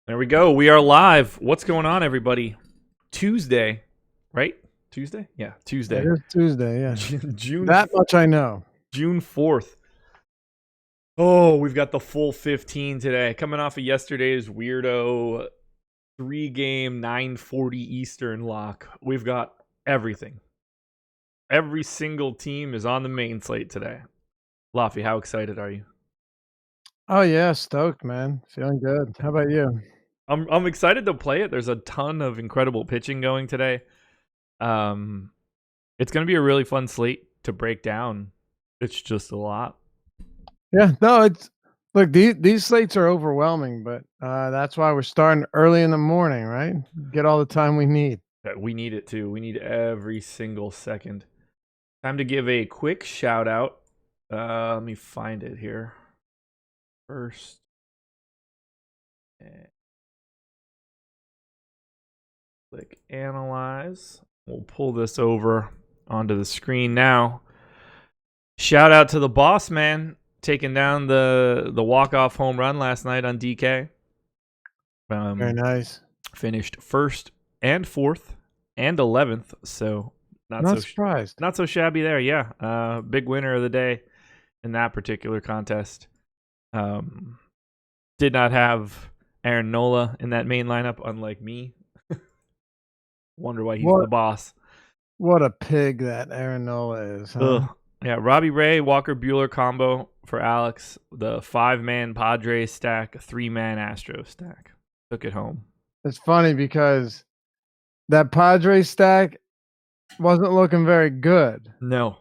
There we go. We are live. What's going on, everybody? Tuesday, right? Tuesday? Yeah, Tuesday. It is Tuesday, yeah. June That much I know. June 4th. Oh, we've got the full 15 today. Coming off of yesterday's weirdo 3-game 9:40 Eastern lock. We've got everything. Every single team is on the main slate today. Laffy, how excited are you? Oh yeah, stoked, man. Feeling good. How about you? I'm excited to play it. There's a ton of incredible pitching going today. It's going to be a really fun slate to break down. It's just a lot. Yeah, no, it's look, these slates are overwhelming, but that's why we're starting early in the morning, right? Get all the time we need. We need it too. We need every single second. Time to give a quick shout out. Let me find it here first. Click analyze. We'll pull this over onto the screen now. Shout out to the boss man taking down the walk-off home run last night on DK. Very nice. Finished first and fourth and 11th, so not surprised. Not so shabby there. Yeah, big winner of the day in that particular contest. Did not have Aaron Nola in that main lineup, unlike me. Wonder why he's the boss. What a pig that Aaron Nola is. Huh? Yeah, Robbie Ray, Walker Buehler combo for Alex. The 5-man Padres stack, 3-man Astros stack. Took it home. It's funny because that Padres stack wasn't looking very good. No.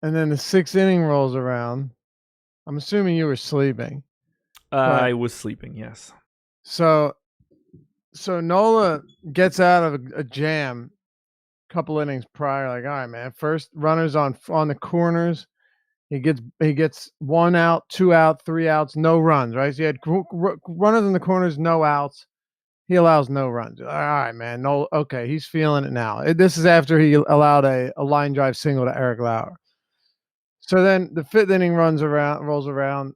And then the 6th inning rolls around. I'm assuming you were sleeping. I was sleeping, yes. So Nola gets out of a jam a couple innings prior, like, all right, man. First runners on the corners. He gets 1 out, 2 out, 3 outs, no runs, right? So he had runners in the corners, no outs. He allows no runs. All right, man. No, okay, he's feeling it now. This is after he allowed a line drive single to Eric Lauer. So then the 5th inning rolls around,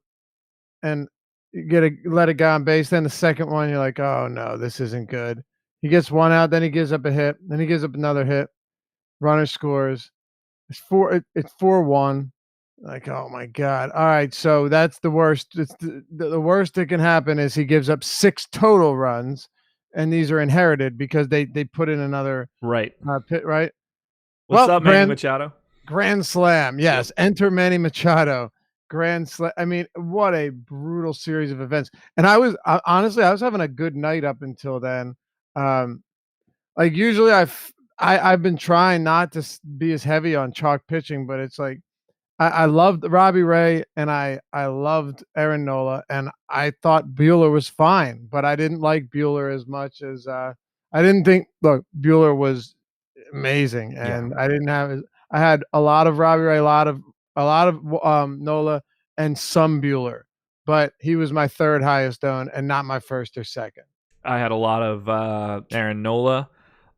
and you let a guy on base. Then the second one, you're like, oh no, this isn't good. He gets 1 out, then he gives up a hit, then he gives up another hit. Runner scores. It's 4-1. Like, oh my God. All right, so that's the worst. It's the worst that can happen is he gives up 6 total runs, and these are inherited because they put in another pit, right? What's up, Manny Machado? Grand slam, yes. Yep. Enter Manny Machado. Grand slam. I mean, what a brutal series of events. And honestly, I was having a good night up until then. Like usually I've been trying not to be as heavy on chalk pitching, but it's like I loved Robbie Ray and I loved Aaron Nola, and I thought Buehler was fine, but I didn't like Buehler as much as I didn't think. Look, Buehler was amazing, and yeah. I had a lot of Robbie Ray, a lot of Nola, and some Buehler, but he was my 3rd highest owned and not my 1st or 2nd. I had a lot of Aaron Nola,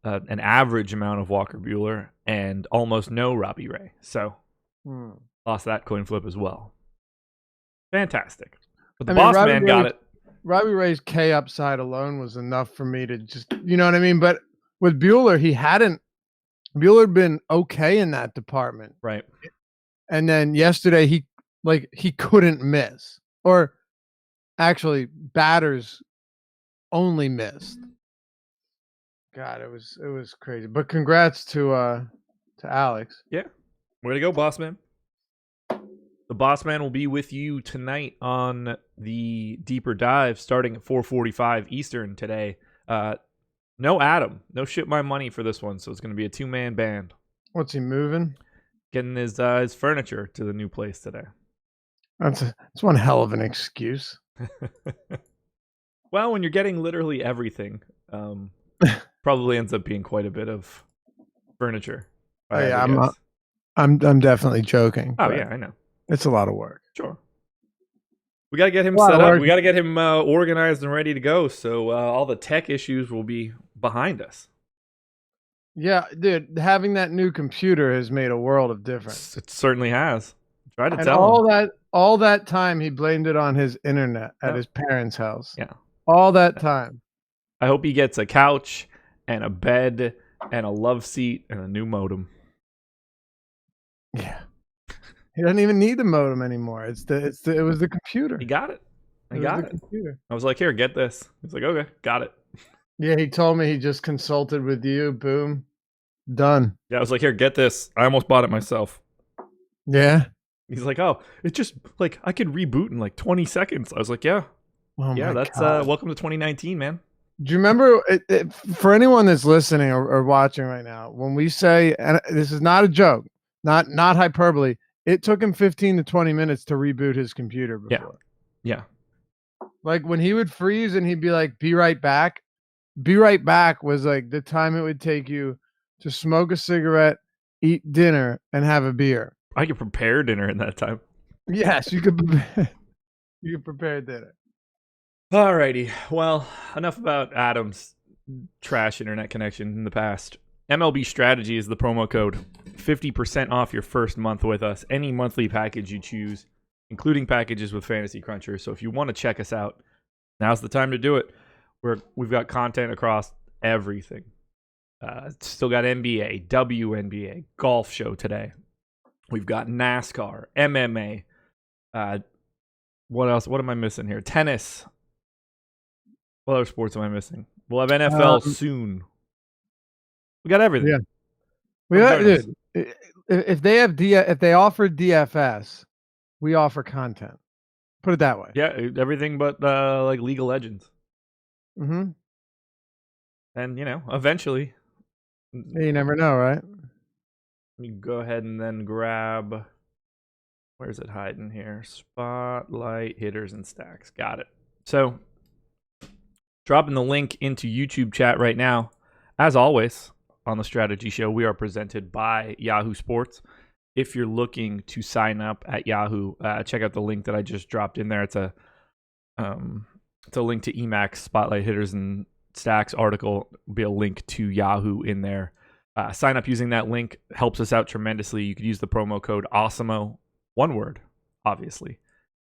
an average amount of Walker Buehler, and almost no Robbie Ray. So lost that coin flip as well. Fantastic. But the boss man got it. Robbie Ray's K upside alone was enough for me to just, you know what I mean? But with Buehler, Buehler had been okay in that department. Right. And then yesterday he couldn't miss. Or actually batters only missed. God, it was crazy. But congrats to Alex. Yeah. Way to go, boss man. The boss man will be with you tonight on the deeper dive starting at 4:45 Eastern today. No Adam. No shit my money for this one, so it's going to be a 2-man band. What's he moving? Getting his furniture to the new place today. That's one hell of an excuse. Well, when you're getting literally everything, probably ends up being quite a bit of furniture. Oh, yeah, I'm definitely joking. Oh yeah, I know. It's a lot of work. Sure. We got to get him set up. We got to get him organized and ready to go. So all the tech issues will be behind us. Yeah, dude, having that new computer has made a world of difference. It certainly has. Try to tell him. All that time he blamed it on his internet at his parents' house. Yeah. All that time. I hope he gets a couch and a bed and a love seat and a new modem. Yeah. He doesn't even need the modem anymore. It was the computer. He got it. I got it. Computer. I was like, here, get this. He's like, okay, got it. Yeah, he told me he just consulted with you. Boom. Done. Yeah, I was like, here, get this. I almost bought it myself. Yeah. He's like, oh, it's just like I could reboot in like 20 seconds. I was like, yeah. Oh yeah, that's welcome to 2019, man. Do you remember, for anyone that's listening or watching right now, when we say, and this is not a joke, not hyperbole, it took him 15 to 20 minutes to reboot his computer before. Yeah. Like when he would freeze and he'd be like, be right back. Be right back was like the time it would take you to smoke a cigarette, eat dinner, and have a beer. I could prepare dinner in that time. Yes, you could prepare dinner. Alrighty. Well, enough about Adam's trash internet connection in the past. MLB Strategy is the promo code. 50% off your first month with us. Any monthly package you choose, including packages with Fantasy Cruncher. So if you want to check us out, now's the time to do it. We've got content across everything. Still got NBA, WNBA, golf show today. We've got NASCAR, MMA. What else? What am I missing here? Tennis. What other sports am I missing? We'll have NFL soon. We got everything. Yeah. We got, dude, if they offer DFS, we offer content. Put it that way. Yeah, everything but like League of Legends. Mm-hmm. And eventually. You never know, right? Let me go ahead and then grab. Where's it hiding here? Spotlight, hitters, and stacks. Got it. So, dropping the link into YouTube chat right now. As always, on the Strategy Show, we are presented by Yahoo Sports. If you're looking to sign up at Yahoo, check out the link that I just dropped in there. It's a link to Emacs Spotlight Hitters and Stacks article. There'll be a link to Yahoo in there. Sign up using that link helps us out tremendously. You could use the promo code AWESOMO, one word, obviously.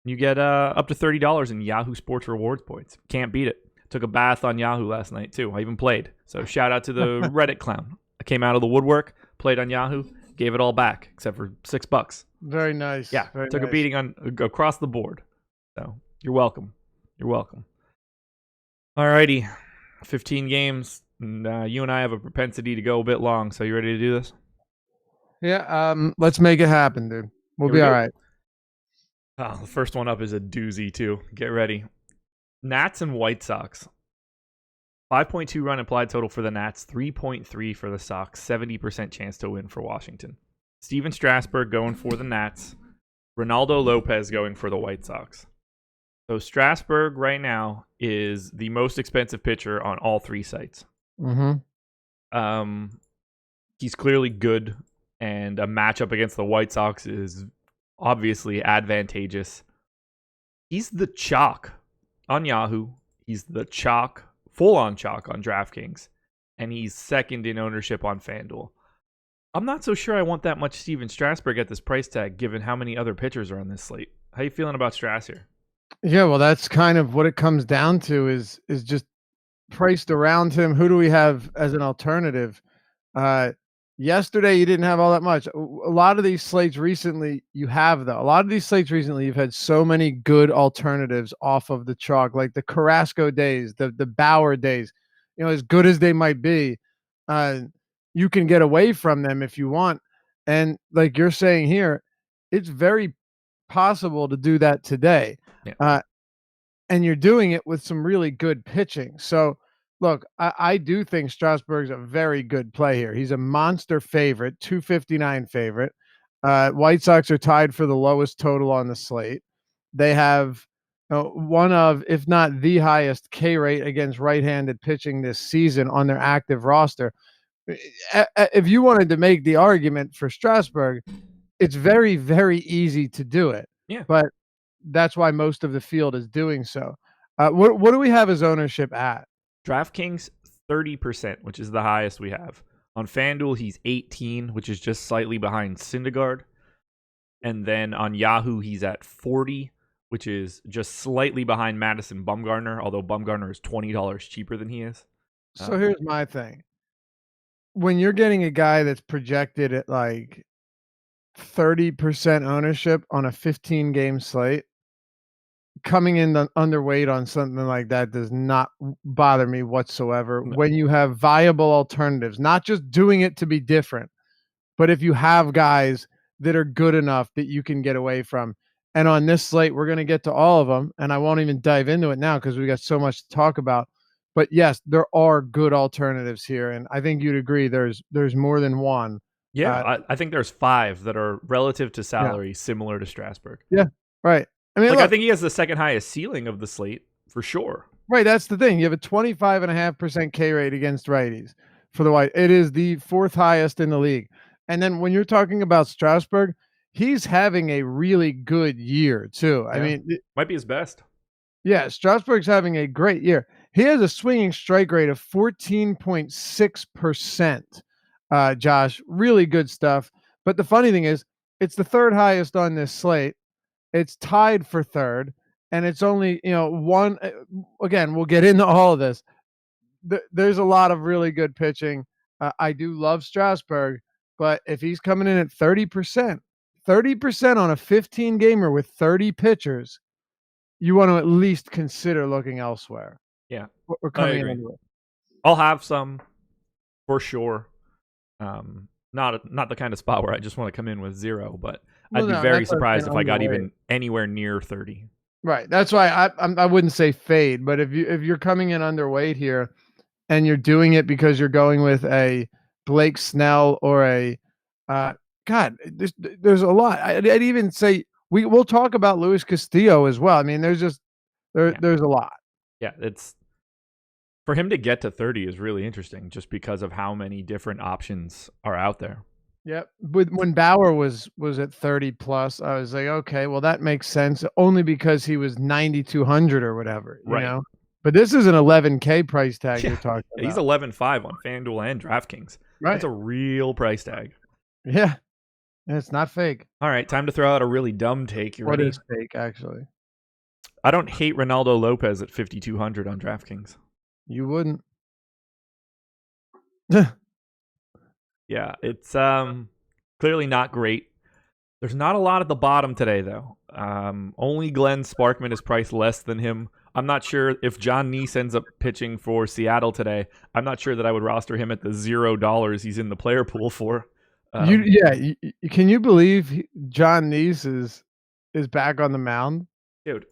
You get up to $30 in Yahoo Sports rewards points. Can't beat it. Took a bath on Yahoo last night too. I even played. So shout out to the Reddit clown. I came out of the woodwork, played on Yahoo, gave it all back except for $6. Very nice. Yeah, Very took nice. a beating across the board. So you're welcome. You're welcome. Alrighty, 15 games. And, you and I have a propensity to go a bit long. So you ready to do this? Yeah. Let's make it happen, dude. We'll be all right. Oh, the first one up is a doozy too. Get ready. Nats and White Sox. 5.2 run implied total for the Nats, 3.3 for the Sox, 70% chance to win for Washington. Steven Strasburg going for the Nats, Ronaldo Lopez going for the White Sox. So Strasburg right now is the most expensive pitcher on all three sites. Mm-hmm. He's clearly good, and a matchup against the White Sox is obviously advantageous. He's the chalk on Yahoo. He's the chalk, full-on chalk on DraftKings. And he's second in ownership on FanDuel. I'm not so sure I want that much Steven Strasburg at this price tag, given how many other pitchers are on this slate. How you feeling about Strass here? Yeah, well, that's kind of what it comes down to is just priced around him. Who do we have as an alternative? Yesterday, you didn't have all that much. A lot of these slates recently, you have, though. A lot of these slates recently, you've had so many good alternatives off of the chalk, like the Carrasco days, the Bauer days. As good as they might be, you can get away from them if you want. And like you're saying here, it's very possible to do that today. Yeah. And you're doing it with some really good pitching. So, look, I do think Strasburg's a very good play here. He's a monster favorite, 259 favorite. White Sox are tied for the lowest total on the slate. They have one of, if not the highest K rate against right-handed pitching this season on their active roster. If you wanted to make the argument for Strasburg, it's very, very easy to do it. Yeah. But that's why most of the field is doing so. What do we have as ownership at? DraftKings 30%, which is the highest we have. On FanDuel, he's 18, which is just slightly behind Syndergaard. And then on Yahoo, he's at 40, which is just slightly behind Madison Bumgarner, although Bumgarner is $20 cheaper than he is. So here's my thing. When you're getting a guy that's projected at like 30% ownership on a 15-game slate, coming in underweight on something like that does not bother me whatsoever. No. When you have viable alternatives, not just doing it to be different, but if you have guys that are good enough that you can get away from. And on this slate, we're going to get to all of them, and I won't even dive into it now because we got so much to talk about. But yes, there are good alternatives here, and I think you'd agree there's more than one. Yeah, I think there's 5 that are relative to salary similar to Strasburg. Yeah, right. I mean, Like, look, I think he has the second highest ceiling of the slate for sure. right, that's the thing. You have a 25.5% K rate against righties for the White. It is the 4th highest in the league. And then when you're talking about Strasburg, he's having a really good year too. I mean, might be his best. Yeah, Strasburg's having a great year. He has a swinging strike rate of 14.6%. Josh, really good stuff. But the funny thing is, it's the 3rd highest on this slate. It's tied for 3rd, and it's only, one. Again, we'll get into all of this. There's a lot of really good pitching. I do love Strasburg, but if he's coming in at 30%, 30% on a 15-gamer with 30 pitchers, you want to at least consider looking elsewhere. Yeah, We're coming in. I'll have some for sure. Not the kind of spot where I just want to come in with 0, but I'd be very surprised if I got even anywhere near 30. Right. That's why I wouldn't say fade, but if you're coming in underweight here, and you're doing it because you're going with a Blake Snell or a God, there's a lot. I'd even say we'll talk about Luis Castillo as well. I mean, there's just there's a lot. Yeah, it's for him to get to 30 is really interesting just because of how many different options are out there. Yep. When Bauer was at 30 plus, I was like, okay, well that makes sense only because he was 9,200 or whatever, you know. But this is an 11K price tag you're talking about. He's 11.5 on FanDuel and DraftKings. Right. That's a real price tag. Yeah. And it's not fake. All right, time to throw out a really dumb take. You ready? What is fake, actually? I don't hate Ronaldo Lopez at 5,200 on DraftKings. You wouldn't. Yeah, it's clearly not great. There's not a lot at the bottom today, though. Only Glenn Sparkman is priced less than him. I'm not sure if John Neese ends up pitching for Seattle today. I'm not sure that I would roster him at the $0 he's in the player pool for. Can you believe John Neese is back on the mound? Dude,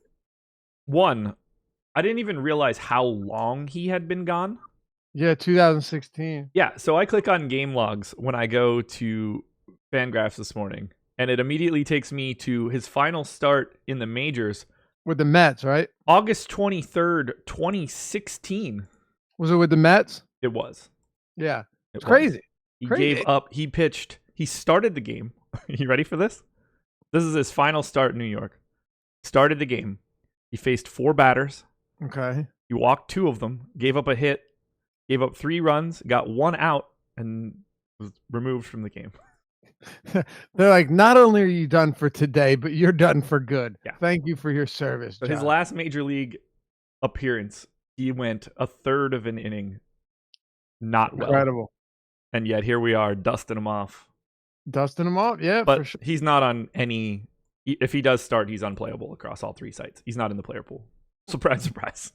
one, I didn't even realize how long he had been gone. Yeah, 2016. Yeah, so I click on game logs when I go to Fangraphs this morning, and it immediately takes me to his final start in the majors. With the Mets, right? August 23rd, 2016. Was it with the Mets? It was. Yeah. It's crazy. He gave up. He pitched. He started the game. You ready for this? This is his final start in New York. Started the game. He faced 4 batters. Okay. He walked 2 of them, gave up a hit, gave up 3 runs, got 1 out, and was removed from the game. They're like, not only are you done for today, but you're done for good. Yeah. Thank you for your service. So his last major league appearance, he went a third of an inning. Not well. Incredible. And yet here we are, dusting him off. Dusting him off, yeah. But for sure. He's not on any. If he does start, he's unplayable across all 3 sites. He's not in the player pool. Surprise, surprise.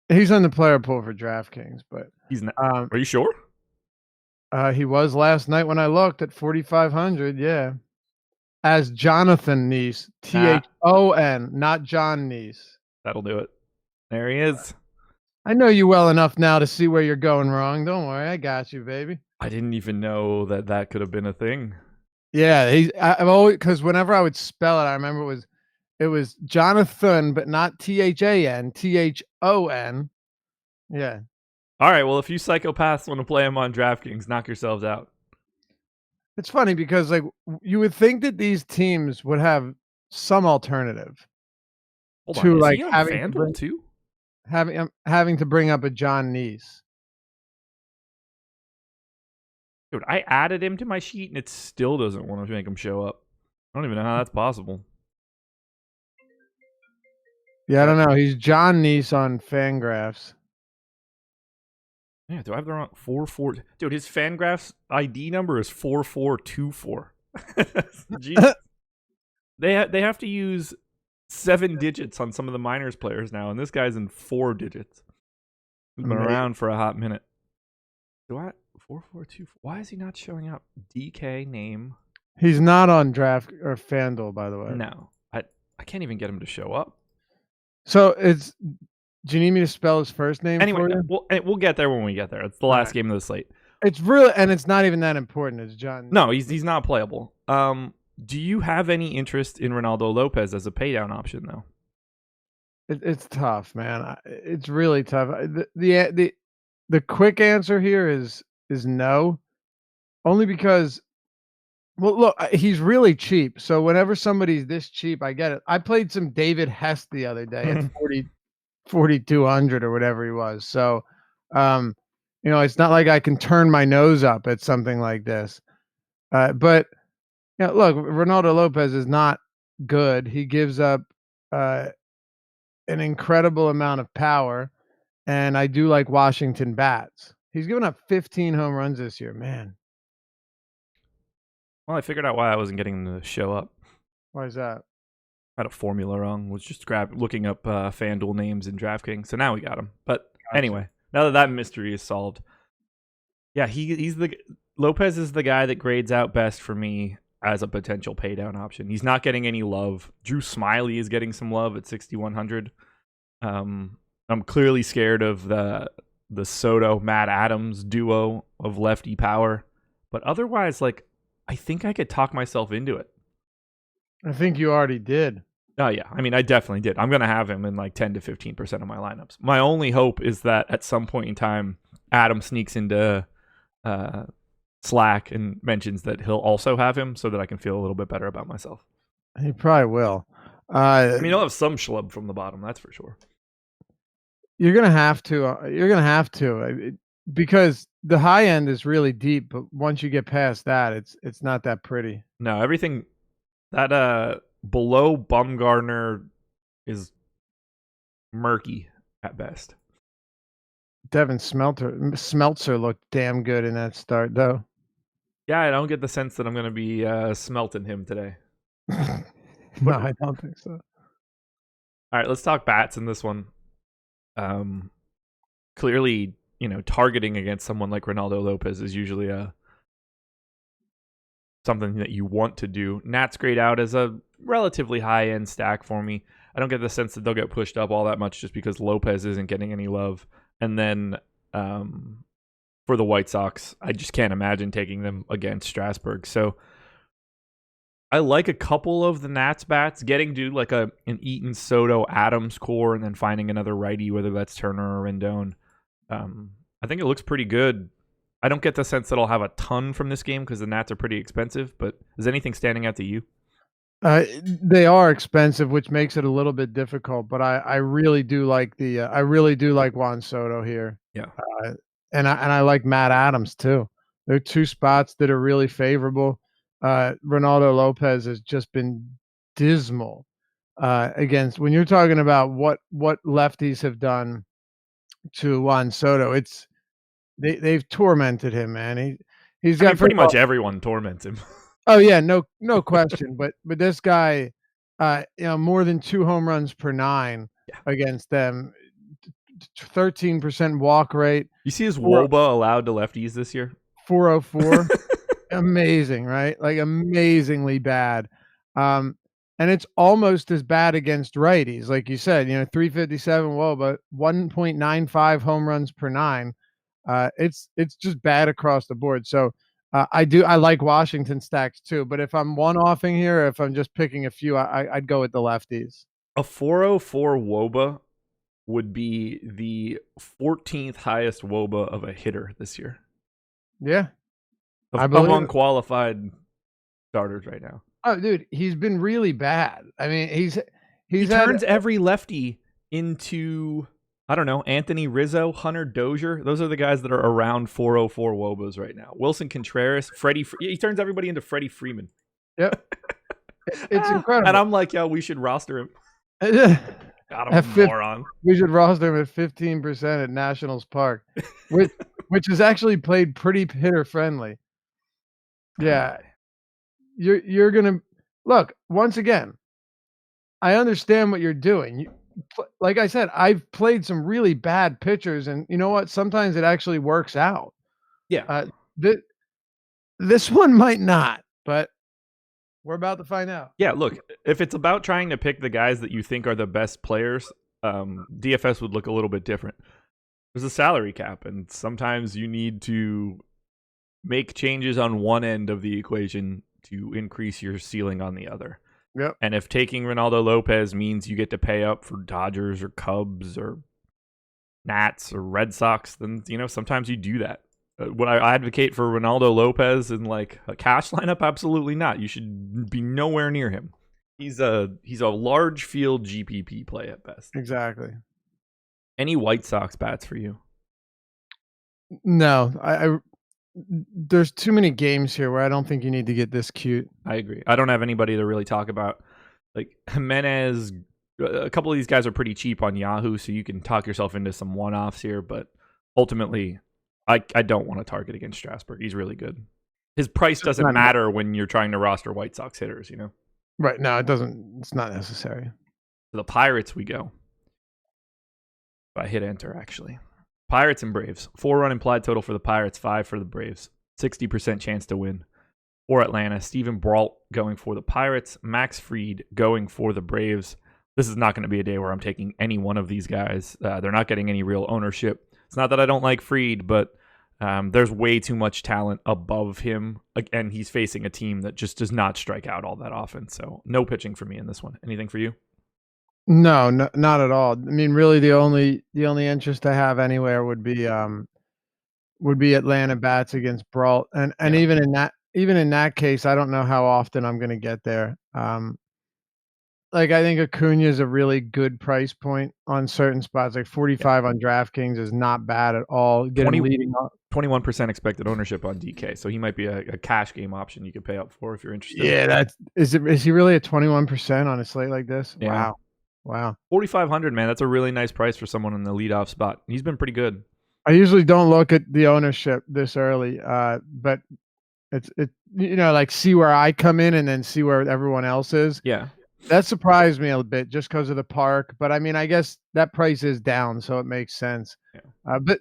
He's on the player pool for DraftKings, but he's not. Are you sure? He was last night when I looked at 4,500. Yeah, as Jonathan Neese, Thon, not John Neese. That'll do it. There he is. I know you well enough now to see where you're going wrong. Don't worry, I got you, baby. I didn't even know that could have been a thing. Yeah, I've always, because whenever I would spell it, I remember it was Jonathan, but not Than, Thon. Yeah. All right. Well, if you psychopaths want to play him on DraftKings, knock yourselves out. It's funny because like you would think that these teams would have some alternative to like having to bring up a John Neese. Dude, I added him to my sheet and it still doesn't want to make him show up. I don't even know how that's possible. Yeah, I don't know. He's John Neese on Fangraphs. Yeah, do I have the wrong 44? Dude, his Fangraphs ID number is 4424. Jeez. They have to use 7 digits on some of the minors players now, and this guy's in 4 digits. He's been around for a hot minute. 4424? Why is he not showing up? DK name. He's not on Draft or FanDuel, by the way. No, I can't even get him to show up. So it's. Do you need me to spell his first name Anyway, for you? we'll get there when we get there. It's the last game of the slate. It's really, and it's not even that important. It's John. No, he's not playable. Do you have any interest in Ronaldo Lopez as a paydown option though? It's tough, man. It's really tough. The quick answer here is no, only because. Well, look, he's really cheap. So whenever somebody's this cheap, I get it. I played some David Hess the other day at 4,200 or whatever he was. So, it's not like I can turn my nose up at something like this. But look, Ronaldo Lopez is not good. He gives up an incredible amount of power, and I do like Washington Bats. He's given up 15 home runs this year, man. Well, I figured out why I wasn't getting him to show up. Why is that? I had a formula wrong. Was just looking up FanDuel names in DraftKings. So now we got him. But anyway, now that mystery is solved, yeah, Lopez is the guy that grades out best for me as a potential paydown option. He's not getting any love. Drew Smiley is getting some love at 6,100. I'm clearly scared of the Soto Matt Adams duo of lefty power, but otherwise, I think I could talk myself into it. I think you already did. Oh, yeah. I mean, I definitely did. I'm going to have him in 10 to 15% of my lineups. My only hope is that at some point in time, Adam sneaks into Slack and mentions that he'll also have him so that I can feel a little bit better about myself. He probably will. I mean, he'll have some schlub from the bottom, that's for sure. You're going to have to. Because the high end is really deep, but once you get past that, it's not that pretty. No, everything that below Bumgarner is murky at best. Devin Smeltzer looked damn good in that start, though. Yeah, I don't get the sense that I'm going to be smelting him today. No, I don't think so. All right, let's talk bats in this one. Clearly, targeting against someone like Ronaldo Lopez is usually something that you want to do. Nats grayed out as a relatively high-end stack for me. I don't get the sense that they'll get pushed up all that much just because Lopez isn't getting any love. And then for the White Sox, I just can't imagine taking them against Strasburg. So I like a couple of the Nats bats, getting to an Eaton, Soto, Adams core, and then finding another righty, whether that's Turner or Rendon. I think it looks pretty good. I don't get the sense that I'll have a ton from this game because the Nats are pretty expensive, but is anything standing out to you? They are expensive, which makes it a little bit difficult, but I really do like Juan Soto here. Yeah. And I like Matt Adams too. There are 2 spots that are really favorable. Ronaldo Lopez has just been dismal against, when you're talking about what lefties have done to Juan Soto, they've tormented him, man. He's got pretty much everyone torments him. Oh yeah, no question. But this guy, more than 2 home runs per 9 against them, 13% walk rate. You see his WOBA allowed to lefties this year? 404. Amazing, right? Amazingly bad. And it's almost as bad against righties, like you said. 357 WOBA, 1.95 home runs per 9. It's just bad across the board. So I like Washington stacks too. But if I'm one-offing here, if I'm just picking a few, I'd go with the lefties. A 404 WOBA would be the 14th highest WOBA of a hitter this year. Yeah. Among qualified starters right now. Oh, dude, he's been really bad. I mean, he turns every lefty into, I don't know, Anthony Rizzo, Hunter Dozier. Those are the guys that are around 404 WOBAs right now. Wilson Contreras, he turns everybody into Freddie Freeman. Yep. It's incredible. And I'm like, we should roster him. God, I'm At a 50, moron. we should roster him at 15% at Nationals Park, which is actually played pretty hitter friendly. Yeah, you're gonna look once again. I understand what you're doing. Like I said, I've played some really bad pitchers, and you know what? Sometimes it actually works out. Yeah. Th- this one might not, but we're about to find out. Yeah, look, if it's about trying to pick the guys that you think are the best players, DFS would look a little bit different. There's a salary cap, and sometimes you need to make changes on one end of the equation to increase your ceiling on the other. Yep. And if taking Ronaldo Lopez means you get to pay up for Dodgers or Cubs or Nats or Red Sox, then sometimes you do that. Would I advocate for Ronaldo Lopez in like a cash lineup? Absolutely not. You should be nowhere near him. He's a large field GPP play at best. Exactly. Any White Sox bats for you? No, I there's too many games here where I don't think you need to get this cute. I agree. I don't have anybody to really talk about. Like Jimenez, a couple of these guys are pretty cheap on Yahoo, so you can talk yourself into some one-offs here. But ultimately, I don't want to target against Strasburg. He's really good. His price doesn't matter when you're trying to roster White Sox hitters, Right. No, it doesn't. It's not necessary. To the Pirates we go. If I hit enter, actually. Pirates and Braves. 4-run implied total for the Pirates, 5 for the Braves. 60% chance to win. For Atlanta, Steven Brault going for the Pirates. Max Fried going for the Braves. This is not going to be a day where I'm taking any one of these guys. They're not getting any real ownership. It's not that I don't like Fried, but there's way too much talent above him. Again, he's facing a team that just does not strike out all that often. So no pitching for me in this one. Anything for you? No, not at all. I mean, really, the only interest I have anywhere would be Atlanta bats against Brault, and Yeah. even in that case, I don't know how often I'm going to get there. Like I think Acuna is a really good price point on certain spots. Like 45 on DraftKings is not bad at all. Getting leading up. 21% expected ownership on DK, so he might be a cash game option you could pay up for if you're interested. Yeah, is he really at 21% on a slate like this? Yeah. Wow. 4,500, man. That's a really nice price for someone in the leadoff spot. He's been pretty good. I usually don't look at the ownership this early, but it's like see where I come in and then see where everyone else is. Yeah. That surprised me a bit just because of the park, but I mean, I guess that price is down, so it makes sense. Yeah. But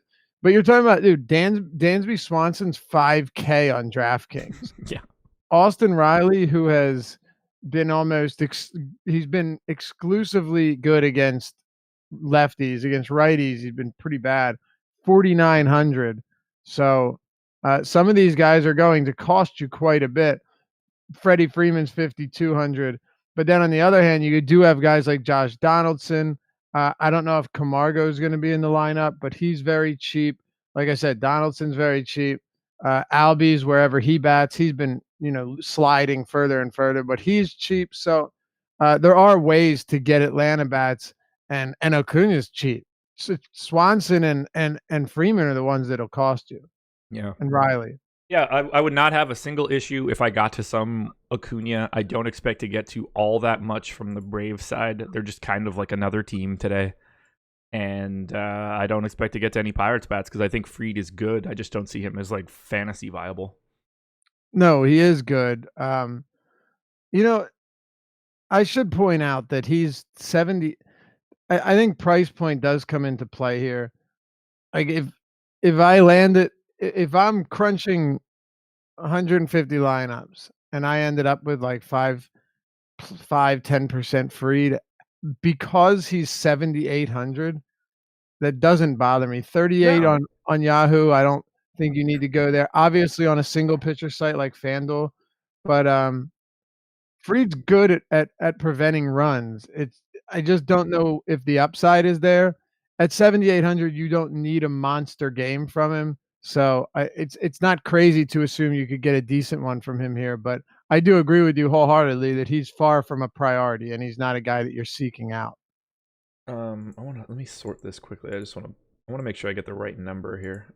you're talking about, dude, Dansby Swanson's 5K on DraftKings. Yeah. Austin Riley, who has been he's been exclusively good against lefties, against righties. He's been pretty bad. 4,900. So some of these guys are going to cost you quite a bit. Freddie Freeman's 5,200. But then on the other hand, you do have guys like Josh Donaldson. I don't know if Camargo is going to be in the lineup, but he's very cheap. Like I said, Donaldson's very cheap. Albies, wherever he bats, he's been sliding further and further, but he's cheap. So there are ways to get Atlanta bats, and Acuna's cheap. So Swanson and Freeman are the ones that'll cost you. Yeah. And Riley. Yeah, I would not have a single issue if I got to some Acuna. I don't expect to get to all that much from the Braves side. They're just kind of like another team today. And I don't expect to get to any Pirates bats because I think Fried is good. I just don't see him as like fantasy viable. No, he is good. I should point out that he's 70. I think price point does come into play here. Like if I land it, if I'm crunching 150 lineups and I ended up with like 10% Fried, because he's 7,800, that doesn't bother me. 38 on Yahoo. I don't think you need to go there. Obviously on a single pitcher site like FanDuel, but Fried's good at preventing runs. I just don't know if the upside is there. At 7,800, you don't need a monster game from him. So it's not crazy to assume you could get a decent one from him here, but I do agree with you wholeheartedly that he's far from a priority and he's not a guy that you're seeking out. Let me sort this quickly. I want to make sure I get the right number here.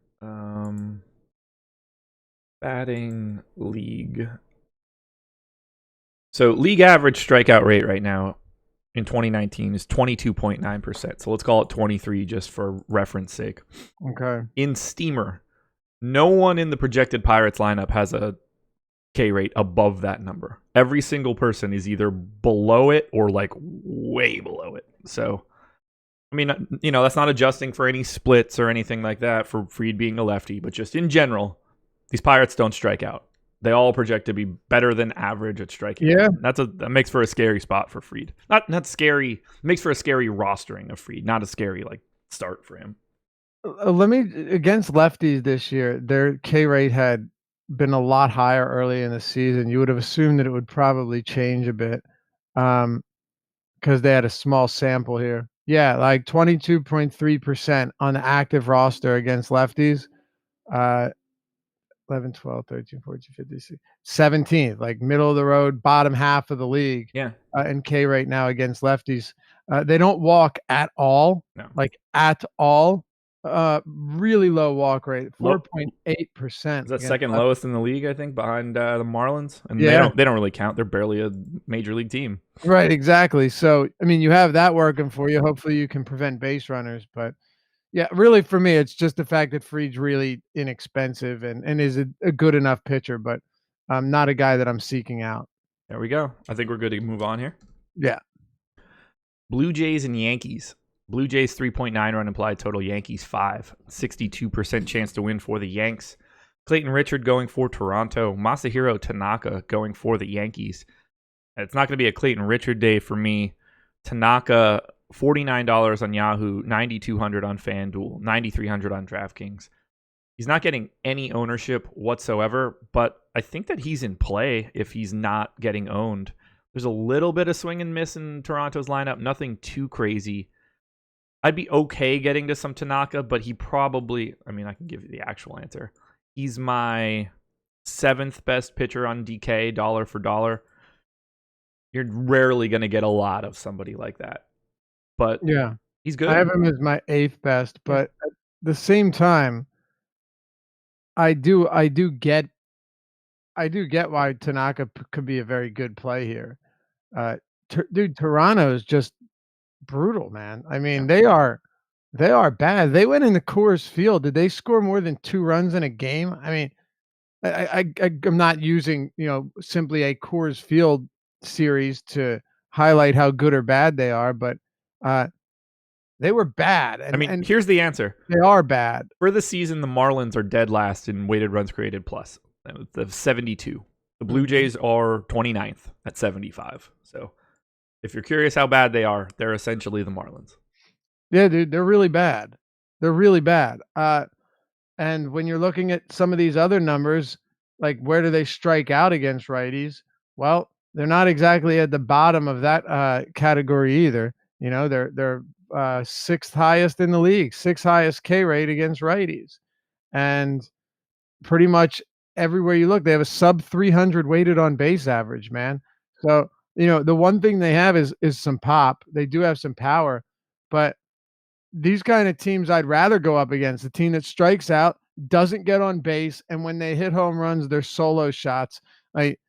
Batting league. So league average strikeout rate right now in 2019 is 22.9%. So let's call it 23 just for reference sake. Okay. In Steamer, no one in the projected Pirates lineup has a K rate above that number. Every single person is either below it or like way below it. So, I mean, that's not adjusting for any splits or anything like that for Fried being a lefty, but just in general, these Pirates don't strike out. They all project to be better than average at striking. Yeah. That makes for a scary spot for Fried. Not scary. It makes for a scary rostering of Fried, not a scary like start for him. Against lefties this year, their K rate had been a lot higher early in the season. You would have assumed that it would probably change a bit, because they had a small sample here. Yeah, like 22.3% on the active roster against lefties. 11, 12, 13, 14, 15, 16, 17th, like middle of the road, bottom half of the league. Yeah. In K rate now against lefties. They don't walk at all. No. Like at all. Really low walk rate, 4.8%. Is that second lowest in the league, I think, behind the Marlins? And Yeah. they don't really count. They're barely a major league team. Right, exactly. So, I mean, you have that working for you. Hopefully you can prevent base runners. But yeah, really for me, it's just the fact that Fried's really inexpensive and is a good enough pitcher, but not a guy that I'm seeking out. There we go. I think we're good to move on here. Yeah. Blue Jays and Yankees. Blue Jays 3.9 run implied total, Yankees 5. 62% chance to win for the Yanks. Clayton Richard going for Toronto. Masahiro Tanaka going for the Yankees. It's not going to be a Clayton Richard day for me. Tanaka, $49 on Yahoo, $9,200 on FanDuel, $9,300 on DraftKings. He's not getting any ownership whatsoever, but I think that he's in play if he's not getting owned. There's a little bit of swing and miss in Toronto's lineup, nothing too crazy. I'd be okay getting to some Tanaka, but he probably, I can give you the actual answer. He's my 7th best pitcher on DK, dollar for dollar. You're rarely going to get a lot of somebody like that. But yeah, he's good. I have him as my 8th best, but at the same time, I do get why Tanaka could be a very good play here. Dude, Toronto is just brutal, man. I mean, they are bad. They went into Coors Field. Did they score more than 2 runs in a game? I mean, I'm not using, simply a Coors Field series to highlight how good or bad they are, but they were bad. And here's the answer. They are bad. For the season, the Marlins are dead last in weighted runs created plus. The 72. The Blue Jays are 29th at 75. So if you're curious how bad they are, they're essentially the Marlins. Yeah, dude, they're really bad. They're really bad. And when you're looking at some of these other numbers, like where do they strike out against righties? Well, they're not exactly at the bottom of that category either. They're 6th highest in the league, 6th highest K rate against righties. And pretty much everywhere you look, they have a sub 300 weighted on base average, man. So, the one thing they have is some pop. They do have some power, but these kind of teams I'd rather go up against, a team that strikes out, doesn't get on base, and when they hit home runs, they're solo shots. Like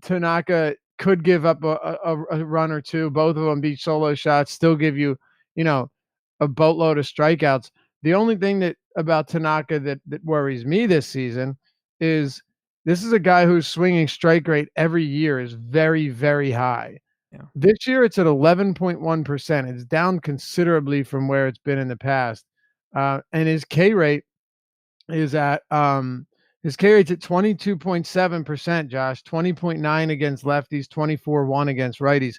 Tanaka could give up a run or two, both of them be solo shots, still give you, a boatload of strikeouts. The only thing about Tanaka that worries me this season is this is a guy whose swinging strike rate every year is very, very high. Yeah. This year it's at 11.1%. It's down considerably from where it's been in the past. And his K rate is at his K rate's at 22.7%, Josh, 20.9 against lefties, 24.1 against righties.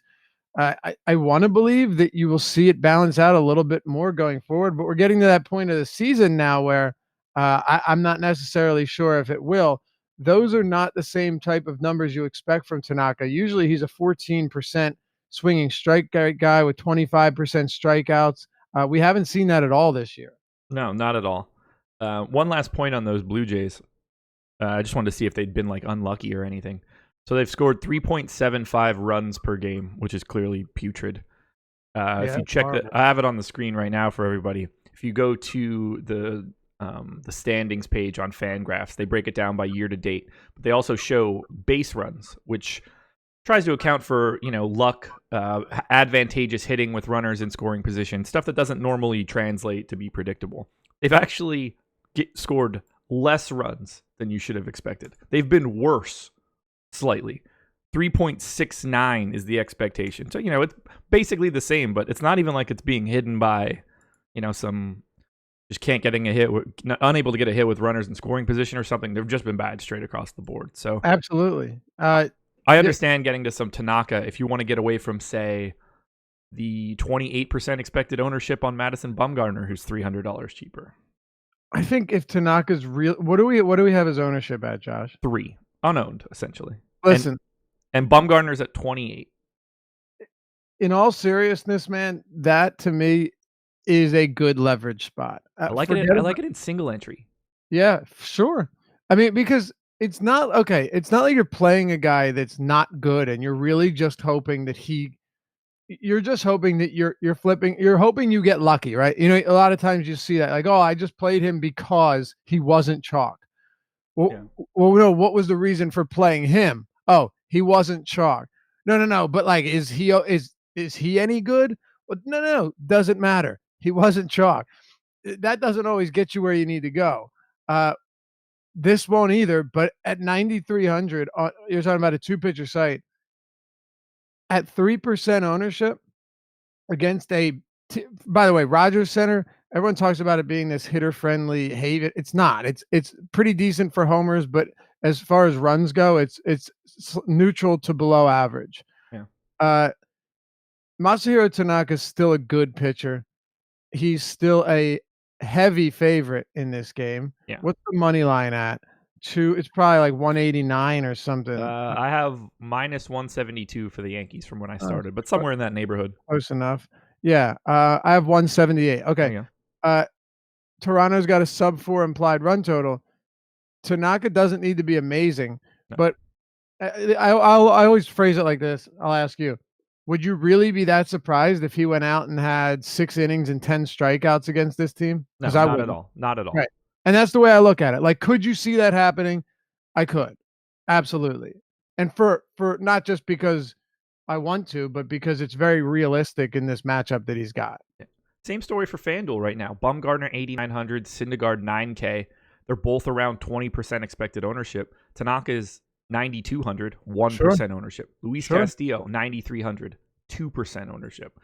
I want to believe that you will see it balance out a little bit more going forward, but we're getting to that point of the season now where I'm not necessarily sure if it will. Those are not the same type of numbers you expect from Tanaka. Usually he's a 14% swinging strike guy with 25% strikeouts. We haven't seen that at all this year. No, not at all. One last point on those Blue Jays. I just wanted to see if they'd been like unlucky or anything. So they've scored 3.75 runs per game, which is clearly putrid. If you check I have it on the screen right now for everybody. If you go to the standings page on FanGraphs, they break it down by year to date. But they also show base runs, which I'm tries to account for, luck, advantageous hitting with runners in scoring position, stuff that doesn't normally translate to be predictable. They've actually scored less runs than you should have expected. They've been worse slightly. 3.69 is the expectation. So, it's basically the same, but it's not even like it's being hidden by, some just unable to get a hit with runners in scoring position or something. They've just been bad straight across the board. So absolutely. I understand getting to some Tanaka if you want to get away from, say, the 28% expected ownership on Madison Bumgarner, who's $300 cheaper. I think if Tanaka's real, what do we have his ownership at, Josh? 3 unowned essentially. Listen, and Bumgarner's at 28. In all seriousness, man, that to me is a good leverage spot. I like it. I like it in single entry. Yeah, sure. I mean, because it's not okay. It's not like you're playing a guy that's not good, and you're really just hoping that you're just hoping that you're flipping. You're hoping you get lucky, right? A lot of times you see that, like, oh, I just played him because he wasn't chalk. Well, no. What was the reason for playing him? Oh, he wasn't chalk. No. But like, is he any good? Well, no. Doesn't matter. He wasn't chalk. That doesn't always get you where you need to go. This won't either. But at 9,300, you're talking about a 2-pitcher site at 3% ownership against by the way, Rogers Center. Everyone talks about it being this hitter-friendly haven. It's not. It's pretty decent for homers, but as far as runs go, it's neutral to below average. Yeah. Masahiro Tanaka is still a good pitcher. He's still a heavy favorite in this game. Yeah. What's the money line at? It's probably like 189 or something. I have minus 172 for the Yankees from when I started, but somewhere in that neighborhood. Close enough. Yeah. I have 178. Okay. Toronto's got a sub-4 implied run total. Tanaka doesn't need to be amazing, but I always phrase it like this. I'll ask you, would you really be that surprised if he went out and had 6 innings and 10 strikeouts against this team? No, not at all. Not at all. Right. And that's the way I look at it. Like, could you see that happening? I could. Absolutely. And for not just because I want to, but because it's very realistic in this matchup that he's got. Yeah. Same story for FanDuel right now. Bumgarner 8,900, Syndergaard 9K. They're both around 20% expected ownership. Tanaka is 9,200, 1% ownership. Luis Castillo 9,300, 2% ownership.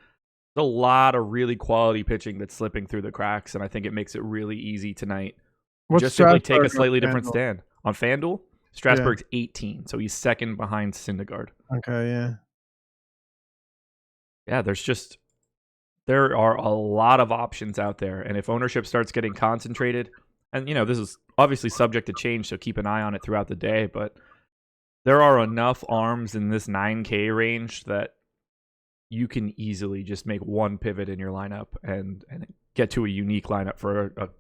There's a lot of really quality pitching that's slipping through the cracks, and I think it makes it really easy tonight. Just simply take a slightly different stand. On FanDuel, Strasburg's 18, so he's second behind Syndergaard. Okay, yeah. Yeah, there are a lot of options out there, and if ownership starts getting concentrated, and this is obviously subject to change, so keep an eye on it throughout the day, but there are enough arms in this 9K range that you can easily just make one pivot in your lineup and get to a unique lineup for like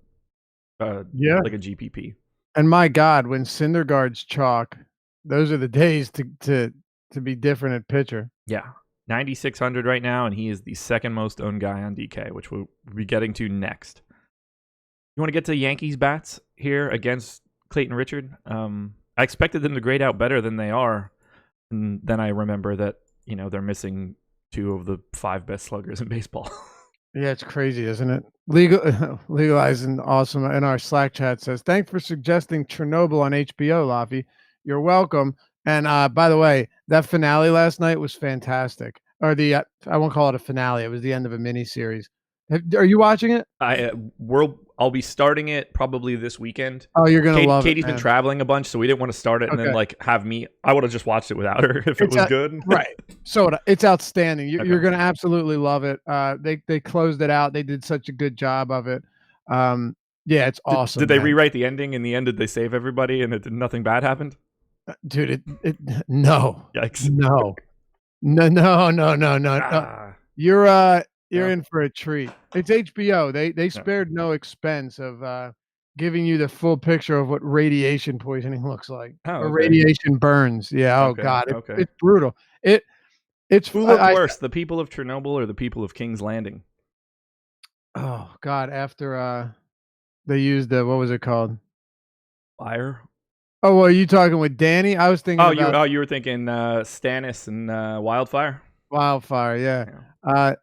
a GPP. And my God, when Syndergaard's chalk, those are the days to be different at pitcher. Yeah. 9,600 right now, and he is the second most owned guy on DK, which we'll be getting to next. You want to get to Yankees bats here against Clayton Richard? I expected them to grade out better than they are, and then I remember that they're missing 2 of the 5 best sluggers in baseball. Yeah, it's crazy, isn't it? Legalizing awesome. In our Slack chat says, thanks for suggesting Chernobyl on HBO, Laffy. You're welcome. And by the way, that finale last night was fantastic. Or I won't call it a finale. It was the end of a miniseries. Are you watching it? I'll be starting it probably this weekend. Oh, you're gonna love it. Katie's been traveling a bunch, so we didn't want to start it and then have me. I would have just watched it without her if it was good. Right. So it's outstanding. You're gonna absolutely love it. They closed it out. They did such a good job of it. Yeah, it's awesome. Did they rewrite the ending? In the end, did they save everybody and nothing bad happened? Dude, no. Yikes. No. You're in for a treat. It's HBO. They spared no expense of giving you the full picture of what radiation poisoning looks like. Or radiation burns. Yeah. Oh God. It's brutal. It's who looked worse, the people of Chernobyl or the people of King's Landing? Oh God. After they used what was it called? Fire. Oh, well, are you talking with Danny? I was thinking about You were thinking Stannis and Wildfire? Wildfire. Yeah. Yeah.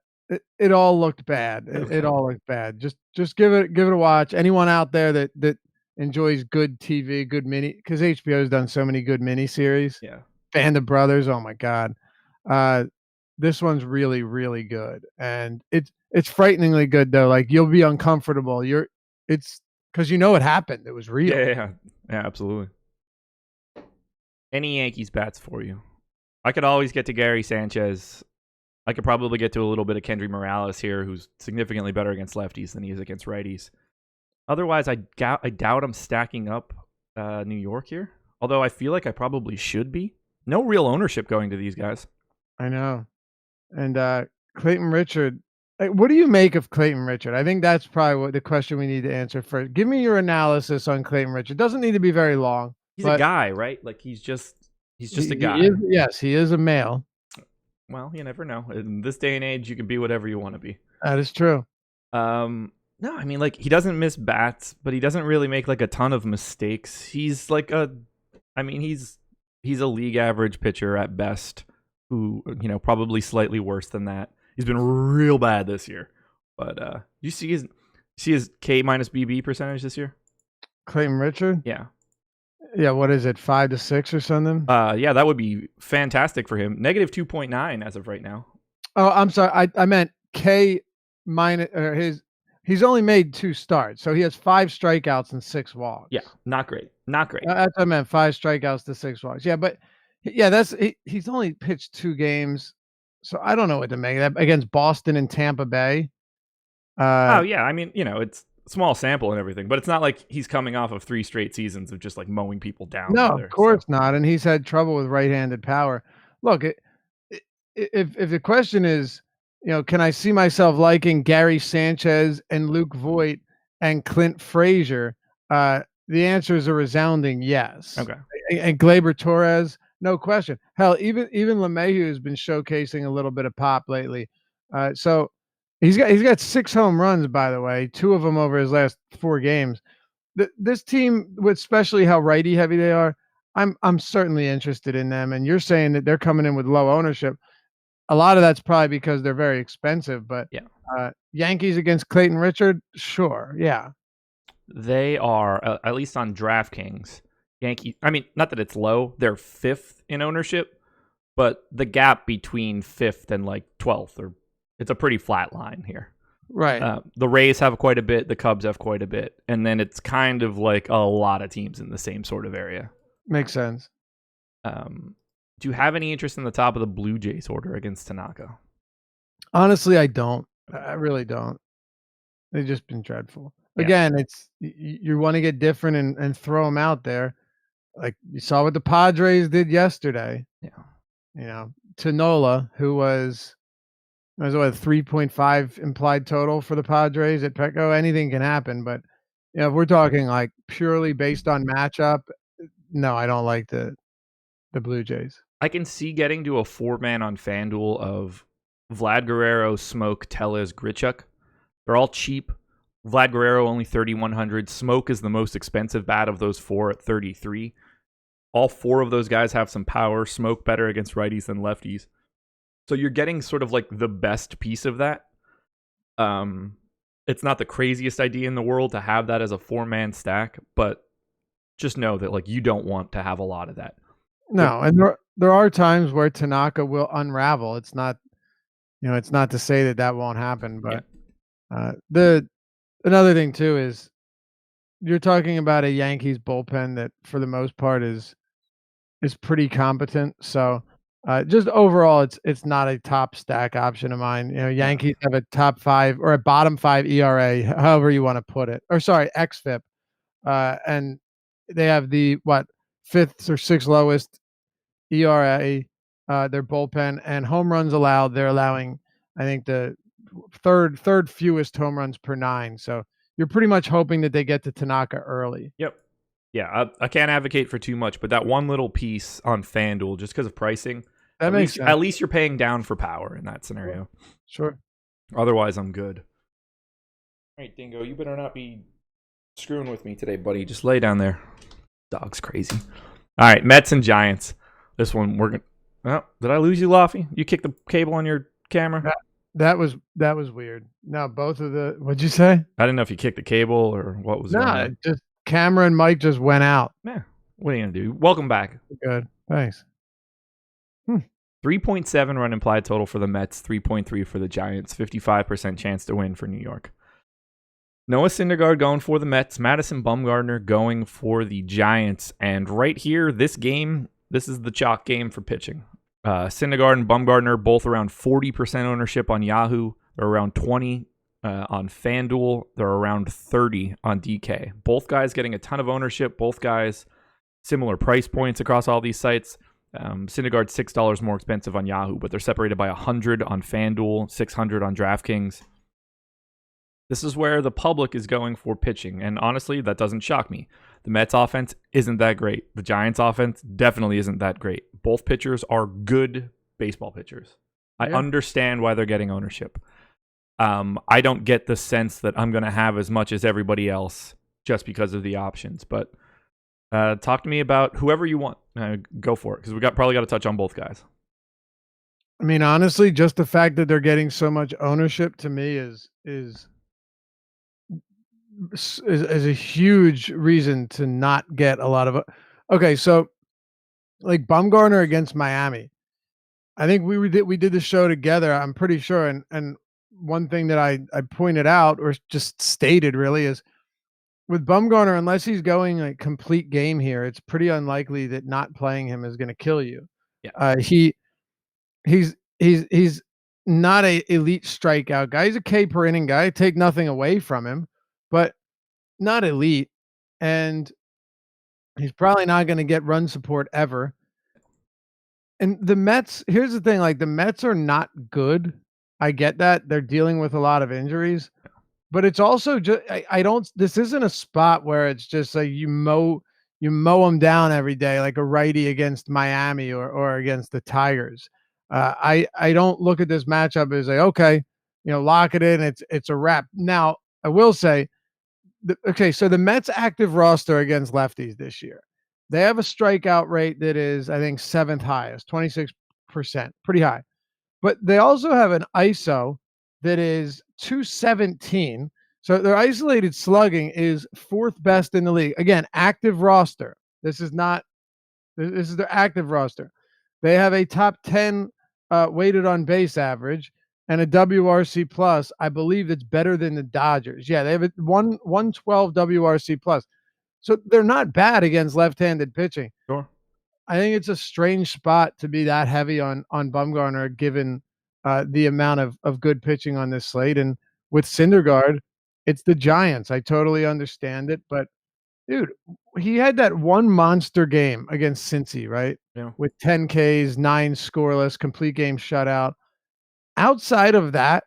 It all looked bad. It Okay. all looked bad. Just give it a watch. Anyone out there that enjoys good TV, good mini, because HBO's done so many good mini series. Yeah. Band of Brothers. Oh my God. This one's really, really good, and it's frighteningly good though. Like you'll be uncomfortable. It's because you know it happened. It was real. Yeah, absolutely. Any Yankees bats for you? I could always get to Gary Sanchez. I could probably get to a little bit of Kendry Morales here, who's significantly better against lefties than he is against righties. Otherwise, I doubt I'm stacking up New York here. Although I feel like I probably should be. No real ownership going to these guys. I know. And Clayton Richard. What do you make of Clayton Richard? I think that's probably what the question we need to answer first. Give me your analysis on Clayton Richard. Doesn't need to be very long. He's a guy, right? Like he's just a guy. Yes, he is a male. Well, you never know. In this day and age, you can be whatever you want to be. That is true. No, I mean, like, he doesn't miss bats, but he doesn't really make like a ton of mistakes. He's like he's a league average pitcher at best, who, probably slightly worse than that. He's been real bad this year. But you see his K minus BB percentage this year? Clayton Richard? Yeah. Yeah, what is it, 5 to 6 or something? Yeah, that would be fantastic for him. Negative 2.9 as of right now. Oh, I'm sorry. I meant K minus he's only made 2 starts, so he has 5 strikeouts and 6 walks. Yeah, not great. Not great. That's what I meant, 5 strikeouts to 6 walks. Yeah, but yeah, he's only pitched 2 games, so I don't know what to make of that against Boston and Tampa Bay. Oh yeah, I mean, it's small sample and everything, but it's not like he's coming off of 3 straight seasons of just like mowing people down. No, of course not, and he's had trouble with right-handed power. Look, if the question is, can I see myself liking Gary Sanchez and Luke Voit and Clint Frazier? The answer is a resounding yes. Okay. And Gleyber Torres, no question. Hell, even LeMahieu has been showcasing a little bit of pop lately. So he's got 6 home runs, by the way, 2 of them over his last 4 games. This team, with especially how righty heavy they are, I'm certainly interested in them. And you're saying that they're coming in with low ownership. A lot of that's probably because they're very expensive. But yeah, Yankees against Clayton Richard, sure, yeah. They are, at least on DraftKings, Yankees. I mean, not that it's low; they're 5th in ownership, but the gap between 5th and like 12th, it's a pretty flat line here. Right. The Rays have quite a bit. The Cubs have quite a bit. And then it's kind of like a lot of teams in the same sort of area. Makes sense. Do you have any interest in the top of the Blue Jays order against Tanaka? Honestly, I don't. I really don't. They've just been dreadful. Yeah. Again, it's you want to get different and throw them out there. Like you saw what the Padres did yesterday. Yeah. Tanola, who was what, 3.5 implied total for the Padres at Petco. Anything can happen, but if we're talking like purely based on matchup, no, I don't like the Blue Jays. I can see getting to a 4-man on FanDuel of Vlad Guerrero, Smoke, Tellez, Grichuk. They're all cheap. Vlad Guerrero only 3,100. Smoke is the most expensive bat of those 4 at 33. All 4 of those guys have some power. Smoke better against righties than lefties. So you're getting sort of like the best piece of that. It's not the craziest idea in the world to have that as a 4-man stack, but just know that like you don't want to have a lot of that. No, and there are times where Tanaka will unravel. It's not, it's not to say that won't happen, but another thing too is you're talking about a Yankees bullpen that for the most part is pretty competent. So just overall, it's not a top stack option of mine. Yankees have a top 5 or a bottom 5 ERA, however you want to put it, or sorry, xFIP, and they have the 5th or 6th lowest ERA. Their bullpen and home runs allowed, they're allowing, I think, the third fewest home runs per 9. So you're pretty much hoping that they get to Tanaka early. Yep. Yeah, I can't advocate for too much, but that one little piece on FanDuel, just because of pricing, that makes sense. At least you're paying down for power in that scenario. Sure. Otherwise, I'm good. All right, Dingo, you better not be screwing with me today, buddy. Just lay down there. Dog's crazy. All right, Mets and Giants. This one we're gonna. Oh, did I lose you, Laffy? You kicked the cable on your camera? That was weird. No, both of the what'd you say? I didn't know if you kicked the cable or what was going No, on. just camera and mic just went out. Yeah. What are you gonna do? Welcome back. Good. Thanks. 3.7 run implied total for the Mets, 3.3 for the Giants, 55% chance to win for New York. Noah Syndergaard going for the Mets, Madison Bumgarner going for the Giants. And right here, this game, this is the chalk game for pitching. Syndergaard and Bumgarner both around 40% ownership on Yahoo. They're around 20 on FanDuel. They're around 30 on DK. Both guys getting a ton of ownership. Both guys similar price points across all these sites. Syndergaard's $6 more expensive on Yahoo, but they're separated by 100 on FanDuel, 600 on DraftKings. This is where the public is going for pitching, and honestly, that doesn't shock me. The Mets offense isn't that great. The Giants offense definitely isn't that great. Both pitchers are good baseball pitchers. I understand why they're getting ownership. I don't get the sense that I'm going to have as much as everybody else just because of the options, but talk to me about whoever you want. Go for it, because we probably got to touch on both guys. I mean, honestly, just the fact that they're getting so much ownership to me is a huge reason to not get a lot of. Okay, so like Bumgarner against Miami, I think we did the show together. I'm pretty sure, and one thing that I pointed out or just stated really is with Bumgarner, unless he's going like complete game here, it's pretty unlikely that not playing him is going to kill you. Yeah. He's not a elite strikeout guy. He's a K per inning guy. Take nothing away from him, but not elite. And he's probably not going to get run support ever. And the Mets, here's the thing, like the Mets are not good. I get that. They're dealing with a lot of injuries. But it's also just this isn't a spot where it's just like you mow them down every day like a righty against Miami or against the Tigers. I don't look at this matchup as like, okay, lock it in. It's a wrap. Now, I will say, so the Mets active roster against lefties this year, they have a strikeout rate that is, I think, 7th highest, 26%, pretty high. But they also have an ISO that is 217. So their isolated slugging is 4th best in the league. Again, active roster. This is their active roster. They have a top 10 weighted on base average and a WRC plus, I believe, that's better than the Dodgers. Yeah, they have a 112 WRC plus. So they're not bad against left-handed pitching. Sure. I think it's a strange spot to be that heavy on Bumgarner given the amount of good pitching on this slate. And with Syndergaard, it's the Giants. I totally understand it. But, dude, he had that one monster game against Cincy, right? Yeah. With 10 Ks, 9 scoreless, complete game shutout. Outside of that,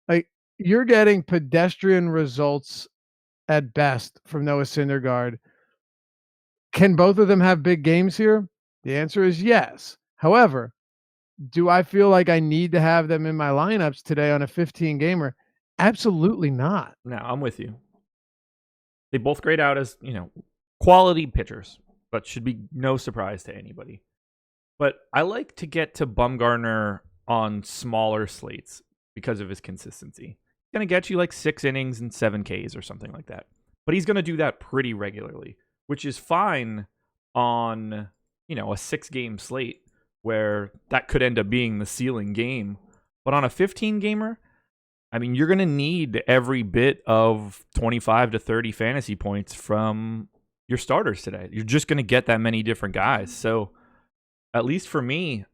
like you're getting pedestrian results at best from Noah Syndergaard. Can both of them have big games here? The answer is yes. However, do I feel like I need to have them in my lineups today on a 15 gamer? Absolutely not. No, I'm with you. They both grade out as, quality pitchers, but should be no surprise to anybody. But I like to get to Bumgarner on smaller slates because of his consistency. He's going to get you like 6 innings and 7 Ks or something like that. But he's going to do that pretty regularly, which is fine on, a 6-game slate where that could end up being the ceiling game. But on a 15-gamer, I mean, you're going to need every bit of 25 to 30 fantasy points from your starters today. You're just going to get that many different guys. So at least for me,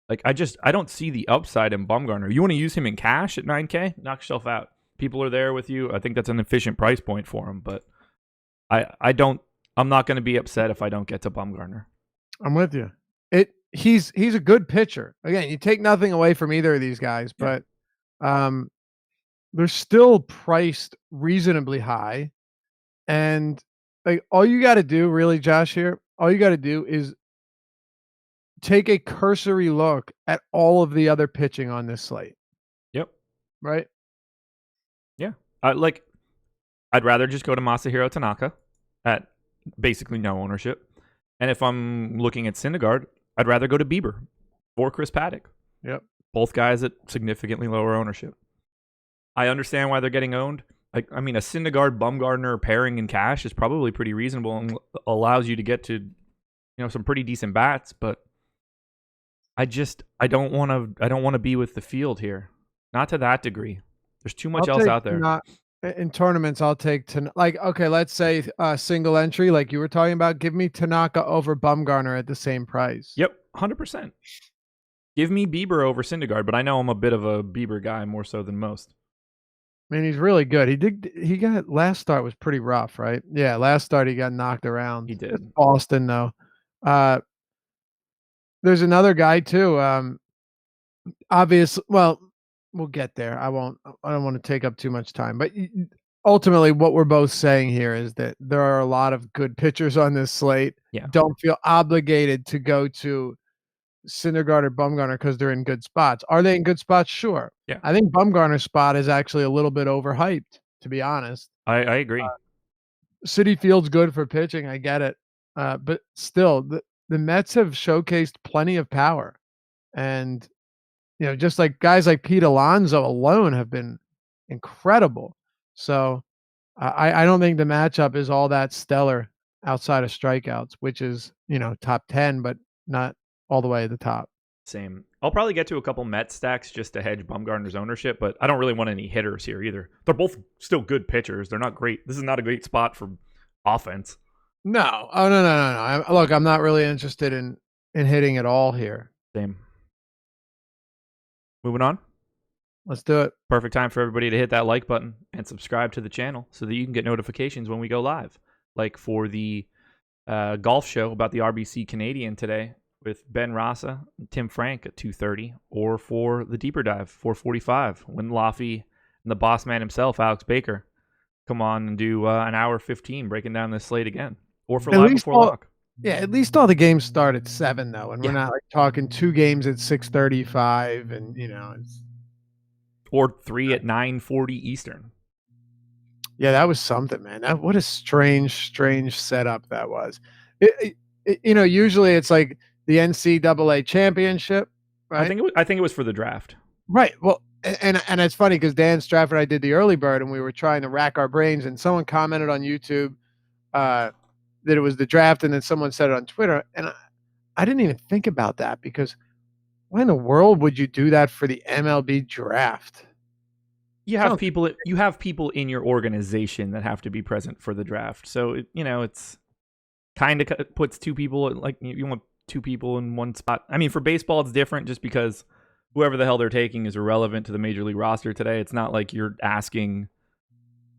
like I don't see the upside in Bumgarner. You want to use him in cash at 9K? Knock yourself out. People are there with you. I think that's an efficient price point for him, but I'm not going to be upset if I don't get to Bumgarner. I'm with you. He's a good pitcher. Again, you take nothing away from either of these guys, but they're still priced reasonably high. And like all you got to do really, Josh, here, all you got to do is take a cursory look at all of the other pitching on this slate. Yep. Right? Yeah. I'd rather just go to Masahiro Tanaka at basically no ownership. And if I'm looking at Syndergaard, I'd rather go to Bieber or Chris Paddock. Yep. Both guys at significantly lower ownership. I understand why they're getting owned. I mean, a Syndergaard Bumgarner pairing in cash is probably pretty reasonable and allows you to get to, some pretty decent bats. But I don't want to be with the field here. Not to that degree. There's too much else out there. In tournaments, I'll take okay, let's say single entry, like you were talking about. Give me Tanaka over Bumgarner at the same price. Yep, 100%. Give me Bieber over Syndergaard, but I know I'm a bit of a Bieber guy more so than most. I mean, he's really good. He got last start was pretty rough, right? Yeah, last start he got knocked around. He did. It's Boston though. There's another guy too. Obviously, well, we'll get there. I don't want to take up too much time, but ultimately what we're both saying here is that there are a lot of good pitchers on this slate. Yeah. Don't feel obligated to go to Syndergaard or Bumgarner because they're in good spots. Are they in good spots? Sure. Yeah. I think Bumgarner's spot is actually a little bit overhyped, to be honest. I agree. Citi Field's good for pitching. I get it. But still, the Mets have showcased plenty of power. And, just like guys like Pete Alonso alone have been incredible. So I don't think the matchup is all that stellar outside of strikeouts, which is, top 10, but not all the way to the top. Same. I'll probably get to a couple Mets stacks just to hedge Bumgarner's ownership, but I don't really want any hitters here either. They're both still good pitchers. They're not great. This is not a great spot for offense. No. Oh, no. Look, I'm not really interested in hitting at all here. Same. Moving on. Let's do it. Perfect time for everybody to hit that like button and subscribe to the channel so that you can get notifications when we go live. Like for the golf show about the RBC Canadian today with Ben Rasa and Tim Frank at 2:30, or for the deeper dive 4:45 when Laffy and the boss man himself, Alex Baker, come on and do an hour 15 breaking down this slate again, or for live before lock. Yeah, at least all the games start at 7 though, and we're not like talking 2 games at 6:35, and it's or 3 at 9:40 Eastern. Yeah, that was something, man. What a strange setup that was. Usually it's like the NCAA championship, right? I think it was for the draft. Right. Well, and it's funny because Dan Stratford and I did the early bird, and we were trying to rack our brains, and someone commented on YouTube that it was the draft, and then someone said it on Twitter, and I didn't even think about that, because why in the world would you do that for the MLB draft? You have people in your organization that have to be present for the draft. So, it's kind of puts two people, like you want 2 people in one spot. I mean, for baseball, it's different just because whoever the hell they're taking is irrelevant to the major league roster today. It's not like you're asking,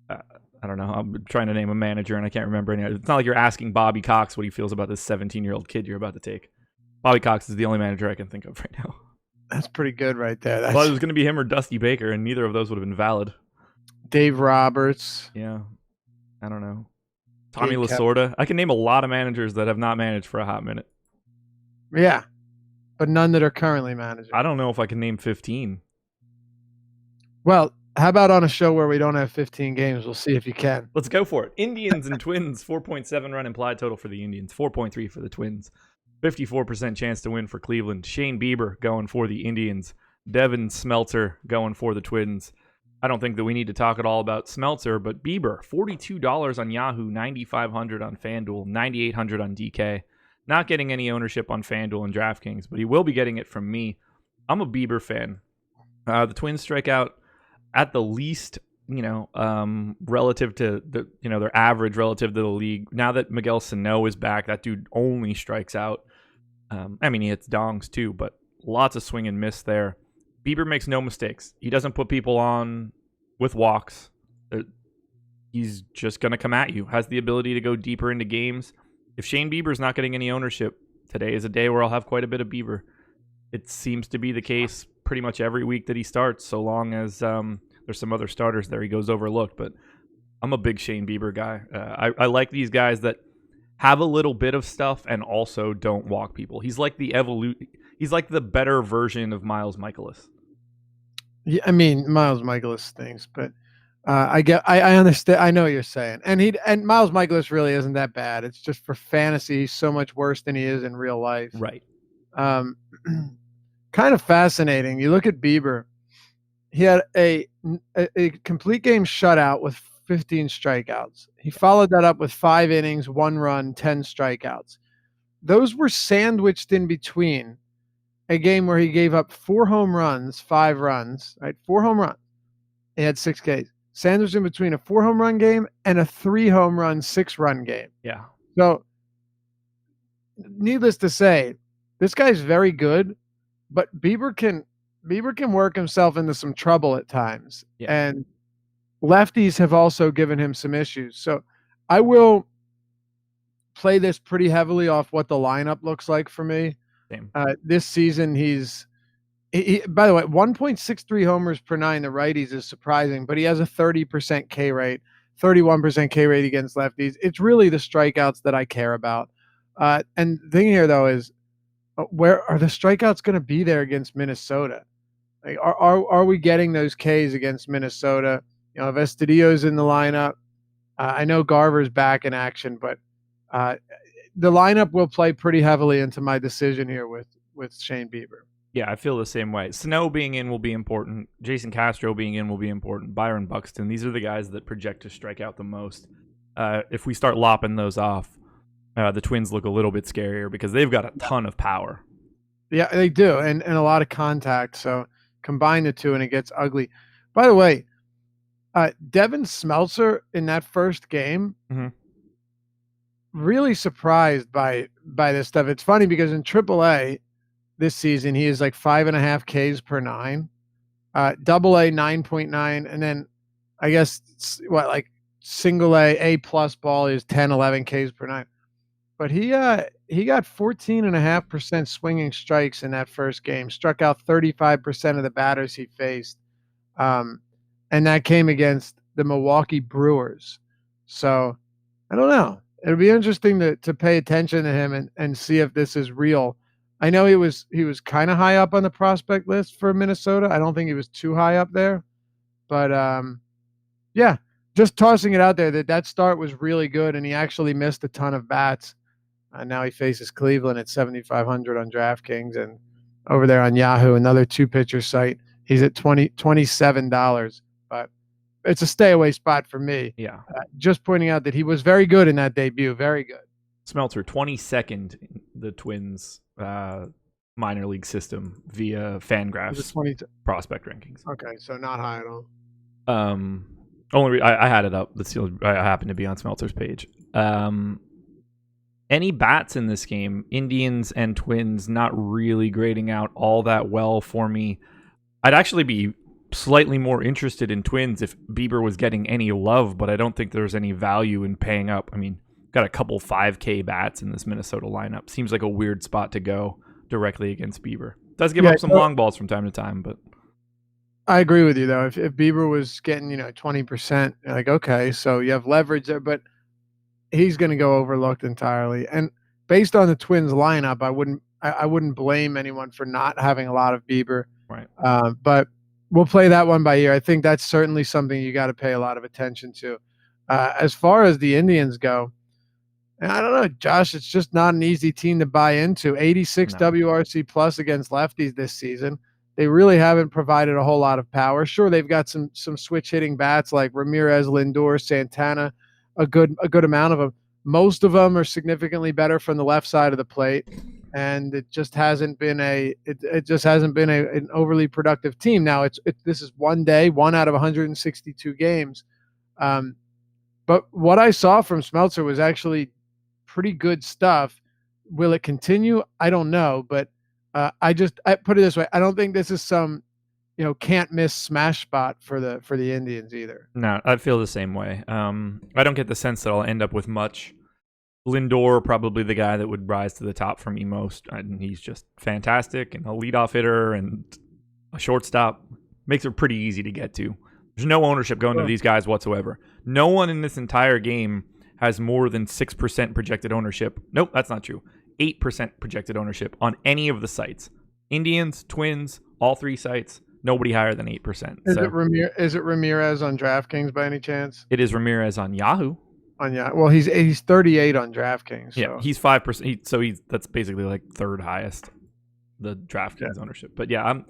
I don't know, I'm trying to name a manager and I can't remember any. It's not like you're asking Bobby Cox what he feels about this 17-year-old kid you're about to take. Bobby Cox is the only manager I can think of right now. That's pretty good right there. Well, it was going to be him or Dusty Baker, and neither of those would have been valid. Dave Roberts. Yeah. I don't know. Tommy Lasorda. I can name a lot of managers that have not managed for a hot minute. Yeah. But none that are currently managing. I don't know if I can name 15. Well, how about on a show where we don't have 15 games? We'll see if you can. Let's go for it. Indians and Twins, 4.7 run implied total for the Indians, 4.3 for the Twins. 54% chance to win for Cleveland. Shane Bieber going for the Indians. Devin Smeltzer going for the Twins. I don't think that we need to talk at all about Smeltzer, but Bieber, $42 on Yahoo, $9,500 on FanDuel, $9,800 on DK. Not getting any ownership on FanDuel and DraftKings, but he will be getting it from me. I'm a Bieber fan. The Twins strike out at the least, relative to their average relative to the league. Now that Miguel Sano is back, that dude only strikes out. He hits dongs too, but lots of swing and miss there. Bieber makes no mistakes. He doesn't put people on with walks. He's just going to come at you. Has the ability to go deeper into games. If Shane Bieber's not getting any ownership, today is a day where I'll have quite a bit of Bieber. It seems to be the case pretty much every week that he starts, so long as there's some other starters there he goes overlooked. But I'm a big Shane Bieber guy. I like these guys that have a little bit of stuff and also don't walk people. He's like he's like the better version of Miles Michaelis. Yeah, I mean, Miles Michaelis stinks, but I understand. I know what you're saying. And Miles Michaelis really isn't that bad. It's just for fantasy, he's so much worse than he is in real life. Right. Um, kind of fascinating. You look at Bieber. He had a complete game shutout with 15 strikeouts. He followed that up with 5 innings, 1 run, 10 strikeouts. Those were sandwiched in between a game where he gave up 4 home runs, 5 runs, right? 4 home runs. He had 6 Ks. Sandwiched in between a 4 home run game and a 3 home run, 6 run game. Yeah. So, needless to say, this guy's very good, but Bieber can work himself into some trouble at times. Yeah. And lefties have also given him some issues. So I will play this pretty heavily off what the lineup looks like for me. Same. This season, he by the way, 1.63 homers per 9 to righties is surprising, but he has a 30% K rate, 31% K rate against lefties. It's really the strikeouts that I care about. And the thing here, though, is where are the strikeouts going to be there against Minnesota? Like, are we getting those Ks against Minnesota? You know, if Estudillo's in the lineup, I know Garver's back in action, but the lineup will play pretty heavily into my decision here with Shane Bieber. Yeah, I feel the same way. Snow being in will be important. Jason Castro being in will be important. Byron Buxton. These are the guys that project to strike out the most. If we start lopping those off, the Twins look a little bit scarier because they've got a ton of power. Yeah, they do, and a lot of contact. So combine the two, and it gets ugly. By the way, Devin Smeltzer in that first game, really surprised by this stuff. It's funny because in AAA this season, he is like 5.5 Ks per 9, Double A 9.9, and then I guess like Single A plus ball is 10, 11 Ks per 9. But he got 14.5% swinging strikes in that first game, struck out 35% of the batters he faced. And that came against the Milwaukee Brewers. So I don't know. It'll be interesting to pay attention to him and see if this is real. I know he was kind of high up on the prospect list for Minnesota. I don't think he was too high up there. But yeah, just tossing it out there that start was really good, and he actually missed a ton of bats. Now he faces Cleveland at 7,500 on DraftKings, and over there on Yahoo, another 2-pitcher site, he's at $27. But it's a stay away spot for me. Yeah. Just pointing out that he was very good in that debut. Very good. Smeltzer, 22nd in the Twins minor league system via FanGraphs prospect rankings. Okay, so not high at all. I had it up. I happened to be on Smeltzer's page. Any bats in this game, Indians and Twins, not really grading out all that well for me. I'd actually be slightly more interested in Twins if Bieber was getting any love, but I don't think there's any value in paying up. I mean, got a couple 5K bats in this Minnesota lineup. Seems like a weird spot to go directly against Bieber. Does give up some long balls from time to time, but I agree with you though. If Bieber was getting 20%, like okay, so you have leverage there, but he's going to go overlooked entirely. And based on the Twins lineup, I wouldn't blame anyone for not having a lot of Bieber. Right. But we'll play that one by ear. I think that's certainly something you got to pay a lot of attention to. As far as the Indians go, and I don't know, Josh, it's just not an easy team to buy into. 86 WRC plus against lefties this season. They really haven't provided a whole lot of power. Sure, they've got some switch hitting bats like Ramirez, Lindor, Santana, a good amount of them. Most of them are significantly better from the left side of the plate, and it just hasn't been an overly productive team. Now this is one day, 1 out of 162 games. But what I saw from Smeltzer was actually pretty good stuff. Will it continue? I don't know, but I put it this way: I don't think this is some can't miss smash spot for the Indians either. No, I feel the same way. I don't get the sense that I'll end up with much. Lindor, probably the guy that would rise to the top for me most. And he's just fantastic and a leadoff hitter and a shortstop. Makes it pretty easy to get to. There's no ownership going to these guys whatsoever. No one in this entire game has more than 6% projected ownership. Nope, that's not true. 8% projected ownership on any of the sites. Indians, Twins, all 3 sites. Nobody higher than 8%. Is it Ramirez on DraftKings by any chance? It is Ramirez on Yahoo. Well, he's 38 on DraftKings. So. Yeah, he's 5%. That's basically like third highest, the DraftKings ownership. But yeah, I'm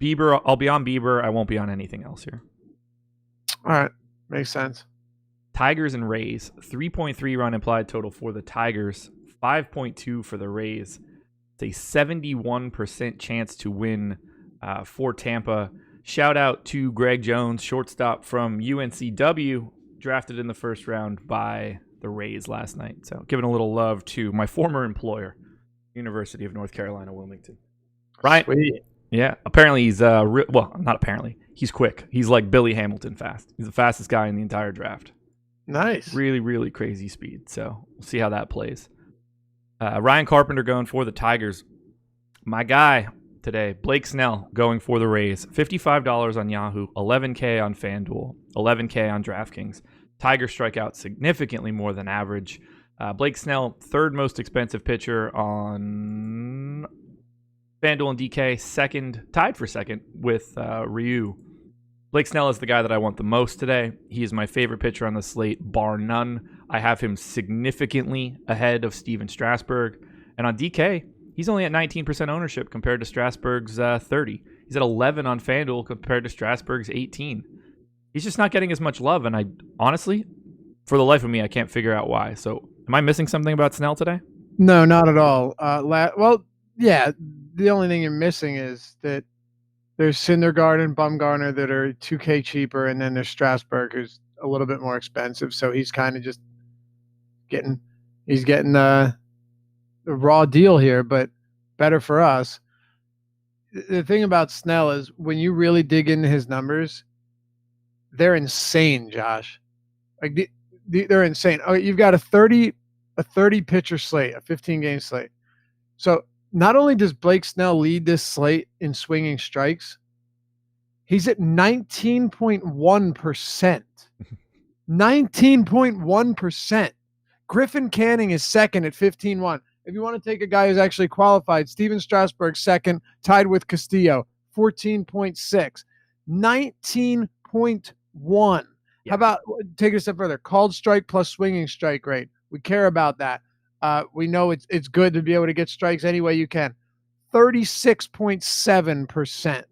Bieber. I'll be on Bieber. I won't be on anything else here. All right, makes sense. Tigers and Rays, 3.3 run implied total for the Tigers, 5.2 for the Rays. It's a 71% chance to win for Tampa. Shout out to Greg Jones, shortstop from UNCW, drafted in the first round by the Rays last night. So giving a little love to my former employer, University of North Carolina, Wilmington. Right? Sweet. Yeah. Apparently he's, well, not apparently. He's quick. He's like Billy Hamilton fast. He's the fastest guy in the entire draft. Nice. Really, really crazy speed. So we'll see how that plays. Ryan Carpenter going for the Tigers. My guy today, Blake Snell, going for the Rays. $55 on Yahoo, $11K on FanDuel, $11K on DraftKings. Tigers strike out significantly more than average. Blake Snell, third most expensive pitcher on FanDuel and DK, tied for second with Ryu. Blake Snell is the guy that I want the most today. He is my favorite pitcher on the slate, bar none. I have him significantly ahead of Steven Strasburg. And on DK, he's only at 19% ownership compared to Strasburg's 30. He's at 11 on FanDuel compared to Strasburg's 18. He's just not getting as much love, and I honestly, for the life of me, I can't figure out why. So am I missing something about Snell today? No, not at all. Well, yeah, the only thing you're missing is that there's Syndergaard and Bumgarner that are $2K cheaper, and then there's Strasburg, who's a little bit more expensive. So he's kind of just getting the raw deal here, but better for us. The thing about Snell is when you really dig into his numbers, they're insane, Josh. Like they're insane. Oh, you've got a 30 pitcher slate, a 15-game slate. So not only does Blake Snell lead this slate in swinging strikes, he's at 19.1%. 19.1%. Griffin Canning is second at 15-1. If you want to take a guy who's actually qualified, Steven Strasburg second, tied with Castillo, 14.6. 19.1. Yeah. How about take it a step further? Called strike plus swinging strike rate. We care about that. We know it's good to be able to get strikes any way you can. 36.7%.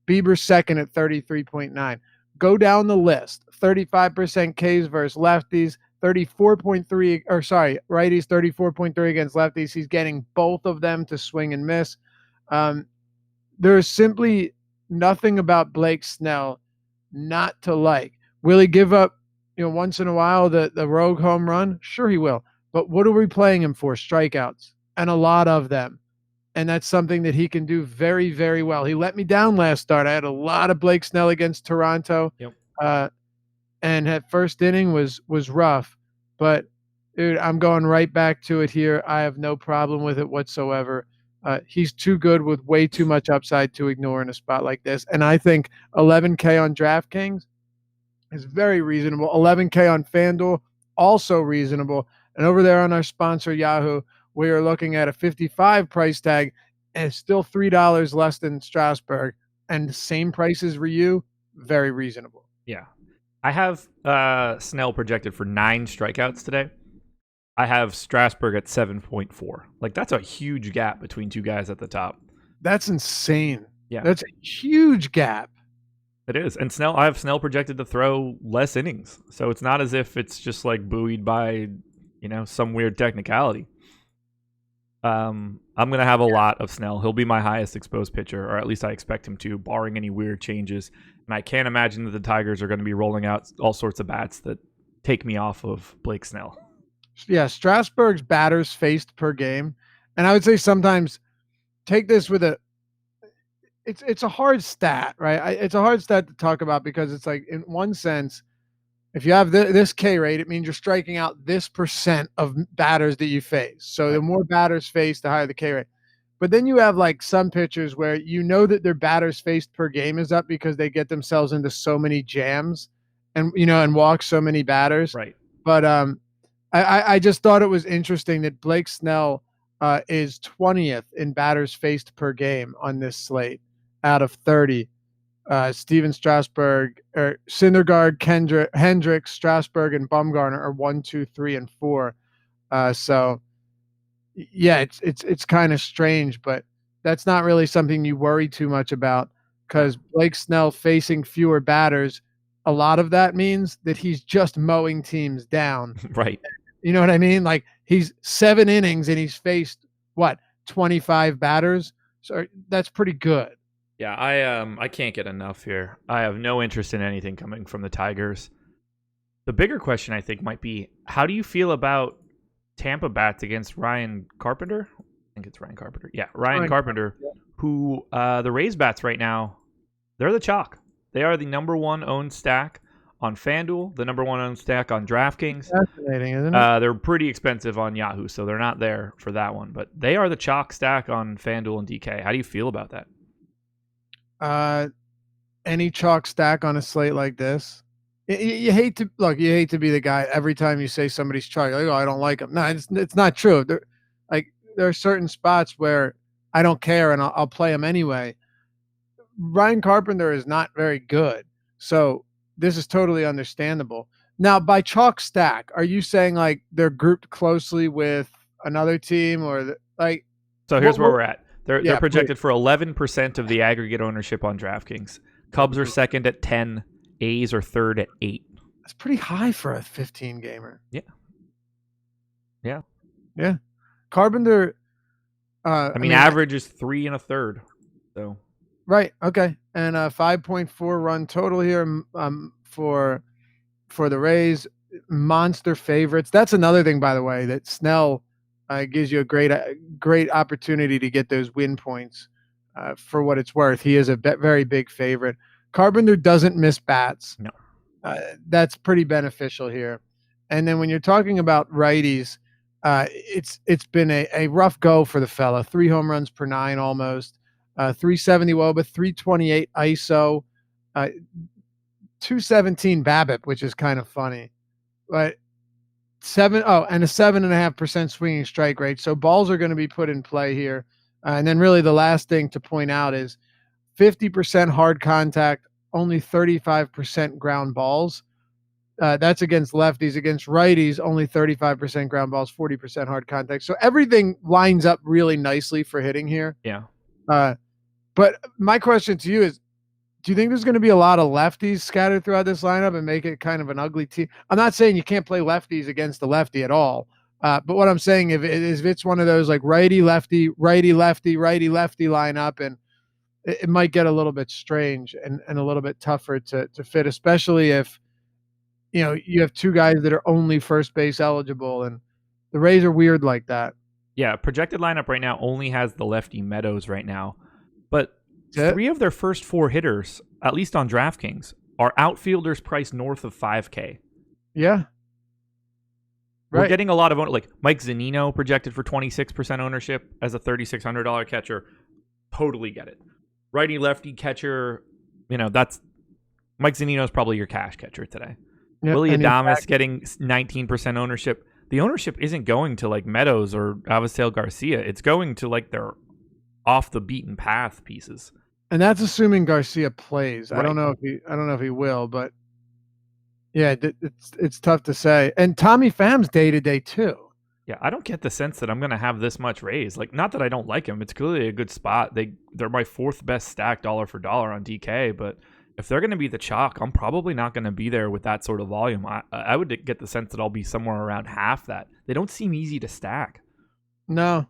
Bieber second at 33.9. Go down the list. 35% Ks versus lefties. 34.3, or sorry, righties, 34.3 against lefties. He's getting both of them to swing and miss. There's simply nothing about Blake Snell not to like. Will he give up, once in a while the rogue home run? Sure he will. But what are we playing him for? Strikeouts, and a lot of them. And that's something that he can do very, very well. He let me down last start. I had a lot of Blake Snell against Toronto. Yep. And that first inning was rough. But, dude, I'm going right back to it here. I have no problem with it whatsoever. He's too good with way too much upside to ignore in a spot like this. And I think 11K on DraftKings is very reasonable. 11K on FanDuel, also reasonable. And over there on our sponsor, Yahoo, we are looking at a 55 price tag, and it's still $3 less than Strasburg. And the same price as Ryu, very reasonable. Yeah. I have Snell projected for 9 strikeouts today. I have Strasburg at 7.4. Like, that's a huge gap between two guys at the top. That's insane. Yeah. That's a huge gap. It is. And I have Snell projected to throw less innings. So it's not as if it's just like buoyed by, some weird technicality. I'm going to have a lot of Snell. He'll be my highest exposed pitcher, or at least I expect him to, barring any weird changes. And I can't imagine that the Tigers are going to be rolling out all sorts of bats that take me off of Blake Snell. Yeah, Strasburg's batters faced per game. And I would say sometimes take this with it's a hard stat, right? It's a hard stat to talk about because it's like, in one sense, if you have this K rate, it means you're striking out this percent of batters that you face. So the more batters faced, the higher the K rate. But then you have like some pitchers where that their batters faced per game is up because they get themselves into so many jams and walk so many batters. Right. But I just thought it was interesting that Blake Snell is 20th in batters faced per game on this slate out of 30. Steven Strasburg, or Syndergaard, Hendricks, Strasburg, and Bumgarner are 1, 2, 3, and 4. So yeah, it's kind of strange, but that's not really something you worry too much about because Blake Snell facing fewer batters. A lot of that means that he's just mowing teams down. Right. You know what I mean? Like he's 7 innings and he's faced 25 batters. So that's pretty good. Yeah, I can't get enough here. I have no interest in anything coming from the Tigers. The bigger question I think might be, how do you feel about Tampa bats against Ryan Carpenter? I think it's Ryan Carpenter. Yeah, Ryan Carpenter, who the Rays bats right now, they're the chalk. They are the number 1 owned stack on FanDuel, the number 1 owned stack on DraftKings. Fascinating, isn't it? They're pretty expensive on Yahoo, so they're not there for that one. But they are the chalk stack on FanDuel and DK. How do you feel about that? Any chalk stack on a slate like this? You hate to be the guy every time you say somebody's chalk. Like, oh, I don't like him. No, it's not true. There are certain spots where I don't care and I'll play him anyway. Ryan Carpenter is not very good, so this is totally understandable. Now, by chalk stack, are you saying like they're grouped closely with another team, or like? So here's where we're at. They're projected for 11% of the aggregate ownership on DraftKings. Cubs are second at 10. A's are third at 8. That's pretty high for a 15 gamer. Yeah. Carpenter. I mean, average is 3 1/3. So. Right. Okay. And a 5.4 run total here for the Rays. Monster favorites. That's another thing, by the way, that Snell gives you a great opportunity to get those win points for what it's worth. He is a very big favorite. Carpenter doesn't miss bats. No. That's pretty beneficial here. And then when you're talking about righties, it's been a rough go for the fella. 3 home runs per 9 almost. 370 WOBA, 328 ISO, 217 BABIP, which is kind of funny. But and a 7.5% swinging strike rate. So balls are going to be put in play here. And then really the last thing to point out is 50% hard contact, only 35% ground balls. That's against lefties. Against righties, only 35% ground balls, 40% hard contact. So everything lines up really nicely for hitting here. Yeah. But my question to you is, do you think there's going to be a lot of lefties scattered throughout this lineup and make it kind of an ugly team? I'm not saying you can't play lefties against the lefty at all. But what I'm saying, if it's one of those like righty lefty lineup, and it might get a little bit strange and a little bit tougher to fit, especially if you have 2 guys that are only first base eligible, and the Rays are weird like that. Yeah, projected lineup right now only has the lefty Meadows right now, but 3 of their first 4 hitters, at least on DraftKings, are outfielders priced north of $5K. Yeah. We're getting a lot of like Mike Zunino projected for 26% ownership as a $3,600 catcher. Totally get it. Righty lefty catcher, that's Mike Zunino is probably your cash catcher today. Yep, Willy Adames getting 19% ownership. The ownership isn't going to like Meadows or Avisail Garcia. It's going to like their off the beaten path pieces. And that's assuming Garcia plays. Right. I don't know if he will, but yeah, it's tough to say. And Tommy Pham's day to day too. Yeah, I don't get the sense that I'm going to have this much raise. Like, not that I don't like him. It's clearly a good spot. They're my 4th best stack dollar for dollar on DK, but if they're going to be the chalk, I'm probably not going to be there with that sort of volume. I would get the sense that I'll be somewhere around half that. They don't seem easy to stack. No,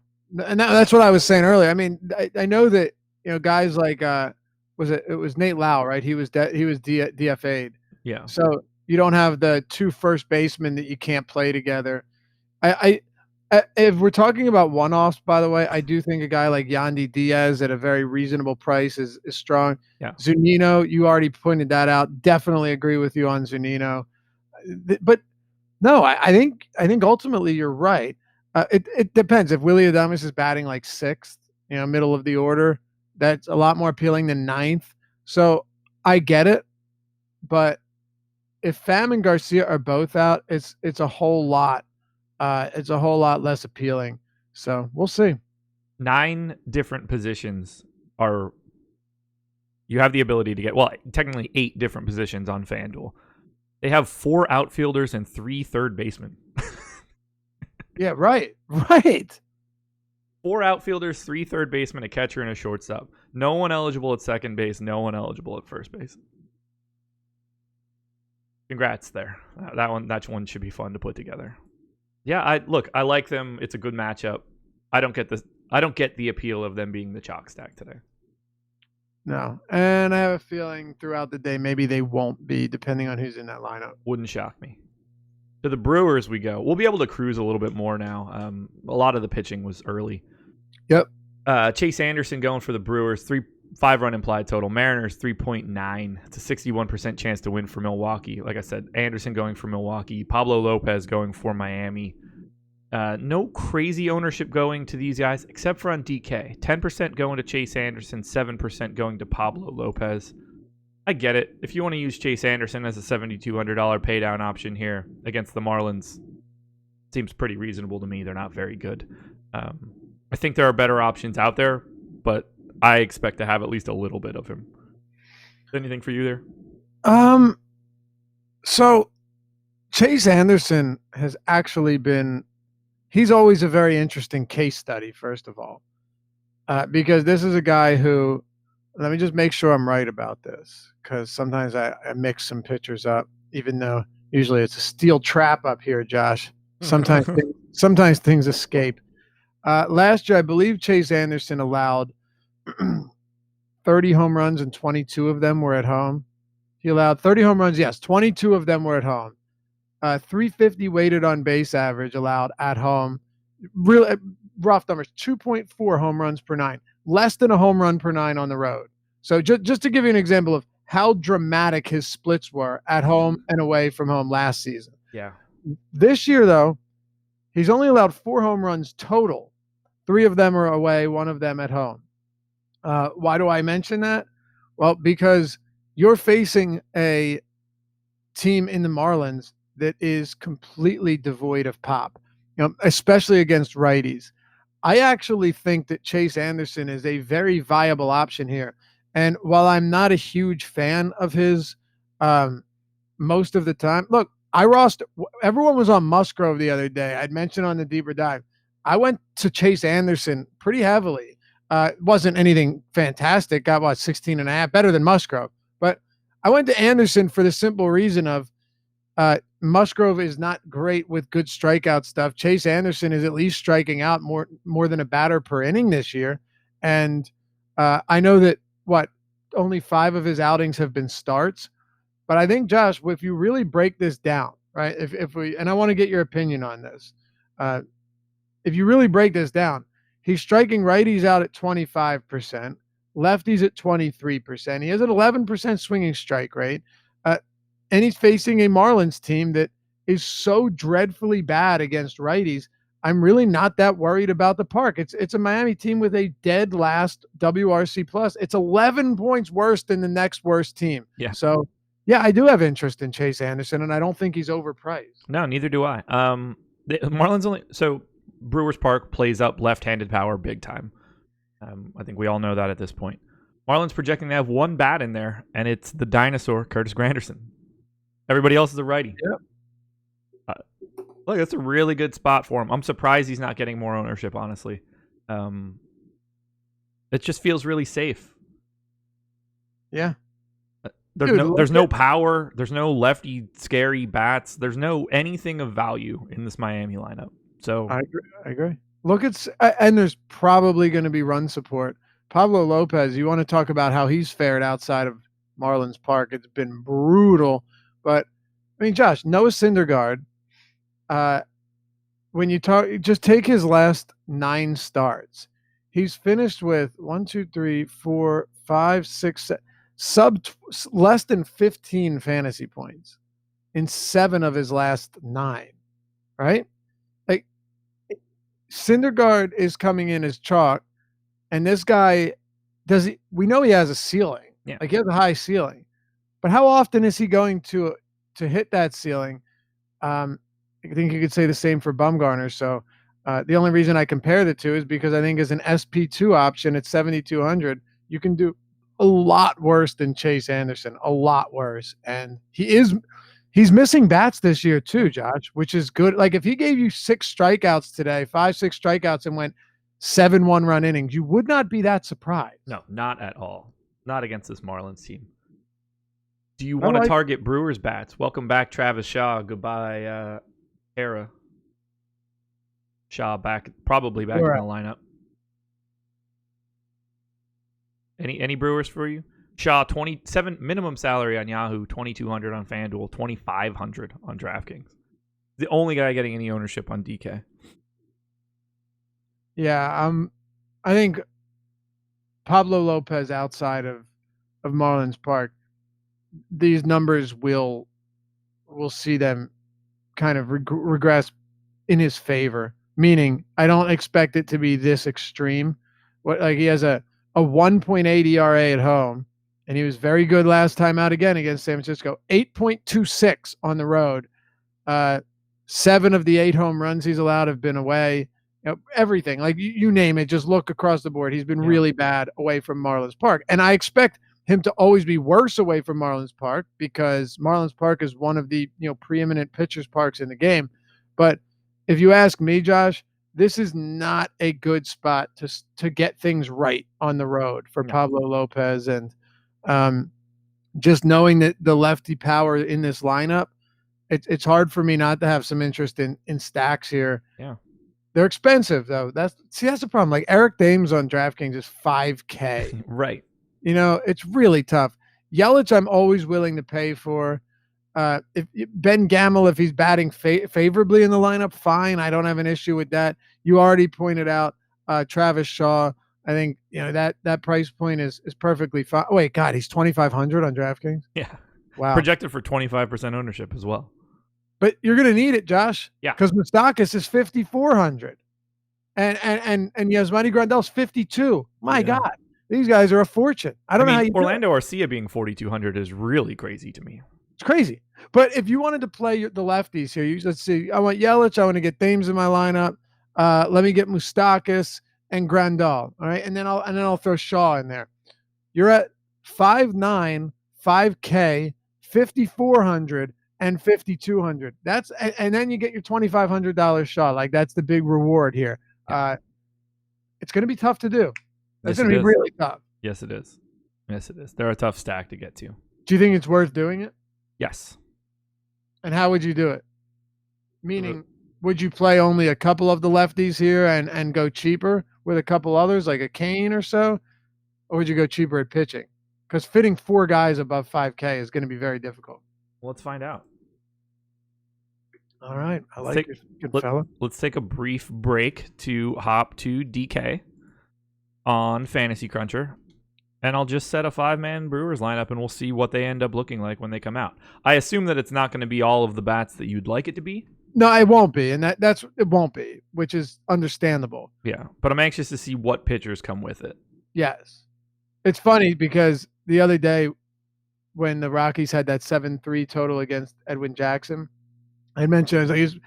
and that's what I was saying earlier. I mean, I know that guys like it was Nate Lau, right? He was DFA'd. Yeah. So you don't have the 2 first basemen that you can't play together. If we're talking about one-offs, by the way, I do think a guy like Yandy Diaz at a very reasonable price is strong. Yeah. Zunino, you already pointed that out. Definitely agree with you on Zunino. But no, I think ultimately you're right. It depends. If Willy Adames is batting like 6th, middle of the order, that's a lot more appealing than 9th. So I get it, but if Pham and Garcia are both out, it's a whole lot. It's a whole lot less appealing. So we'll see. 9 different positions are You have the ability to get, well, technically 8 different positions on FanDuel. They have 4 outfielders and 3 third basemen. Yeah, right. 4 outfielders, 3 third basemen, a catcher, and a shortstop. No one eligible at second base, no one eligible at first base. Congrats there. That one should be fun to put together. Yeah, I like them. It's a good matchup. I don't get the appeal of them being the chalk stack today. No. And I have a feeling throughout the day maybe they won't be, depending on who's in that lineup. Wouldn't shock me. To the Brewers we go. We'll be able to cruise a little bit more now. A lot of the pitching was early. Yep. Chase Anderson going for the Brewers, 5-run implied total. Mariners 3.9. It's a 61% chance to win for Milwaukee. Like I said, Anderson going for Milwaukee. Pablo Lopez going for Miami. No crazy ownership going to these guys except for on DK. 10% going to Chase Anderson, 7% going to Pablo Lopez. I get it. If you want to use Chase Anderson as a $7,200 pay down option here against the Marlins, seems pretty reasonable to me. They're not very good. I think there are better options out there, but I expect to have at least a little bit of him. Anything for you there? So Chase Anderson has actually been, he's always a very interesting case study, first of all, because this is a guy who, let me just make sure I'm right about this, because sometimes I mix some pitchers up, even though usually it's a steel trap up here, Josh. Sometimes things escape. Last year, I believe Chase Anderson allowed 30 home runs and 22 of them were at home. He allowed 30 home runs. Yes, 22 of them were at home. 350 weighted on base average allowed at home. Really rough numbers, 2.4 home runs per 9. Less than a home run per 9 on the road. So just to give you an example of how dramatic his splits were at home and away from home last season. Yeah. This year, though, he's only allowed 4 home runs total. 3 of them are away, 1 of them at home. Why do I mention that? Well, because you're facing a team in the Marlins that is completely devoid of pop, especially against righties. I actually think that Chase Anderson is a very viable option here. And while I'm not a huge fan of his most of the time, look, everyone was on Musgrove the other day. I'd mentioned on the deeper dive. I went to Chase Anderson pretty heavily. It wasn't anything fantastic. Got 16.5, better than Musgrove. But I went to Anderson for the simple reason of Musgrove is not great with good strikeout stuff. Chase Anderson is at least striking out more than a batter per inning this year. And I know that only 5 of his outings have been starts. But I think, Josh, if you really break this down, right? If we, and I want to get your opinion on this. If you really break this down, he's striking righties out at 25%, lefties at 23%. He has an 11% swinging strike rate. And he's facing a Marlins team that is so dreadfully bad against righties. I'm really not that worried about the park. It's a Miami team with a dead last WRC plus. It's 11 points worse than the next worst team. Yeah. So, yeah, I do have interest in Chase Anderson, and I don't think he's overpriced. No, neither do I. The Marlins Brewers Park plays up left-handed power big time. I think we all know that at this point. Marlins projecting to have 1 bat in there, and it's the dinosaur, Curtis Granderson. Everybody else is a righty. Yeah. Look, that's a really good spot for him. I'm surprised he's not getting more ownership, honestly. It just feels really safe. Yeah. There's no power. There's no lefty scary bats. There's no anything of value in this Miami lineup. So I agree. Look, and there's probably going to be run support. Pablo Lopez, you want to talk about how he's fared outside of Marlins Park. It's been brutal. But, I mean, Josh, Noah Syndergaard, when you just take his last 9 starts. He's finished with 1, 2, 3, 4, 5, 6, 7, less than 15 fantasy points in 7 of his last 9, right? Like, Syndergaard is coming in as chalk, and this guy, we know he has a ceiling. Yeah. Like, he has a high ceiling. But how often is he going to hit that ceiling? I think you could say the same for Bumgarner. So the only reason I compare the two is because I think as an SP2 option at 7,200, you can do a lot worse than Chase Anderson, a lot worse. And he's missing bats this year too, Josh, which is good. Like if he gave you 6 strikeouts today, 5-6 strikeouts, and went 7 1-run innings, you would not be that surprised. No, not at all. Not against this Marlins team. Do you want to target Brewers bats? Welcome back, Travis Shaw. Goodbye, Tara. Shaw probably back in the lineup. Any Brewers for you? Shaw, 27 minimum salary on Yahoo, 2,200 on FanDuel, 2,500 on DraftKings. The only guy getting any ownership on DK. Yeah, I think Pablo Lopez outside of Marlins Park, these numbers we'll see them kind of regress in his favor. Meaning, I don't expect it to be this extreme. He has a 1.8 ERA at home, and he was very good last time out again against San Francisco. 8.26 on the road. 7 of the 8 home runs he's allowed have been away. Everything, like you name it, just look across the board. He's been really bad away from Marlins Park, and I expect him to always be worse away from Marlins Park because Marlins Park is one of the preeminent pitchers parks in the game. But if you ask me, Josh, this is not a good spot to get things right on the road for Pablo Lopez. And just knowing that the lefty power in this lineup, it's hard for me not to have some interest in stacks here. Yeah. They're expensive, though. That's the problem. Like Eric Thames on DraftKings is $5K. Right. It's really tough. Yelich, I'm always willing to pay for. If Ben Gamel, if he's batting favorably in the lineup, fine. I don't have an issue with that. You already pointed out Travis Shaw. I think that price point is perfectly fine. Oh, wait, God, he's 2,500 on DraftKings. Yeah. Wow. Projected for 25% ownership as well. But you're going to need it, Josh. Yeah. Because Moustakas is 5,400, and Yasmani Grandal's 52. My God, these guys are a fortune. I don't know how you Orlando Arcia being 4,200 is really crazy to me. It's crazy. But if you wanted to play the lefties here, let's see. I want Yelich. I want to get Thames in my lineup. Let me get Moustakas and Grandal. All right, and then I'll throw Shaw in there. You're at 5.9, 5K, 5,400, and 5,200. And then you get your $2,500 Shaw. Like that's the big reward here. It's going to be tough to do. It's going to be really tough. Yes, it is. Yes, it is. They're a tough stack to get to. Do you think it's worth doing it? Yes. And how would you do it? Meaning, would you play only a couple of the lefties here and go cheaper with a couple others, like a Kane or so? Or would you go cheaper at pitching? Because fitting 4 guys above 5K is going to be very difficult. Well, let's find out. All right. I like it. Good fella. Let's take a brief break to hop to DK on Fantasy Cruncher. And I'll just set a 5-man Brewers lineup, and we'll see what they end up looking like when they come out. I assume that it's not going to be all of the bats that you'd like it to be. No, it won't be, and it won't be, which is understandable. Yeah, but I'm anxious to see what pitchers come with it. Yes. It's funny because the other day when the Rockies had that 7-3 total against Edwin Jackson, I mentioned he's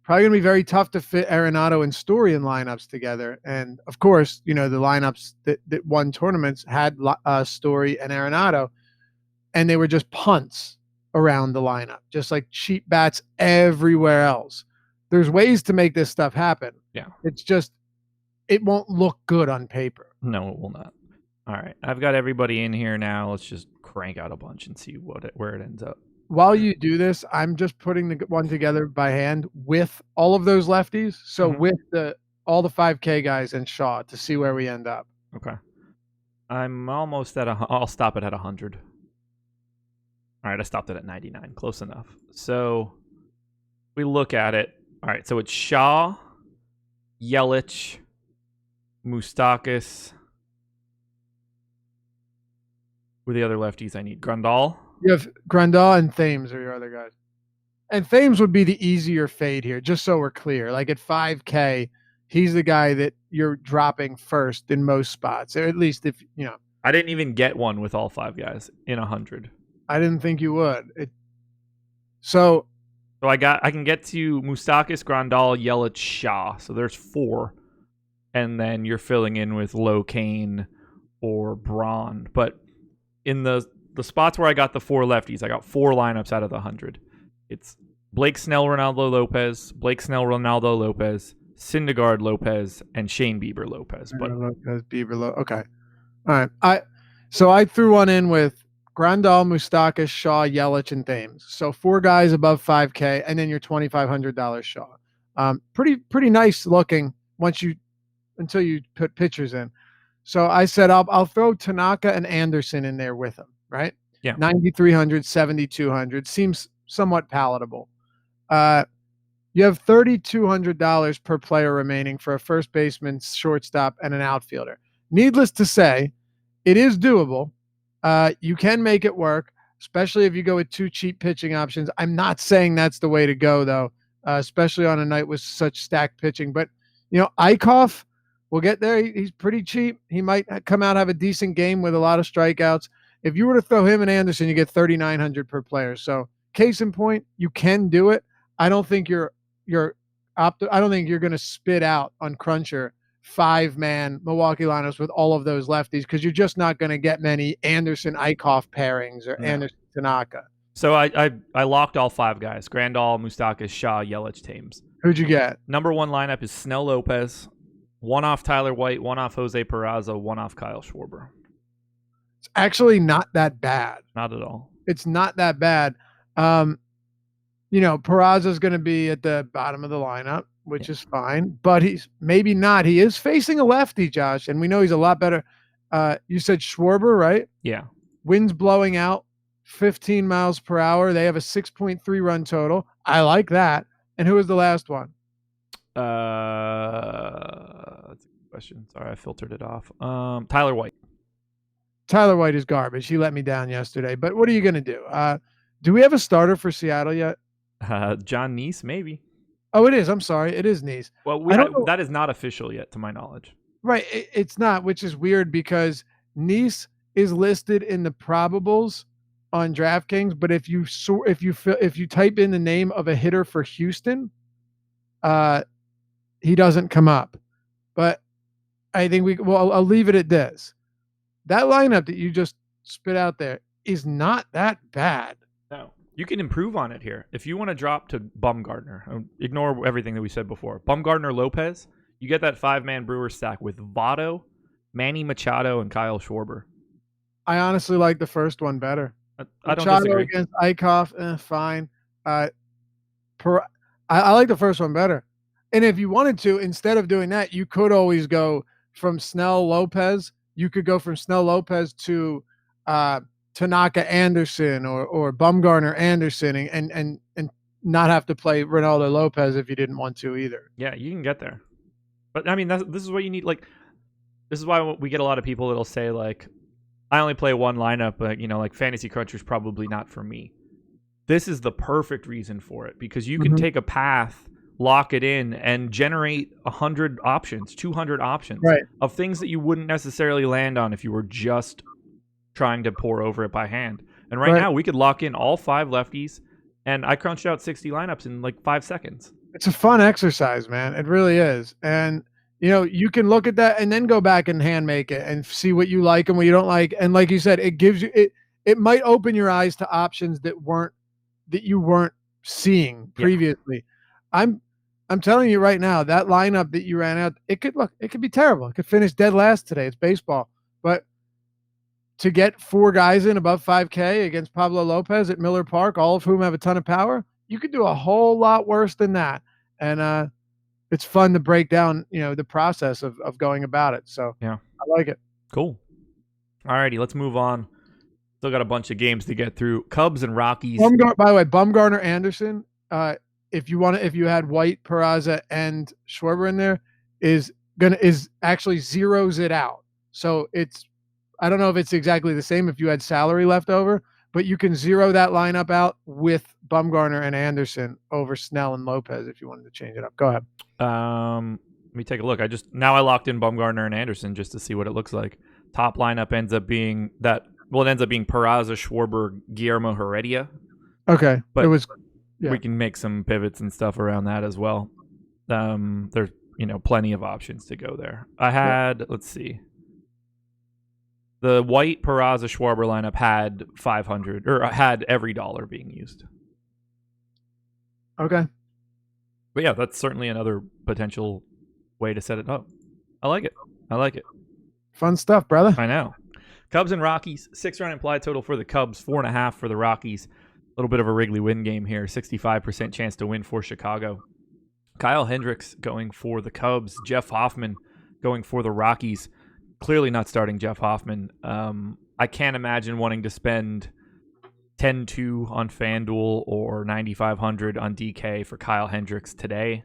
probably going to be very tough to fit Arenado and Story in lineups together. And, of course, the lineups that won tournaments had Story and Arenado, and they were just punts around the lineup, just like cheap bats everywhere else. There's ways to make this stuff happen. Yeah. It's just it won't look good on paper. No, it will not. All right. I've got everybody in here now. Let's just crank out a bunch and see where it ends up. While you do this, I'm just putting the one together by hand with all of those lefties. So with all the 5K guys and Shaw to see where we end up. Okay. I'm almost I'll stop it at 100. All right, I stopped it at 99. Close enough. So we look at it. All right, so it's Shaw, Yelich, Moustakas. Who are the other lefties I need? Grandal? You have Grandal and Thames are your other guys. And Thames would be the easier fade here, just so we're clear. Like at 5K, he's the guy that you're dropping first in most spots, or at least if, I didn't even get one with all 5 guys in 100. I didn't think you would. So I can get to Moustakas, Grandal, Yelich, Shaw. So there's 4. And then you're filling in with Low Kane or Braun. But in the spots where I got the 4 lefties, I got 4 lineups out of the 100. It's Blake Snell, Ronaldo Lopez, Blake Snell, Ronaldo Lopez, Syndergaard Lopez, and Shane Bieber Lopez. But okay. All right. So I threw one in with Grandal, Moustakas, Shaw, Yelich, and Thames. So 4 guys above 5K, and then your $2,500 Shaw. Pretty nice looking until you put pitchers in. So I said I'll throw Tanaka and Anderson in there with him, right? Yeah. 9,300, 7,200 seems somewhat palatable. You have $3,200 per player remaining for a first baseman, shortstop, and an outfielder. Needless to say, it is doable. You can make it work, especially if you go with 2 cheap pitching options. I'm not saying that's the way to go, though, especially on a night with such stacked pitching. But, Eichhoff, we'll get there. He's pretty cheap. He might come out, have a decent game with a lot of strikeouts. If you were to throw him and Anderson, you get $3,900 per player. So, case in point, you can do it. I don't think I don't think you're going to spit out on Cruncher 5-man Milwaukee lineups with all of those lefties, because you're just not going to get many Anderson Eichhoff pairings or Anderson Tanaka. So I locked all 5 guys: Grandal, Moustakas, Shaw, Yelich, Thames. Who'd you get? Number 1 lineup is Snell Lopez, 1 off Tyler White, 1 off Jose Peraza, 1 off Kyle Schwarber. It's actually not that bad. Not at all. It's not that bad. Peraza's going to be at the bottom of the lineup, which is fine, but he's maybe not. He is facing a lefty, Josh, and we know he's a lot better. You said Schwarber, right? Yeah. Wind's blowing out, 15 miles per hour. They have a 6.3 run total. I like that. And who was the last one? That's a good question. Sorry, I filtered it off. Tyler White. Tyler White is garbage. He let me down yesterday. But what are you going to do? Do we have a starter for Seattle yet? John Neese, maybe. Oh, it is. I'm sorry. It is Neese. Well, that is not official yet, to my knowledge. Right. It's not, which is weird because Neese is listed in the probables on DraftKings, but if you type in the name of a hitter for Houston, he doesn't come up. But I think I'll leave it at this. That lineup that you just spit out there is not that bad. No. You can improve on it here. If you want to drop to Bumgarner, ignore everything that we said before. Bumgarner Lopez, you get that 5-man Brewers stack with Votto, Manny Machado, and Kyle Schwarber. I honestly like the first one better. I don't disagree. Against Eichhoff, fine. I like the first one better. And if you wanted to, instead of doing that, you could always go from Snell Lopez. You could go from Snell Lopez to Tanaka Anderson or Bumgarner Anderson and not have to play Ronaldo Lopez if you didn't want to either. Yeah, you can get there. But I mean, this is what you need. Like, this is why we get a lot of people that'll say, like, I only play one lineup, but like Fantasy Cruncher is probably not for me. This is the perfect reason for it, because you can take a path, lock it in, and generate 100 options, 200 options of things that you wouldn't necessarily land on if you were just trying to pour over it by hand. And right now, we could lock in all 5 lefties, and I crunched out 60 lineups in like 5 seconds. It's a fun exercise, man. It really is. And you can look at that and then go back and hand make it and see what you like and what you don't like. And like you said, it gives you it might open your eyes to options that you weren't seeing previously. Yeah. I'm telling you right now, that lineup that you ran out, it could be terrible. It could finish dead last today. It's baseball. But to get 4 guys in above 5K against Pablo Lopez at Miller Park, all of whom have a ton of power, you could do a whole lot worse than that. And it's fun to break down, the process of going about it. So yeah, I like it. Cool. All righty, let's move on. Still got a bunch of games to get through. Cubs and Rockies. By the way, Bumgarner Anderson, if you had White, Peraza, and Schwarber in there, is actually zeros it out. So I don't know if it's exactly the same if you had salary left over, but you can zero that lineup out with Bumgarner and Anderson over Snell and Lopez if you wanted to change it up. Go ahead. Let me take a look. I locked in Bumgarner and Anderson just to see what it looks like. Top lineup ends up being Peraza, Schwarber, Guillermo Heredia. Okay. But we can make some pivots and stuff around that as well. There's, plenty of options to go there. I had, let's see. The White, Peraza, Schwarber lineup had 500 or had every dollar being used. Okay. But yeah, that's certainly another potential way to set it up. I like it. Fun stuff, brother. I know. Cubs and Rockies, 6-run implied total for the Cubs, 4.5 for the Rockies. A little bit of a Wrigley win game here, 65% chance to win for Chicago. Kyle Hendricks going for the Cubs, Jeff Hoffman going for the Rockies. Clearly not starting Jeff Hoffman. I can't imagine wanting to spend 10-2 on FanDuel or 9,500 on DK for Kyle Hendricks today.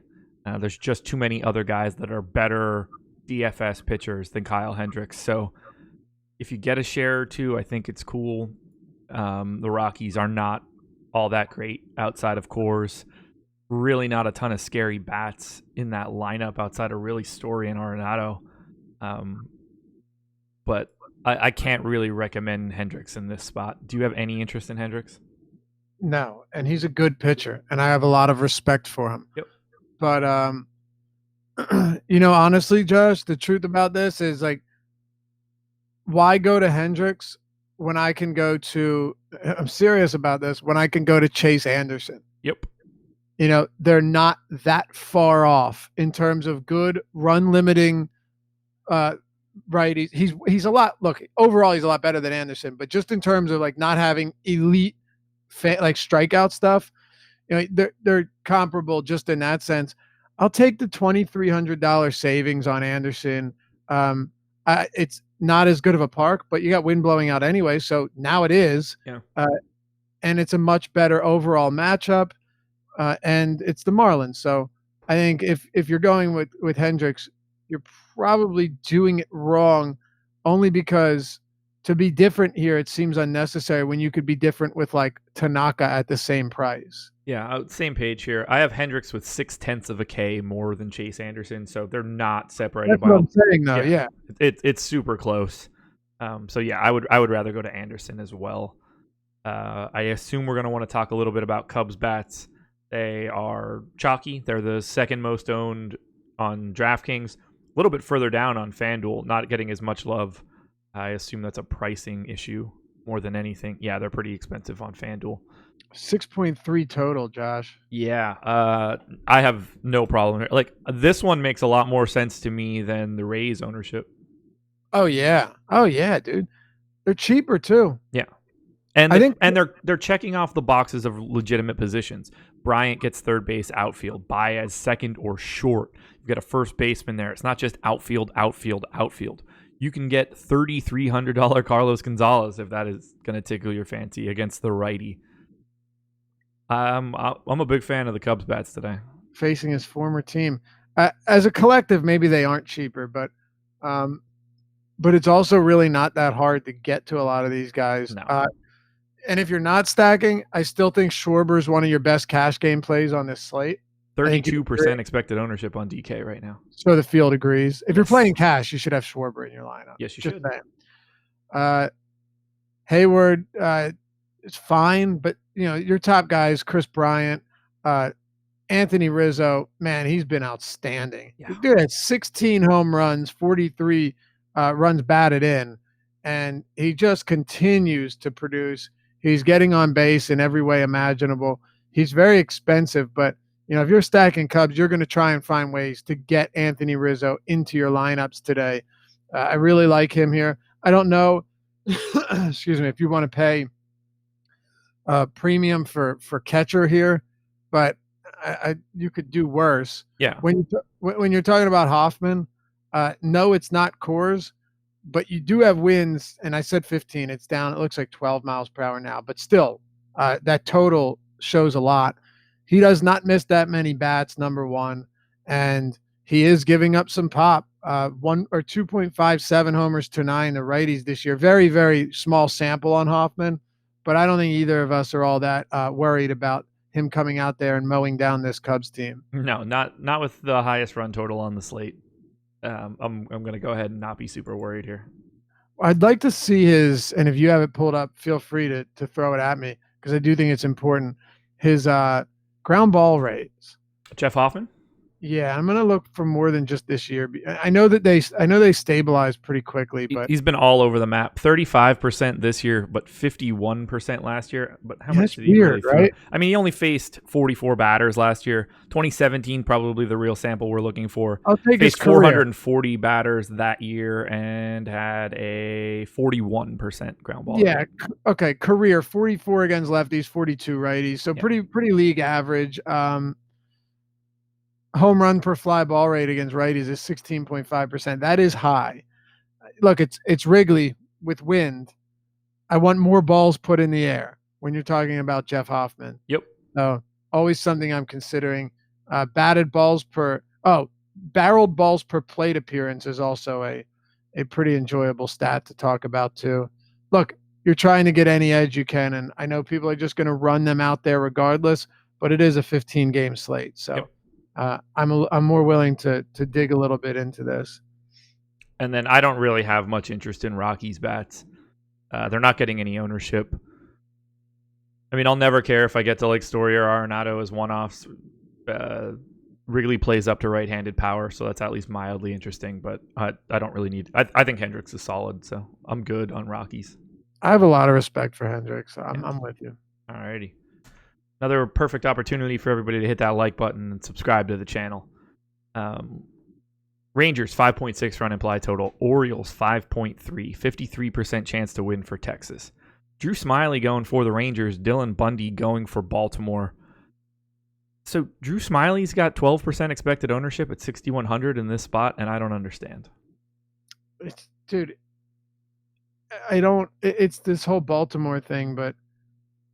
There's just too many other guys that are better DFS pitchers than Kyle Hendricks. So if you get a share or two, I think it's cool. The Rockies are not all that great outside of Coors. Really not a ton of scary bats in that lineup outside of really Story and Arenado. But I can't really recommend Hendricks in this spot. Do you have any interest in Hendricks? No, and he's a good pitcher, and I have a lot of respect for him. Yep. But honestly, Josh, the truth about this is like, why go to Hendricks when I can go to? I'm serious about this. When I can go to Chase Anderson. Yep. They're not that far off in terms of good run limiting righties. He's a lot. Look, overall, he's a lot better than Anderson, but just in terms of like not having elite like strikeout stuff, they're comparable just in that sense. I'll take the $2,300 savings on Anderson. It's not as good of a park, but you got wind blowing out anyway, so now it is. Yeah. And it's a much better overall matchup, and it's the Marlins. So I think if you're going with Hendricks, you're probably doing it wrong, only because to be different here, it seems unnecessary when you could be different with like Tanaka at the same price. Yeah, same page here. I have Hendricks with 0.6 of a K more than Chase Anderson, so they're not separated. That's what I'm saying, though. Yeah. It's super close. So yeah, I would rather go to Anderson as well. I assume we're going to want to talk a little bit about Cubs bats. They are chalky. They're the second most owned on DraftKings. A little bit further down on FanDuel, not getting as much love. I assume that's a pricing issue more than anything. Yeah, they're pretty expensive on FanDuel. 6.3 total, Josh. Yeah, I have no problem. Like, this one makes a lot more sense to me than the Rays ownership. Oh yeah, dude. They're cheaper too. Yeah, and they're checking off the boxes of legitimate positions. Bryant gets third base, outfield. Baez second or short. You've got a first baseman there. It's not just outfield. You can get $3,300 Carlos Gonzalez if that is going to tickle your fancy against the righty. I'm a big fan of the Cubs bats today. Facing his former team. As a collective, maybe they aren't cheaper, but it's also really not that hard to get to a lot of these guys. No. And if you're not stacking, I still think Schwarber is one of your best cash game plays on this slate. 32% expected ownership on DK right now. So the field agrees. If you're playing cash, you should have Schwarber in your lineup. Yes, you should. Hayward is fine, but your top guys, Chris Bryant, Anthony Rizzo, man, he's been outstanding. Yeah. The dude had 16 home runs, 43 runs batted in, and he just continues to produce. He's getting on base in every way imaginable. He's very expensive, but if you're stacking Cubs, you're going to try and find ways to get Anthony Rizzo into your lineups today. I really like him here. I don't know, excuse me, if you want to pay premium for catcher here, but you could do worse. Yeah. When you're talking about Hoffman, no, it's not Coors, but you do have wins, and I said 15. It's down. It looks like 12 miles per hour now, but still, that total shows a lot. He does not miss that many bats, number one, and he is giving up some pop. 2.57 homers to 9 the righties this year. Very, very small sample on Hoffman, but I don't think either of us are all that worried about him coming out there and mowing down this Cubs team. No, not with the highest run total on the slate. I'm going to go ahead and not be super worried here. I'd like to see his, and if you have it pulled up, feel free to throw it at me because I do think it's important. His ground ball rates. Jeff Hoffman? Yeah, I'm gonna look for more than just this year. I know they stabilized pretty quickly, but He's been all over the map. 35% this year, but 51% last year. But how much that's did he weird, really throw? right? I mean, he only faced 44 batters last year. 2017, probably the real sample we're looking for. I'll take his Faced career. 440 batters that year and had a 41% ground ball Yeah. rate. Okay. Career 44 against lefties, 42 righties. So Yeah. pretty league average. Home run per fly ball rate against righties is 16.5%. That is high. Look, it's Wrigley with wind. I want more balls put in the air when you're talking about Jeff Hoffman. Yep. So always something I'm considering. Barreled balls per plate appearance is also a pretty enjoyable stat to talk about too. Look, you're trying to get any edge you can, and I know people are just going to run them out there regardless, but it is a 15 game slate. So Yep. I'm more willing to dig a little bit into this. And then I don't really have much interest in Rockies bats. They're not getting any ownership. I mean, I'll never care if I get to like Story or Arenado as one-offs. Wrigley plays up to right-handed power, so that's at least mildly interesting. But I don't really need. I think Hendricks is solid, so I'm good on Rockies. I have a lot of respect for Hendricks. So I'm with you. Alrighty. Another perfect opportunity for everybody to hit that like button and subscribe to the channel. Rangers 5.6 run implied total. Orioles 5.3. 53% chance to win for Texas. Drew Smyly going for the Rangers. Dylan Bundy going for Baltimore. So Drew Smiley's got 12% expected ownership at 6,100 in this spot, and I don't understand. Dude, I don't. It's this whole Baltimore thing, but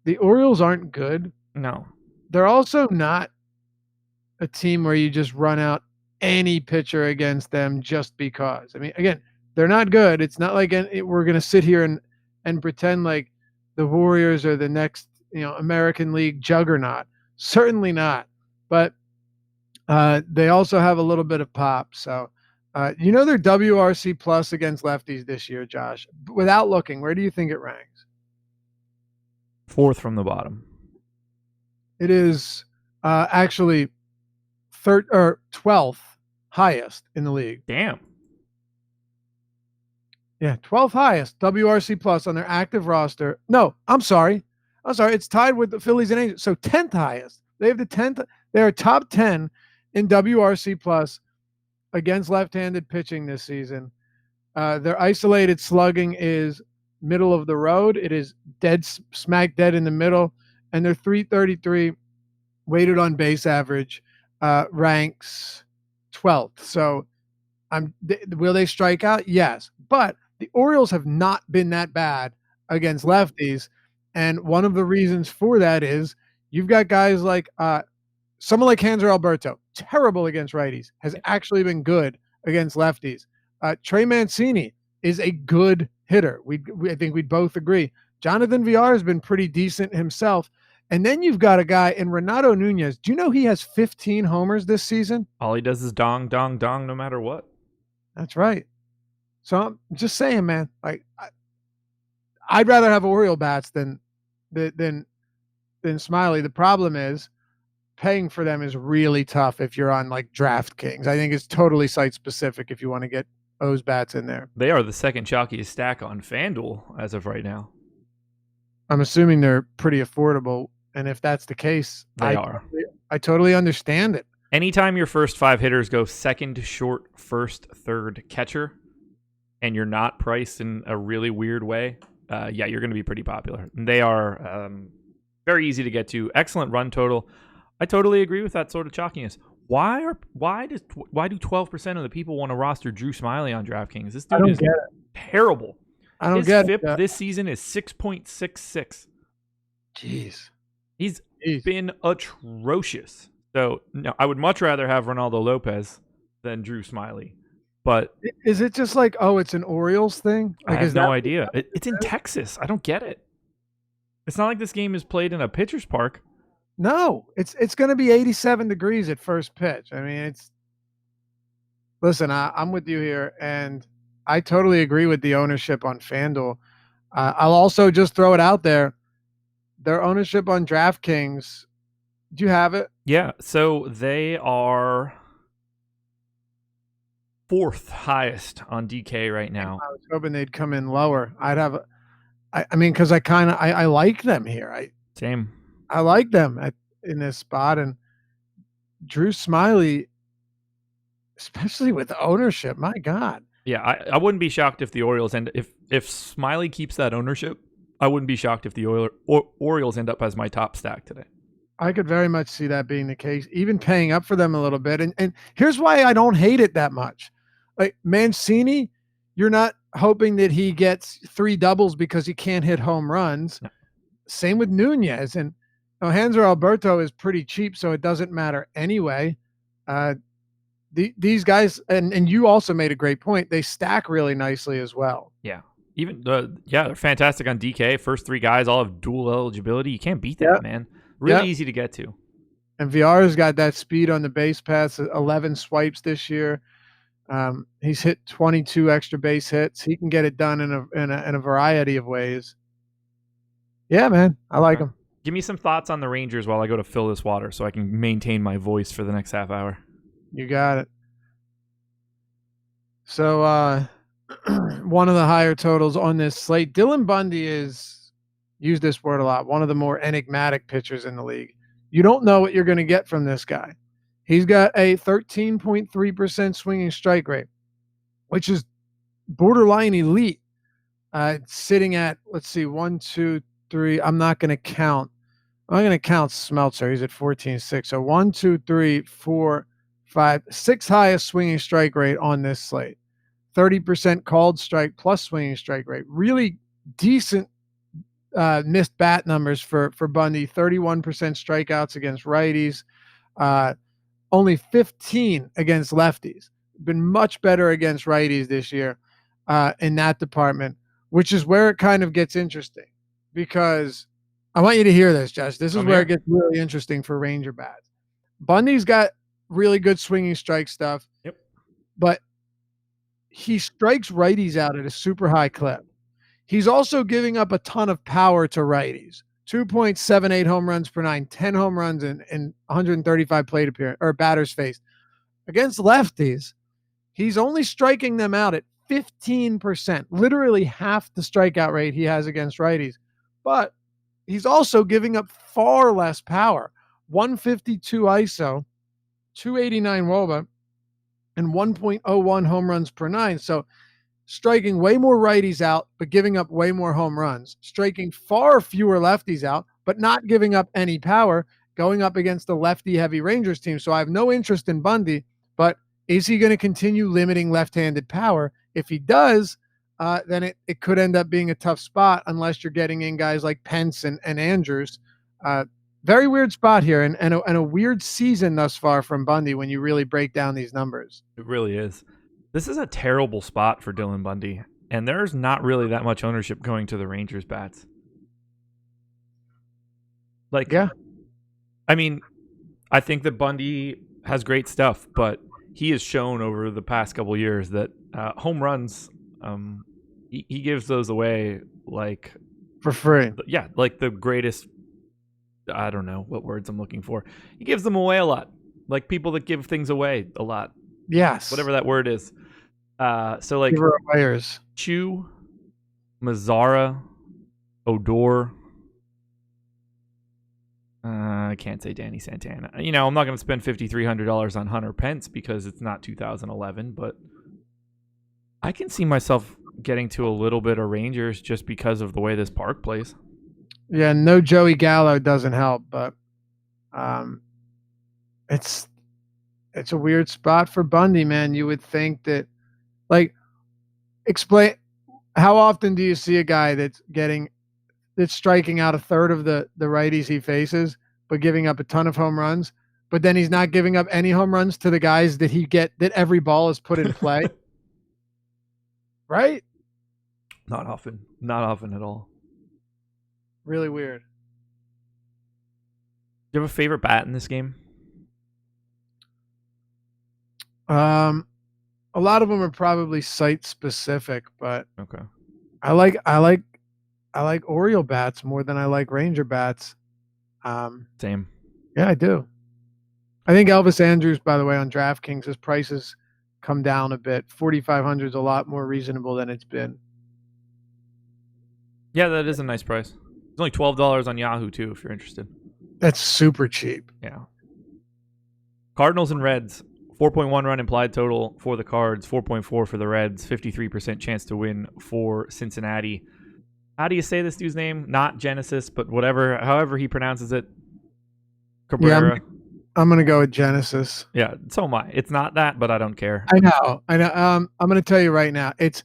the Orioles aren't good. No. They're also not a team where you just run out any pitcher against them just because. I mean, again, they're not good. It's not like we're going to sit here and pretend like the Warriors are the next, American League juggernaut. Certainly not. But they also have a little bit of pop. So, they're WRC plus against lefties this year, Josh. Without looking, where do you think it ranks? 4th from the bottom. It is actually 12th highest in the league. Damn. Yeah, 12th highest WRC plus on their active roster. No, I'm sorry. It's tied with the Phillies and Angels. So 10th highest. They have the 10th. They're top 10 in WRC plus against left-handed pitching this season. Their isolated slugging is middle of the road. It is smack dead in the middle. And their 333 weighted on base average ranks 12th. So will they strike out? Yes. But the Orioles have not been that bad against lefties. And one of the reasons for that is you've got guys like someone like Hanser Alberto, terrible against righties, has actually been good against lefties. Trey Mancini is a good hitter. I think we'd both agree. Jonathan Villar has been pretty decent himself. And then you've got a guy in Renato Nunez. Do you know he has 15 homers this season? All he does is dong, dong, dong, no matter what. That's right. So I'm just saying, man, like I'd rather have Oriole bats than Smiley. The problem is paying for them is really tough if you're on like DraftKings. I think it's totally site specific if you want to get O's bats in there. They are the second chalkiest stack on FanDuel as of right now. I'm assuming they're pretty affordable. And if that's the case, I totally understand it. Anytime your first 5 hitters go second, short, first, third catcher, and you're not priced in a really weird way, you're going to be pretty popular. And they are very easy to get to. Excellent run total. I totally agree with that sort of chalkiness. Why do 12% of the people want to roster Drew Smyly on DraftKings? This dude is terrible. I don't His get FIP it. this season is 6.66. Jeez. He's been atrocious. So no, I would much rather have Ronaldo Lopez than Drew Smyly. But is it just like, it's an Orioles thing? I have no idea. It's in Texas. I don't get it. It's not like this game is played in a pitcher's park. No, it's going to be 87 degrees at first pitch. I mean, listen, I'm with you here, and I totally agree with the ownership on FanDuel. I'll also just throw it out there. Their ownership on DraftKings, do you have it? Yeah, so they are 4th highest on DK right now. I was hoping they'd come in lower. I mean, because I like them here. Same. I like them in this spot, and Drew Smiley, especially with ownership. My God. Yeah, I wouldn't be shocked if the Orioles if Smiley keeps that ownership. I wouldn't be shocked if the Orioles end up as my top stack today. I could very much see that being the case, even paying up for them a little bit. And here's why I don't hate it that much. Like Mancini, you're not hoping that he gets 3 doubles because he can't hit home runs. No. Same with Nunez. And Hanser Alberto is pretty cheap, so it doesn't matter anyway. These guys, and you also made a great point, they stack really nicely as well. Yeah. Even they're fantastic on DK. First 3 guys all have dual eligibility. You can't beat that, man. Really easy to get to. And Villar's got that speed on the base paths, 11 swipes this year. He's hit 22 extra base hits. He can get it done in a variety of ways. Yeah, man, I like him. Give me some thoughts on the Rangers while I go to fill this water so I can maintain my voice for the next half hour. You got it. So one of the higher totals on this slate, Dylan Bundy is, use this word a lot, one of the more enigmatic pitchers in the league. You don't know what you're going to get from this guy. He's got a 13.3% swinging strike rate, which is borderline elite. Sitting at, let's see, 1, 2, 3. I'm not going to count. I'm going to count Smeltzer. He's at 14.6. So 1, 2, 3, 4, 5, 6 highest swinging strike rate on this slate. 30% called strike plus swinging strike rate. Really decent missed bat numbers for Bundy. 31% strikeouts against righties. Only 15 against lefties. Been much better against righties this year in that department, which is where it kind of gets interesting. Because I want you to hear this, Josh. This is where it gets really interesting for Ranger bats. Bundy's got really good swinging strike stuff. Yep. But he strikes righties out at a super high clip. He's also giving up a ton of power to righties. 2.78 home runs per 9, 10 home runs and 135 plate appearance or batters faced. Against lefties, he's only striking them out at 15%, literally half the strikeout rate he has against righties. But he's also giving up far less power. 152 ISO, 289 WOBA, and 1.01 home runs per 9. So striking way more righties out, but giving up way more home runs. Striking far fewer lefties out, but not giving up any power, going up against the lefty-heavy Rangers team. So I have no interest in Bundy, but is he going to continue limiting left-handed power? If he does, then it could end up being a tough spot unless you're getting in guys like Pence and Andrews. Very weird spot here and a weird season thus far from Bundy when you really break down these numbers. It really is. This is a terrible spot for Dylan Bundy, and there's not really that much ownership going to the Rangers bats. Yeah. I mean, I think that Bundy has great stuff, but he has shown over the past couple of years that home runs, he gives those away like for free. Yeah, like the greatest. I don't know what words I'm looking for. He gives them away a lot, like people that give things away a lot. Yes, whatever that word is. So like Chu, Mazzara, Odor. I can't say Danny Santana. I'm not going to spend $5,300 on Hunter Pence because it's not 2011, but I can see myself getting to a little bit of Rangers just because of the way this park plays. Yeah, no Joey Gallo doesn't help, but it's a weird spot for Bundy, man. You would think that, explain how often do you see a guy that's striking out a third of the righties he faces, but giving up a ton of home runs, but then he's not giving up any home runs to the guys that every ball is put in play. Right? Not often at all. Really weird. Do you have a favorite bat in this game? A lot of them are probably site specific, but okay. I like Oriole bats more than I like Ranger bats. Same. Yeah, I do. I think Elvis Andrews, by the way, on DraftKings, his price is come down a bit. 4,500 is a lot more reasonable than it's been. Yeah, that is a nice price. It's only $12 on Yahoo too, if you're interested. That's super cheap. Yeah. Cardinals and Reds. 4.1 run implied total for the Cards, 4.4 for the Reds, 53% chance to win for Cincinnati. How do you say this dude's name? Not Genesis, but whatever, however he pronounces it. Cabrera. Yeah, I'm going to go with Genesis. Yeah, so am I. It's not that, but I don't care. I know. I'm going to tell you right now. It's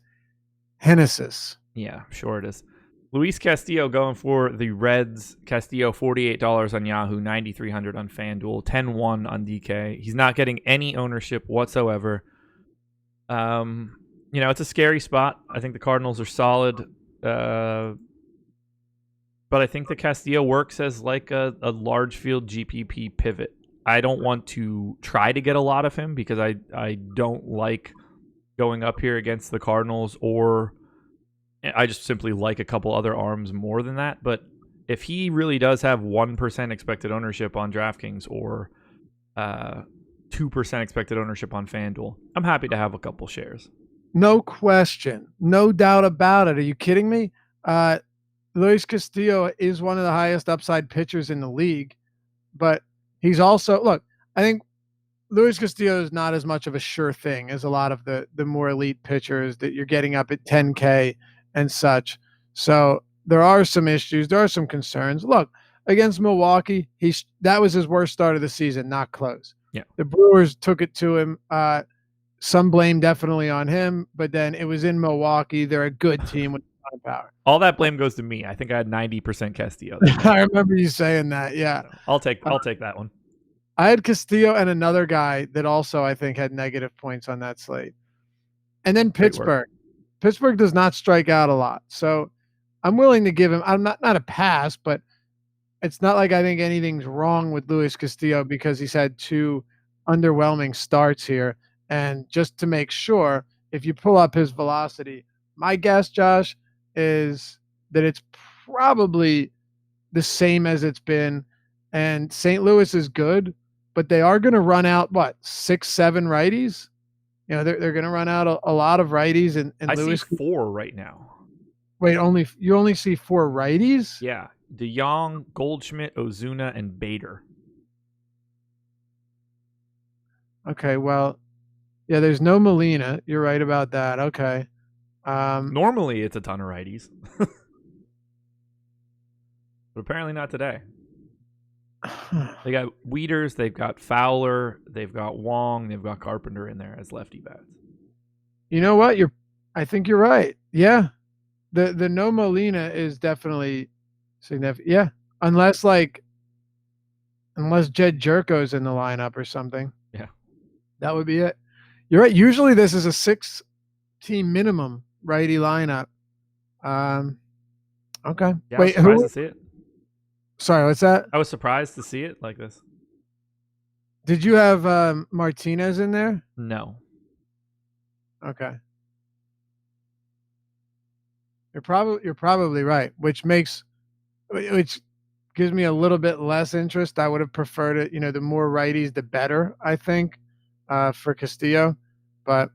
Genesis. Yeah, sure it is. Luis Castillo going for the Reds. Castillo, $48 on Yahoo, $9,300 on FanDuel, 10-1 on DK. He's not getting any ownership whatsoever. It's a scary spot. I think the Cardinals are solid. But I think the Castillo works as like a large field GPP pivot. I don't want to try to get a lot of him because I don't like going up here against the Cardinals, or I just simply like a couple other arms more than that. But if he really does have 1% expected ownership on DraftKings or 2% expected ownership on FanDuel, I'm happy to have a couple shares. No question. No doubt about it. Are you kidding me? Luis Castillo is one of the highest upside pitchers in the league, but he's also, look, I think Luis Castillo is not as much of a sure thing as a lot of the more elite pitchers that you're getting up at 10K and such. So there are some issues. There are some concerns. Look, against Milwaukee, that was his worst start of the season, not close. Yeah. The Brewers took it to him. Some blame definitely on him, but then it was in Milwaukee. They're a good team with a ton of power. All that blame goes to me. I think I had 90% Castillo. I remember you saying that. Yeah. I'll take that one. I had Castillo and another guy that also I think had negative points on that slate. And then Pittsburgh. Pittsburgh does not strike out a lot. So I'm willing to give him, I'm not a pass, but it's not like I think anything's wrong with Luis Castillo because he's had 2 underwhelming starts here. And just to make sure, if you pull up his velocity, my guess, Josh, is that it's probably the same as it's been. And St. Louis is good, but they are going to run out, 6, 7 righties? They're going to run out a lot of righties. And I Lewis see 4 right now. Wait, you only see 4 righties? Yeah. DeYoung, Goldschmidt, Ozuna, and Bader. Okay, well, yeah, there's no Molina. You're right about that. Okay. Normally, it's a ton of righties. But apparently not today. They got Wieters, they've got Fowler, they've got Wong, they've got Carpenter in there as lefty bats. You know what? I think you're right. Yeah. The no Molina is definitely significant. Yeah. Unless Jed Jerko's in the lineup or something. Yeah. That would be it. You're right. Usually this is a 6-team minimum righty lineup. Okay. Yeah, Wait, I was surprised to see it. Sorry, what's that? I was surprised to see it like this. Did you have Martinez in there? No. Okay. You're probably right, which gives me a little bit less interest. I would have preferred it, the more righties, the better, I think, for Castillo. But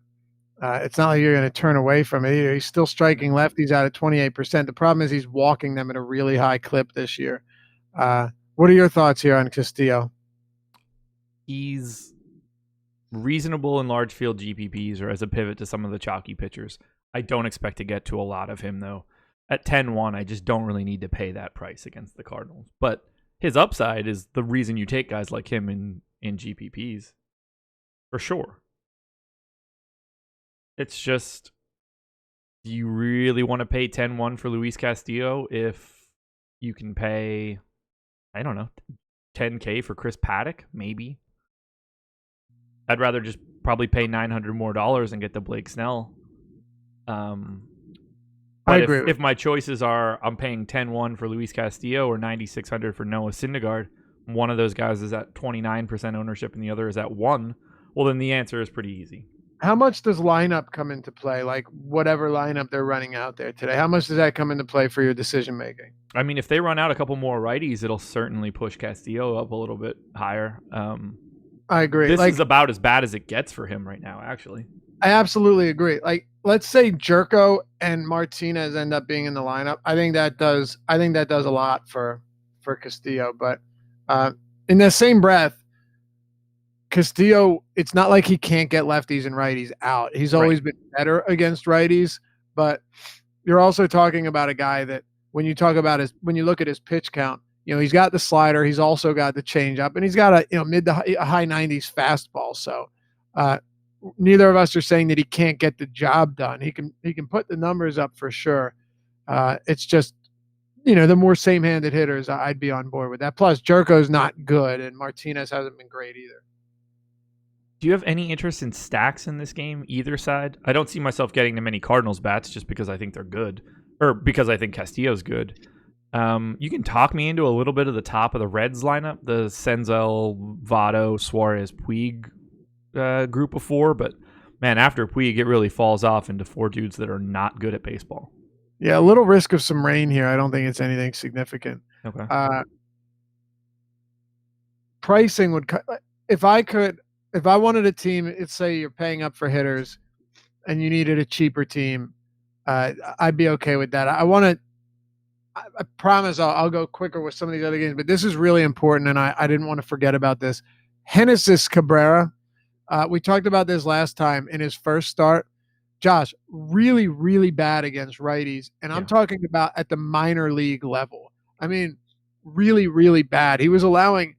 it's not like you're going to turn away from it either. He's still striking lefties out at 28%. The problem is he's walking them at a really high clip this year. What are your thoughts here on Castillo? He's reasonable in large field GPPs or as a pivot to some of the chalky pitchers. I don't expect to get to a lot of him, though. At 10-1, I just don't really need to pay that price against the Cardinals. But his upside is the reason you take guys like him in GPPs. For sure. It's just, do you really want to pay 10-1 for Luis Castillo if you can pay, I don't know, 10K for Chris Paddock? Maybe. I'd rather just probably pay $900 more and get the Blake Snell. I agree. If my choices are I'm paying 10-1 for Luis Castillo or $9,600 for Noah Syndergaard, one of those guys is at 29% ownership and the other is at 1%, well, then the answer is pretty easy. How much does lineup come into play? Like whatever lineup they're running out there today, how much does that come into play for your decision making? I mean, if they run out a couple more righties, it'll certainly push Castillo up a little bit higher. I agree. This is about as bad as it gets for him right now, actually. I absolutely agree. Like, let's say Jerko and Martinez end up being in the lineup. I think that does a lot for Castillo. But in the same breath, Castillo, it's not like he can't get lefties and righties out. He's always been better against righties, but you're also talking about a guy that when you look at his pitch count, he's got the slider, he's also got the changeup, and he's got a mid to high 90s fastball. So neither of us are saying that he can't get the job done. He can put the numbers up for sure. It's just the more same-handed hitters, I'd be on board with that. Plus, Jerko's not good, and Martinez hasn't been great either. Do you have any interest in stacks in this game, either side? I don't see myself getting them many Cardinals bats just because I think they're good, or because I think Castillo's good. You can talk me into a little bit of the top of the Reds lineup, the Senzel, Votto, Suarez, Puig group of four, but man, after Puig, it really falls off into four dudes that are not good at baseball. Yeah, a little risk of some rain here. I don't think it's anything significant. Okay. Pricing would cut. If I wanted a team, let's say you're paying up for hitters and you needed a cheaper team, I'd be okay with that. I promise I'll go quicker with some of these other games, but this is really important, and I didn't want to forget about this. Genesis Cabrera, we talked about this last time in his first start. Josh, really, really bad against righties, and I'm talking about at the minor league level. I mean, really, really bad. He was allowing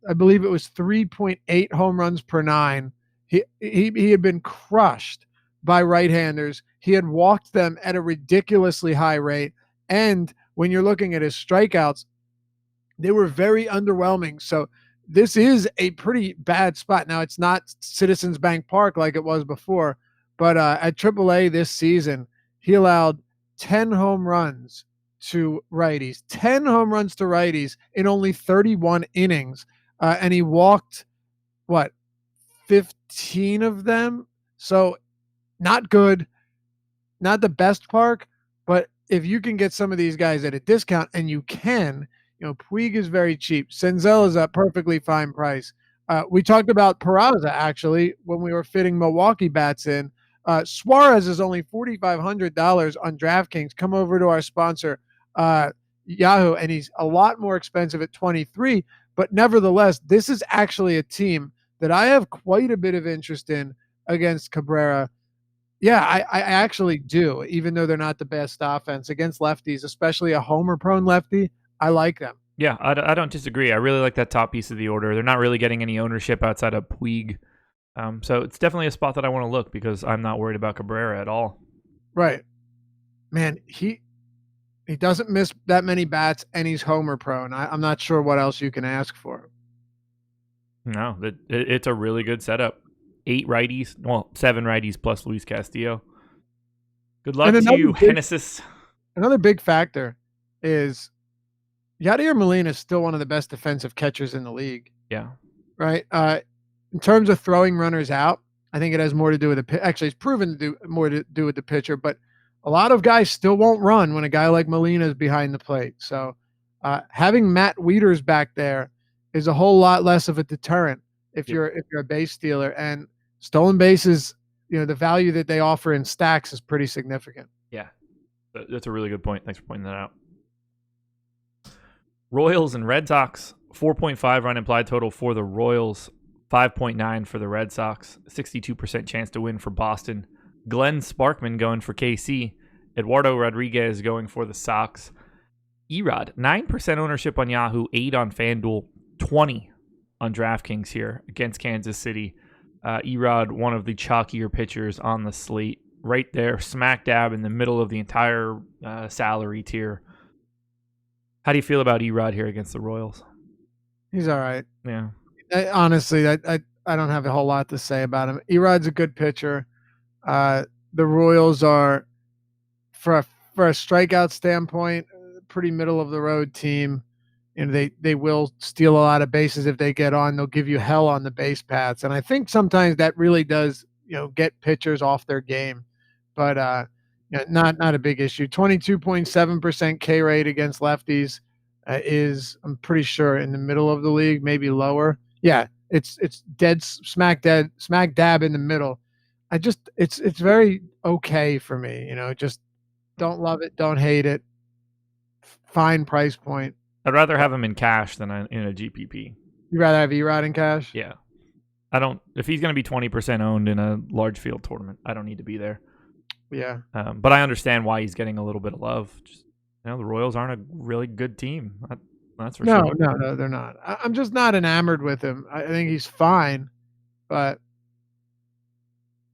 I believe it was 3.8 home runs per nine. He had been crushed by right-handers. He had walked them at a ridiculously high rate. And when you're looking at his strikeouts, they were very underwhelming. So this is a pretty bad spot. Now, it's not Citizens Bank Park like it was before, but at AAA this season, he allowed 10 home runs to righties, 10 home runs to righties in only 31 innings. And he walked, 15 of them? So not good, not the best park, but if you can get some of these guys at a discount, and you can, Puig is very cheap. Senzel is a perfectly fine price. We talked about Peraza, actually, when we were fitting Milwaukee bats in. Suarez is only $4,500 on DraftKings. Come over to our sponsor, Yahoo, and he's a lot more expensive at $23. But nevertheless, this is actually a team that I have quite a bit of interest in against Cabrera. Yeah, I actually do, even though they're not the best offense against lefties, especially a homer-prone lefty. I like them. Yeah, I don't disagree. I really like that top piece of the order. They're not really getting any ownership outside of Puig. So it's definitely a spot that I want to look because I'm not worried about Cabrera at all. Right. Man, he doesn't miss that many bats, and he's homer prone. I'm not sure what else you can ask for. No, it's a really good setup. 7 righties plus Luis Castillo. Good luck to you, Genesis. Another big factor is Yadier Molina is still one of the best defensive catchers in the league. Yeah. Right? In terms of throwing runners out, I think it has more to do with actually, it's proven to do more to do with the pitcher, but a lot of guys still won't run when a guy like Molina is behind the plate. So having Matt Wieters back there is a whole lot less of a deterrent if you're a base stealer. And stolen bases, the value that they offer in stacks is pretty significant. Yeah, that's a really good point. Thanks for pointing that out. Royals and Red Sox, 4.5 run implied total for the Royals, 5.9 for the Red Sox, 62% chance to win for Boston. Glenn Sparkman going for KC. Eduardo Rodriguez going for the Sox. Erod, 9% ownership on Yahoo, 8 on FanDuel, 20 on DraftKings here against Kansas City. Erod, one of the chalkier pitchers on the slate, right there, smack dab in the middle of the entire salary tier. How do you feel about Erod here against the Royals? He's all right. Yeah. Honestly, I don't have a whole lot to say about him. Erod's a good pitcher. The Royals are, for a strikeout standpoint, pretty middle of the road team. They will steal a lot of bases if they get on. They'll give you hell on the base paths, and I think sometimes that really does get pitchers off their game. But not a big issue. 22.7% K rate against lefties is, I'm pretty sure, in the middle of the league, maybe lower. Yeah, It's smack dab in the middle. It's very okay for me. Just don't love it, don't hate it. Fine price point. I'd rather have him in cash than in a GPP. You rather have Erod in cash? Yeah. If he's going to be 20% owned in a large field tournament, I don't need to be there. Yeah. But I understand why he's getting a little bit of love. Just, the Royals aren't a really good team. That's for sure. No, they're not. I'm just not enamored with him. I think he's fine, but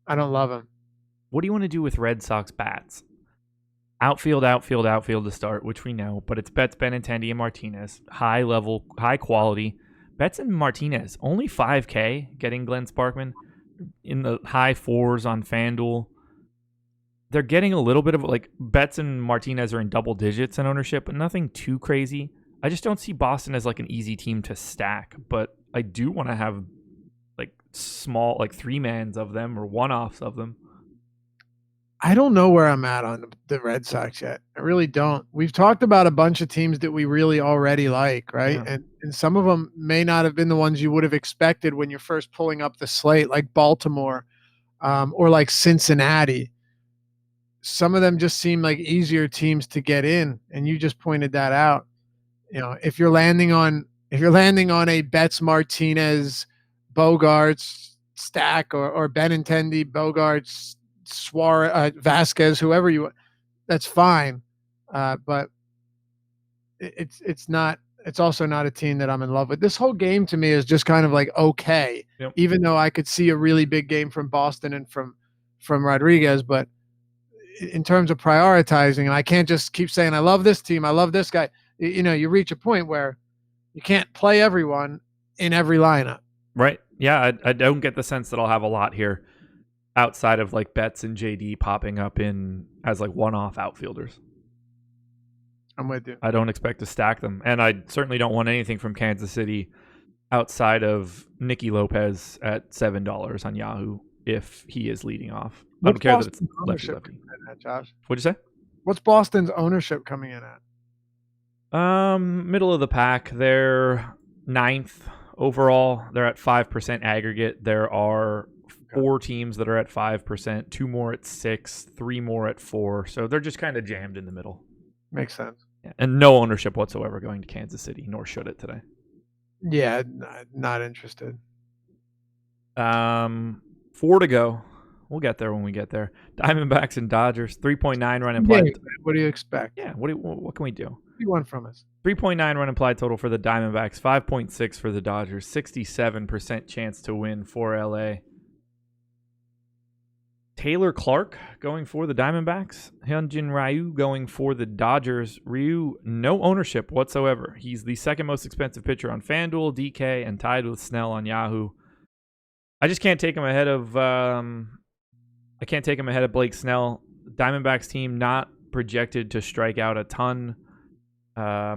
I don't love him. What do you want to do with Red Sox bats? Outfield to start, which we know, but it's Betts, Benintendi, and Martinez. High level, high quality. Betts and Martinez, only $5K getting Glenn Sparkman in the high fours on FanDuel. They're getting a little bit of Betts and Martinez are in double digits in ownership, but nothing too crazy. I just don't see Boston as an easy team to stack, but I do want to have small 3-mans of them or one-offs of them. I don't know where I'm at on the Red Sox yet. I really don't. We've talked about a bunch of teams that we really already like, right? Yeah. And some of them may not have been the ones you would have expected when you're first pulling up the slate, like Baltimore or like Cincinnati. Some of them just seem like easier teams to get in, and you just pointed that out. If you're landing on a Betts, Martinez, Bogarts stack or Benintendi, Bogarts, Suarez, Vasquez, whoever you, that's fine. But it's not. It's also not a team that I'm in love with. This whole game to me is just kind of okay, yep. Even though I could see a really big game from Boston and from Rodriguez, but in terms of prioritizing, and I can't just keep saying I love this team, I love this guy. You reach a point where you can't play everyone in every lineup. Right. Yeah, I don't get the sense that I'll have a lot here outside of Betts and JD popping up in as one-off outfielders. I'm with you. I don't expect to stack them, and I certainly don't want anything from Kansas City outside of Nicky Lopez at $7 on Yahoo if he is leading off. I don't care that it's lefty. Josh, what'd you say? What's Boston's ownership coming in at? Middle of the pack. They're 9th overall. They're at 5% aggregate. There are 4 teams that are at 5%, 2 more at 6, 3 more at 4. So they're just kind of jammed in the middle. Makes sense. Yeah. And no ownership whatsoever going to Kansas City, nor should it today. Yeah, not interested. 4 to go. We'll get there when we get there. Diamondbacks and Dodgers, 3.9 run implied. Yeah, what do you expect? Yeah, what can we do? What do you want from us? 3.9 run implied total for the Diamondbacks, 5.6 for the Dodgers, 67% chance to win for LA. Taylor Clark going for the Diamondbacks. Hyunjin Ryu going for the Dodgers. Ryu, no ownership whatsoever. He's the second most expensive pitcher on FanDuel, DK, and tied with Snell on Yahoo. I just can't take him ahead of Blake Snell. Diamondbacks team not projected to strike out a ton. I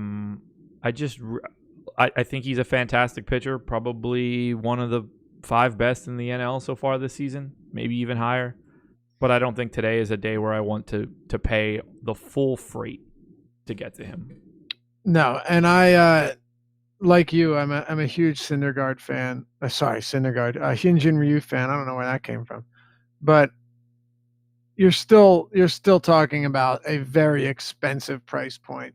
think he's a fantastic pitcher, probably one of the 5 best in the NL so far this season, maybe even higher. But I don't think today is a day where I want to pay the full freight to get to him. No, and I like you, I'm a huge Syndergaard fan. Hyunjin Ryu fan. I don't know where that came from, but you're still talking about a very expensive price point,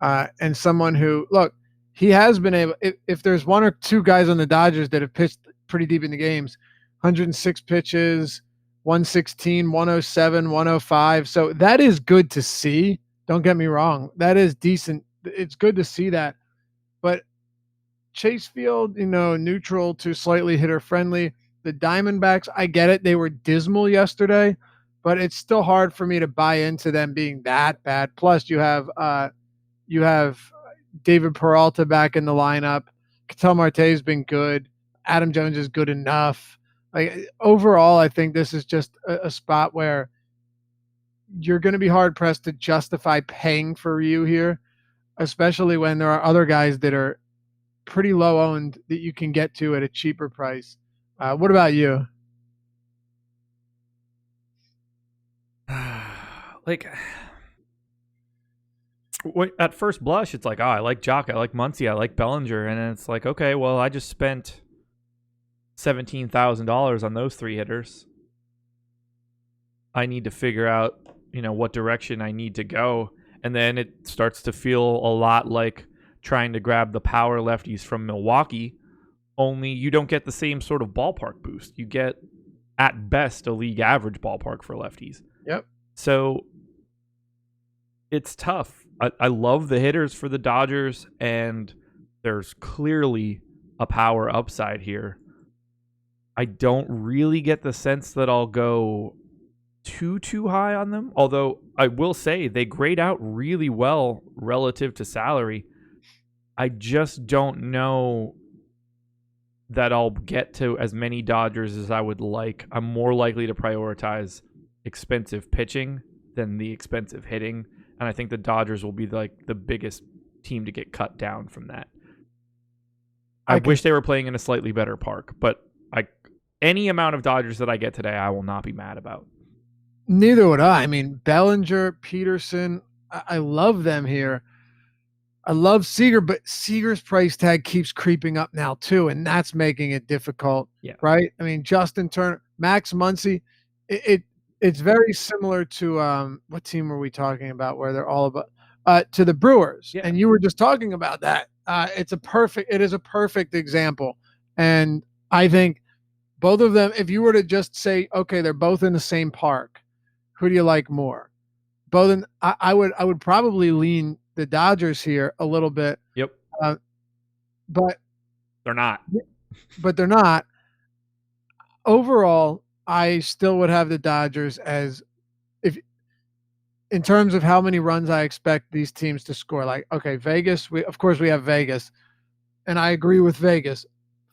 and someone who, look, he has been able. If there's 1 or 2 guys on the Dodgers that have pitched pretty deep in the games, 106 pitches, 116, 107, 105. So that is good to see. Don't get me wrong. That is decent. It's good to see that. But Chase Field, neutral to slightly hitter friendly. The Diamondbacks, I get it. They were dismal yesterday, but it's still hard for me to buy into them being that bad. Plus you have David Peralta back in the lineup. Ketel Marte's been good. Adam Jones is good enough. Overall, I think this is just a spot where you're going to be hard pressed to justify paying for Ryu here, especially when there are other guys that are pretty low owned that you can get to at a cheaper price. What about you? At first blush, it's I like Jock, I like Muncy, I like Bellinger, and it's okay, well, I just spent $17,000 on those 3 hitters. I need to figure out, what direction I need to go. And then it starts to feel a lot like trying to grab the power lefties from Milwaukee, only you don't get the same sort of ballpark boost. You get, at best, a league average ballpark for lefties. Yep. So it's tough. I love the hitters for the Dodgers, and there's clearly a power upside here. I don't really get the sense that I'll go too high on them, although I will say they grade out really well relative to salary. I just don't know that I'll get to as many Dodgers as I would like. I'm more likely to prioritize expensive pitching than the expensive hitting, and I think the Dodgers will be like the biggest team to get cut down from that. I wish they were playing in a slightly better park, but any amount of Dodgers that I get today, I will not be mad about. Neither would I. I mean, Bellinger, Peterson, I love them here. I love Seager, but Seager's price tag keeps creeping up now too, and that's making it difficult. Yeah. Right? I mean, Justin Turner, Max Muncy, it's very similar to what team were we talking about where they're all about to the Brewers. Yeah. And you were just talking about that. It is a perfect example. And I think both of them, if you were to just say, okay, they're both in the same park, who do you like more? I would probably lean the Dodgers here a little bit. Yep. But they're not. But they're not. Overall, I still would have the Dodgers as in terms of how many runs I expect these teams to score. Like, okay, Vegas, we have Vegas, and I agree with Vegas.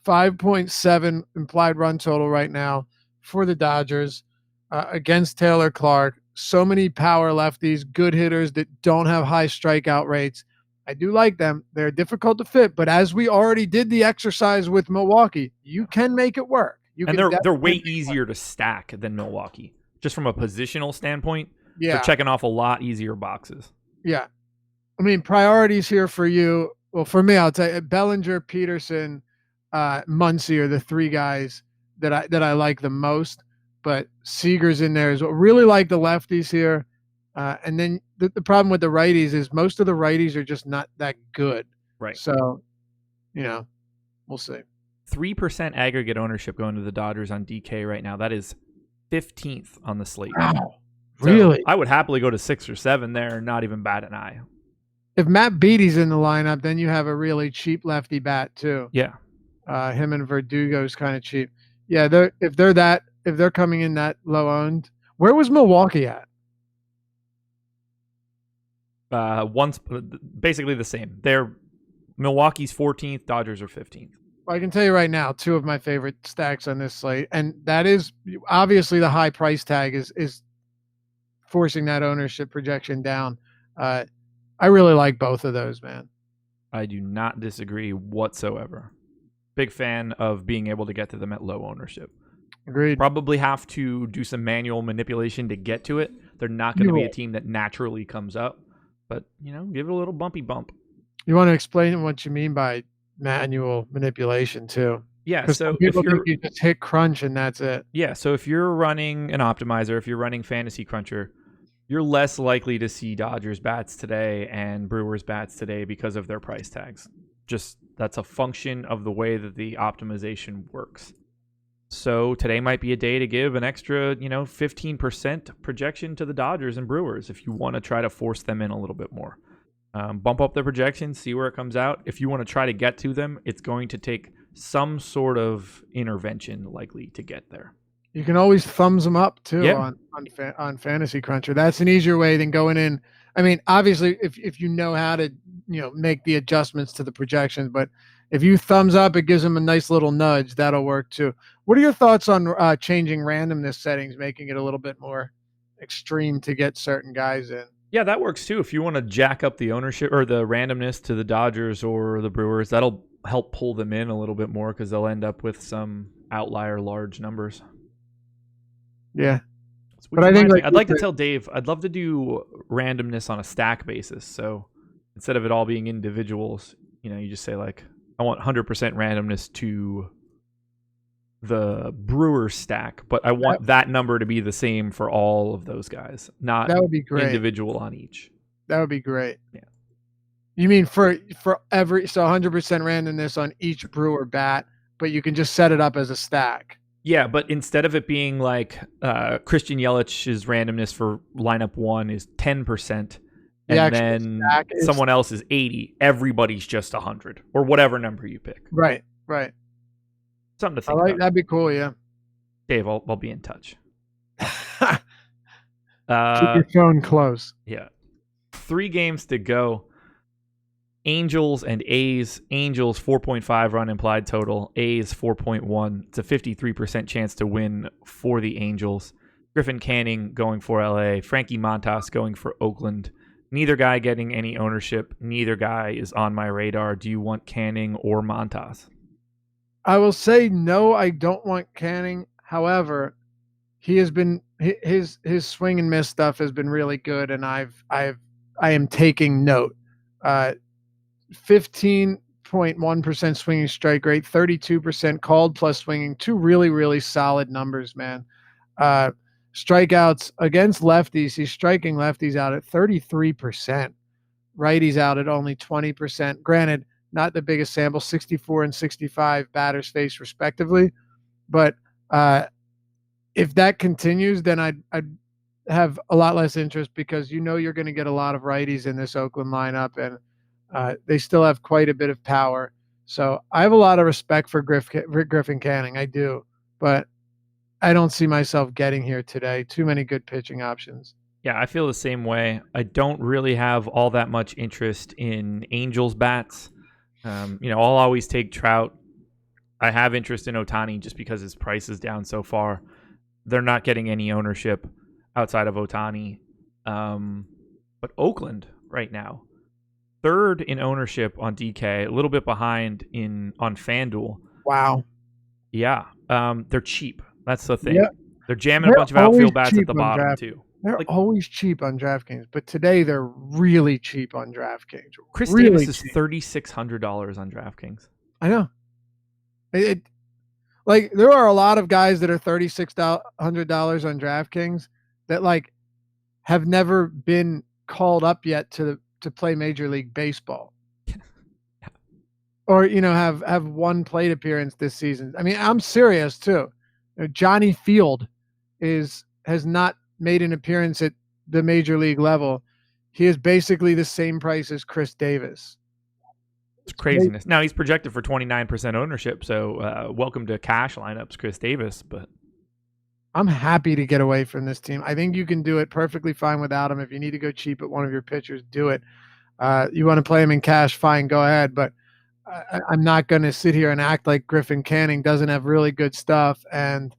5.7 implied run total right now for the Dodgers against Taylor Clark. So many power lefties, good hitters that don't have high strikeout rates. I do like them. They're difficult to fit, but as we already did the exercise with Milwaukee, you can make it work. They're way easier to stack than Milwaukee, just from a positional standpoint. Yeah, they're checking off a lot easier boxes. Yeah, I mean, priorities here for you. Well, for me, I'll tell you, Bellinger, Peterson, Muncy are the 3 guys that I like the most. But Seager's in there as well. Really like the lefties here. And then the problem with the righties is most of the righties are just not that good. Right. So, we'll see. 3% aggregate ownership going to the Dodgers on DK right now. That is 15th on the slate. Wow. So really? I would happily go to 6 or 7 there and not even bat an eye. If Matt Beatty's in the lineup, then you have a really cheap lefty bat too. Yeah. Him and Verdugo's kind of cheap. Yeah, if they're coming in that low owned, where was Milwaukee at? Basically the same. Milwaukee's 14th, Dodgers are 15th. I can tell you right now, 2 of my favorite stacks on this slate, and that is obviously the high price tag is forcing that ownership projection down. I really like both of those, man. I do not disagree whatsoever. Big fan of being able to get to them at low ownership. Agreed. Probably have to do some manual manipulation to get to it. They're not going to be a team that naturally comes up, but give it a little bumpy bump. You want to explain what you mean by manual manipulation too? Yeah, so people think you just hit crunch and that's it. Yeah, so if you're running an optimizer, if you're running Fantasy Cruncher, you're less likely to see Dodgers bats today and Brewers bats today because of their price tags. Just that's a function of the way that the optimization works. So today might be a day to give an extra, 15% projection to the Dodgers and Brewers if you want to try to force them in a little bit more. Bump up the projection, see where it comes out. If you want to try to get to them, it's going to take some sort of intervention likely to get there. You can always thumbs them up too on Fantasy Cruncher. That's an easier way than going in. I mean, obviously, if you know how to make the adjustments to the projections, but if you thumbs up, it gives them a nice little nudge. That'll work too. What are your thoughts on changing randomness settings, making it a little bit more extreme to get certain guys in? Yeah, that works too. If you want to jack up the ownership or the randomness to the Dodgers or the Brewers, that'll help pull them in a little bit more because they'll end up with some outlier large numbers. Yeah. But I think I'd like to tell Dave, I'd love to do randomness on a stack basis. So instead of it all being individuals, you just say like, I want 100% randomness to the Brewers stack, but I want that number to be the same for all of those guys, not That would be great. individual on each. That would be great. Yeah. You mean for every 100% randomness on each Brewer bat, but you can just set it up as a stack. Yeah, but instead of it being like Christian Yelich's randomness for lineup 1 is 10%, and then someone else is 80, everybody's just 100 or whatever number you pick. Right. Something to think about. That'd be cool, yeah. Dave, I'll be in touch. Keep your phone close. Yeah. 3 games to go. Angels and A's. Angels 4.5 run implied total. A's 4.1. It's a 53% chance to win for the Angels. Griffin Canning going for LA. Frankie Montas going for Oakland. Neither guy getting any ownership. Neither guy is on my radar. Do you want Canning or Montas? I will say no, I don't want Canning. However, he has been his swing and miss stuff has been really good, and I am taking note. 15.1% swinging strike rate, 32% called plus swinging. 2 really, really solid numbers, man. Strikeouts against lefties, he's striking lefties out at 33%. Righties out at only 20%. Granted, not the biggest sample, 64 and 65 batters faced respectively. But if that continues, then I'd have a lot less interest, because you're going to get a lot of righties in this Oakland lineup, and they still have quite a bit of power. So I have a lot of respect for Griffin Canning. I do. But I don't see myself getting here today. Too many good pitching options. Yeah, I feel the same way. I don't really have all that much interest in Angels bats. I'll always take Trout. I have interest in Ohtani just because his price is down so far. They're not getting any ownership outside of Ohtani. But Oakland right now, 3rd in ownership on DK, a little bit behind on FanDuel. Wow. Yeah. They're cheap. That's the thing. Yeah. They're jamming a bunch of outfield bats at the bottom too. They're always cheap on DraftKings, but today they're really cheap on DraftKings. Chris Davis is $3,600 on DraftKings. I know. There are a lot of guys that are $3,600 on DraftKings that have never been called up yet to play Major League Baseball. Or have one plate appearance this season. I mean, I'm serious too. Johnny Field has not made an appearance at the Major League level. He is basically the same price as Chris Davis. It's craziness. Now he's projected for 29% ownership, so welcome to cash lineups, Chris Davis. But I'm happy to get away from this team. I think you can do it perfectly fine without him. If you need to go cheap at one of your pitchers, do it. You want to play him in cash, fine, go ahead. But I'm not going to sit here and act like Griffin Canning doesn't have really good stuff and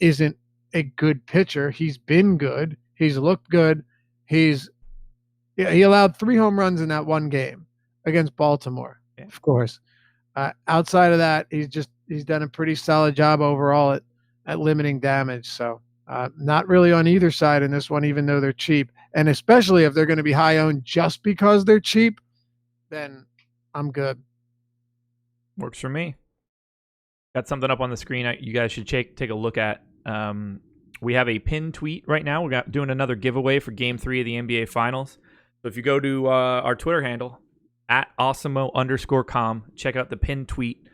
isn't a good pitcher. He's been good. He's looked good. He allowed 3 home runs in that one game against Baltimore, of course. Outside of that, he's done a pretty solid job overall at limiting damage. So not really on either side in this one, even though they're cheap. And especially if they're going to be high owned just because they're cheap, then I'm good. Works for me. Got something up on the screen you guys should take a look at. We have a pinned tweet right now. We're doing another giveaway for Game 3 of the NBA Finals. So if you go to our Twitter handle, @Awesemo_com, check out the pinned tweet.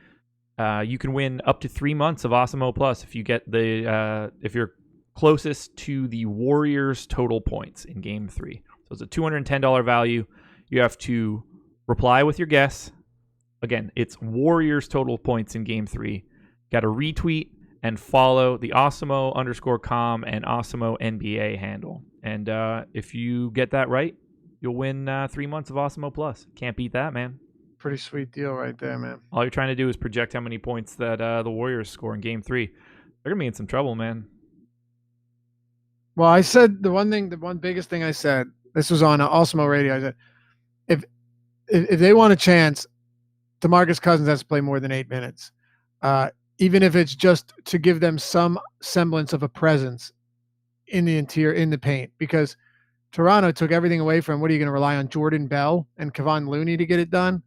You can win up to 3 months of Awesemo Plus if you get if you're closest to the Warriors total points in Game 3. So it's a $210 value. You have to reply with your guess. Again, it's Warriors total points in Game 3. Got to retweet and follow the Awesemo_com and Awesemo NBA handle. And if you get that right, you'll win 3 months of Awesemo Plus. Can't beat that, man. Pretty sweet deal right there, man. All you're trying to do is project how many points that the Warriors score in Game 3. They're going to be in some trouble, man. Well, I said the one biggest thing I said, this was on Awesemo Radio, I said, if they want a chance, DeMarcus Cousins has to play more than 8 minutes. Even if it's just to give them some semblance of a presence in the interior, in the paint, because Toronto took everything away from, what are you going to rely on, Jordan Bell and Kevon Looney to get it done?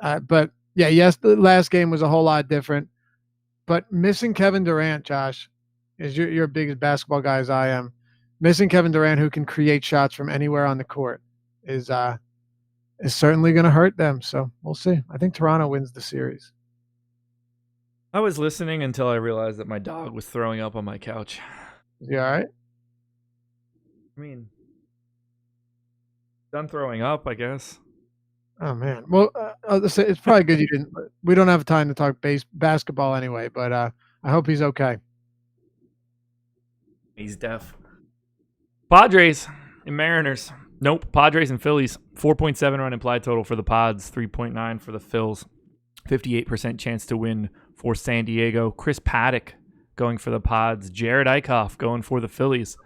But yeah, yes, the last game was a whole lot different, but missing Kevin Durant, Josh, is you're as big as basketball guy as I am. Missing Kevin Durant, who can create shots from anywhere on the court, is certainly going to hurt them. So we'll see. I think Toronto wins the series. I was listening until I realized that my dog was throwing up on my couch. Is he all right? I mean, done throwing up, I guess. Oh man. Well, it's probably good you didn't. We don't have time to talk basketball anyway, but I hope he's okay. He's deaf. Padres and Mariners. Nope. Padres and Phillies. 4.7 run implied total for the Pods. 3.9 for the Phils. 58% chance to win for San Diego. Chris Paddock going for the Pods. Jared Eichhoff going for the Phillies.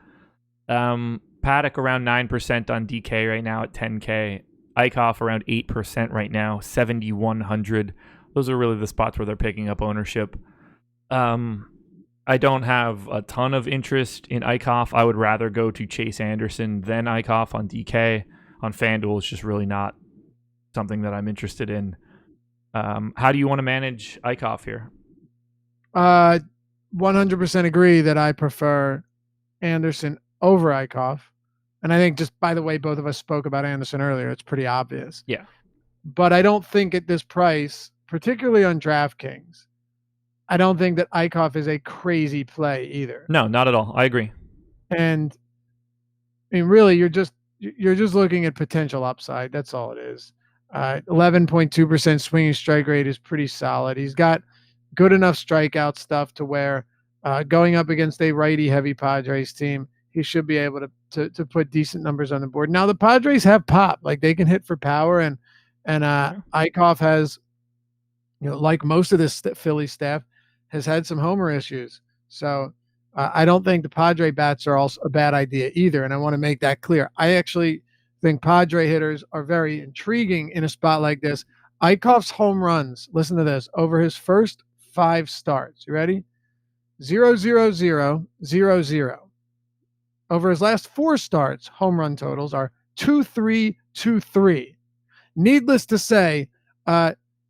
Paddock around 9% on DK right now at 10K. Eichhoff around 8% right now, 7,100. Those are really the spots where they're picking up ownership. I don't have a ton of interest in Eichhoff. I would rather go to Chase Anderson than Eichhoff on DK. On FanDuel, it's just really not something that I'm interested in. How do you want to manage Eichhoff here? 100% agree that I prefer Anderson over Eichhoff. And I think, just by the way, both of us spoke about Anderson earlier, it's pretty obvious. Yeah. But I don't think at this price, particularly on DraftKings, I don't think that Eichhoff is a crazy play either. No, not at all. I agree. And I mean, really, you're just looking at potential upside. That's all it is. 11.2% swinging strike rate is pretty solid. He's got good enough strikeout stuff to where going up against a righty-heavy Padres team, he should be able to put decent numbers on the board. Now, the Padres have pop. Like, they can hit for power, and Eichhoff has, like most of this Philly staff, has had some homer issues. So I don't think the Padre bats are also a bad idea either, and I want to make that clear. I actually think Padre hitters are very intriguing in a spot like this. Eichhoff's home runs, listen to this, over his first 5 starts. You ready? 0, 0, 0, 0, 0. Over his last 4 starts, home run totals are 2, 3, 2, 3. Needless to say,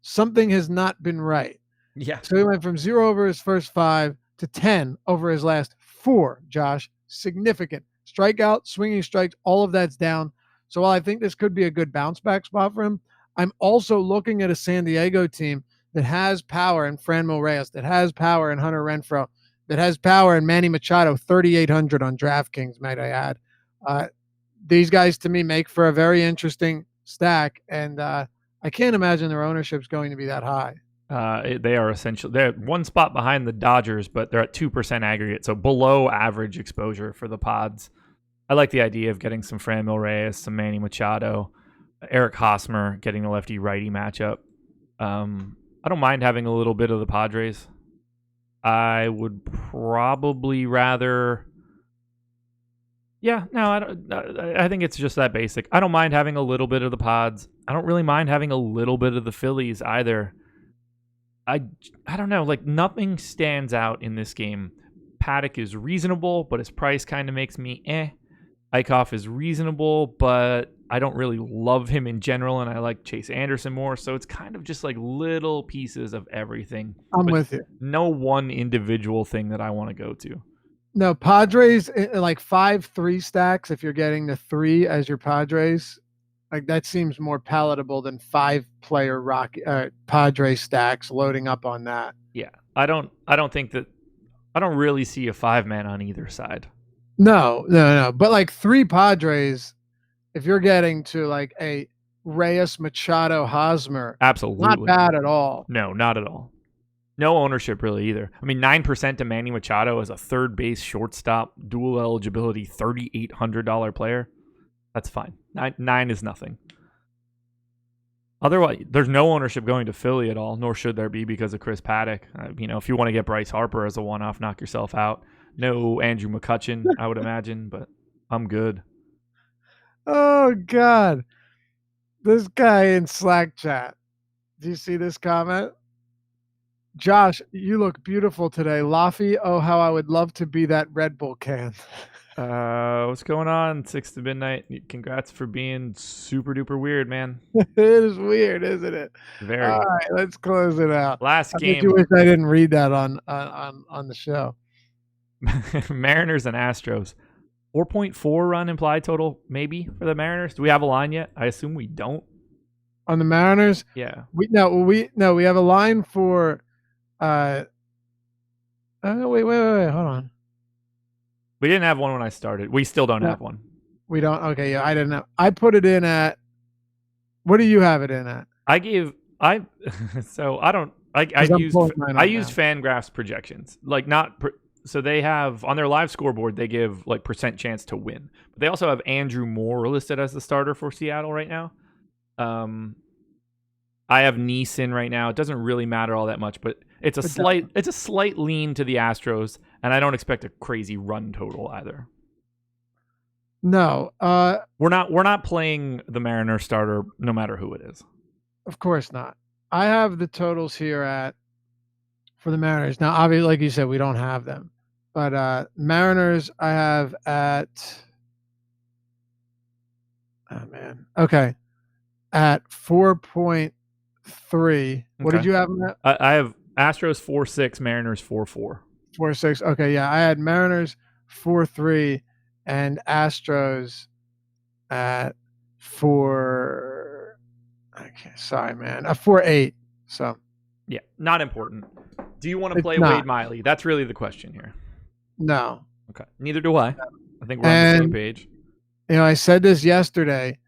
something has not been right. Yeah. So he went from 0 over his first 5 to 10 over his last 4, Josh. Significant. Strikeout, swinging strikes, all of that's down. So while I think this could be a good bounce back spot for him, I'm also looking at a San Diego team that has power in Franmil Reyes, that has power in Hunter Renfroe, that has power in Manny Machado, 3,800 on DraftKings, might I add. These guys, to me, make for a very interesting stack, and I can't imagine their ownership is going to be that high. They are essentially, they're one spot behind the Dodgers, but they're at 2% aggregate, so below average exposure for the Pods. I like the idea of getting some Franmil Reyes, some Manny Machado, Eric Hosmer, getting a lefty-righty matchup. I don't mind having a little bit of the Padres. I would probably rather... Yeah, no, I think it's just that basic. I don't mind having a little bit of the Pods. I don't really mind having a little bit of the Phillies either. I don't know, like nothing stands out in this game. Paddock is reasonable, but his price kind of makes me Eichhoff is reasonable, but I don't really love him in general, and I like Chase Anderson more, so it's kind of just like little pieces of everything. I'm with you. No one individual thing that I want to go to. No, Padres, like 5-3 stacks, if you're getting the 3 as your Padres, like that seems more palatable than 5-player Padres stacks loading up on that. Yeah, I don't really see a 5-man on either side. No. But like 3 Padres, if you're getting to like a Reyes, Machado, Hosmer, absolutely not bad at all. No, not at all. No ownership really either. I mean, 9% to Manny Machado as a third base shortstop, dual eligibility, $3,800 player. That's fine. 9 is nothing. Otherwise, there's no ownership going to Philly at all, nor should there be because of Chris Paddock. If you want to get Bryce Harper as a one-off, knock yourself out. No Andrew McCutchen, I would imagine, but I'm good. Oh, God. This guy in Slack chat. Do you see this comment? Josh, you look beautiful today. Laffy, oh, how I would love to be that Red Bull can. What's going on? 6 to midnight. Congrats for being super duper weird, man. It is weird, isn't it? Very. All right, let's close it out. Last I game. bet you wish I didn't read that on the show. Mariners and Astros. 4.4 run implied total, maybe, for the Mariners. Do we have a line yet? I assume we don't. On the Mariners? Yeah. We have a line for wait, hold on. We didn't have one when I started. We still don't have one. We don't. Okay, yeah, I didn't know. I put it in at. What do you have it in at? So I use FanGraphs projections. So they have on their live scoreboard, they give like percent chance to win. But they also have Andrew Moore listed as the starter for Seattle right now. I have Neeson right now. It doesn't really matter all that much, but it's a slight lean to the Astros, and I don't expect a crazy run total either. No, we're not playing the Mariner starter no matter who it is. Of course not. I have the totals here for the Mariners. Now, obviously, like you said, we don't have them, but Mariners I have at. Oh man. Okay. At 4.3. What did you have in that? I have Astros 4.6, Mariners 4.4. 4.6. Okay, yeah. I had Mariners 4.3 and Astros at 4. Okay, sorry, man. 4.8. So. Yeah, not important. Do you want to play Wade Miley? That's really the question here. No. Okay. Neither do I. I think we're on the same page. You know, I said this yesterday.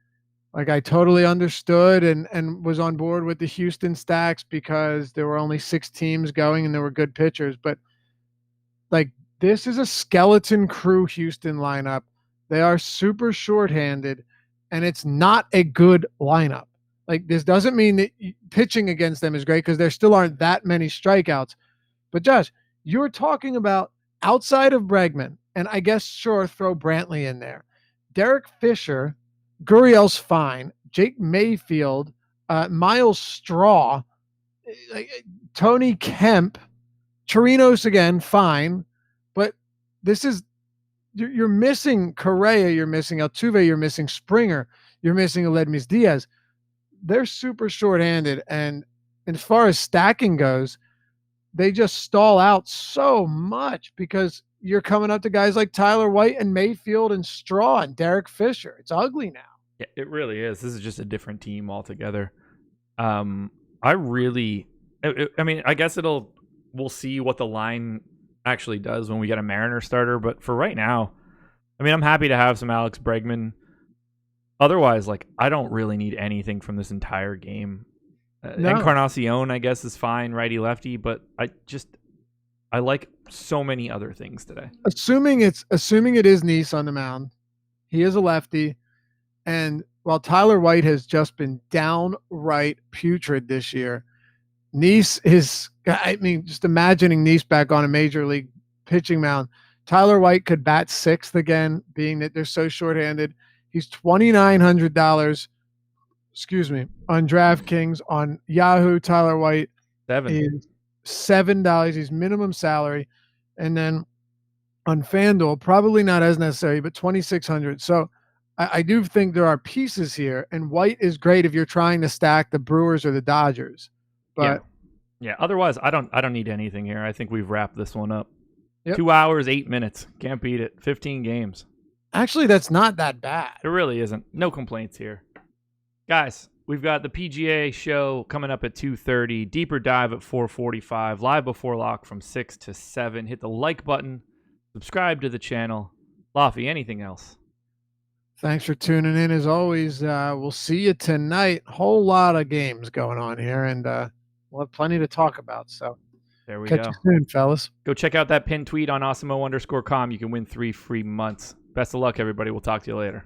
Like, I totally understood and was on board with the Houston stacks because there were only 6 teams going and there were good pitchers. But, like, this is a skeleton crew Houston lineup. They are super shorthanded, and it's not a good lineup. Like, this doesn't mean that pitching against them is great because there still aren't that many strikeouts. But, Josh, you're talking about outside of Bregman, and I guess, sure, throw Brantley in there. Derek Fisher, Gurriel's fine. Jake Mayfield, Miles Straw, Tony Kemp, Chirinos again, fine. But this is you're missing Correa, you're missing Altuve, you're missing Springer, you're missing Aledmys Diaz. They're super shorthanded, and as far as stacking goes, they just stall out so much because you're coming up to guys like Tyler White and Mayfield and Straw and Derek Fisher. It's ugly now. Yeah, it really is. This is just a different team altogether. I guess we'll see what the line actually does when we get a Mariner starter. But for right now, I mean, I'm happy to have some Alex Bregman. Otherwise, like, I don't really need anything from this entire game. Encarnacion, I guess, is fine, righty lefty, but I like so many other things today. Assuming it is Neese on the mound, he is a lefty, and while Tyler White has just been downright putrid this year, Neese is. I mean, just imagining Neese back on a major league pitching mound. Tyler White could bat 6th again, being that they're so shorthanded. He's $2,900. Excuse me, on DraftKings. On Yahoo, Tyler White is $7. He's minimum salary. And then on FanDuel, probably not as necessary, but $2,600. So I do think there are pieces here, and White is great if you're trying to stack the Brewers or the Dodgers. But yeah. Otherwise, I don't need anything here. I think we've wrapped this one up. Yep. 2 hours, 8 minutes. Can't beat it. 15 games. Actually, that's not that bad. It really isn't. No complaints here. Guys, we've got the PGA show coming up at 2:30. Deeper dive at 4:45. Live before lock from 6 to 7. Hit the like button. Subscribe to the channel. Laffy, anything else? Thanks for tuning in. As always, we'll see you tonight. Whole lot of games going on here, and we'll have plenty to talk about. So there we go. Catch you soon, fellas. Go check out that pinned tweet on awesemo_com. You can win 3 free months. Best of luck, everybody. We'll talk to you later.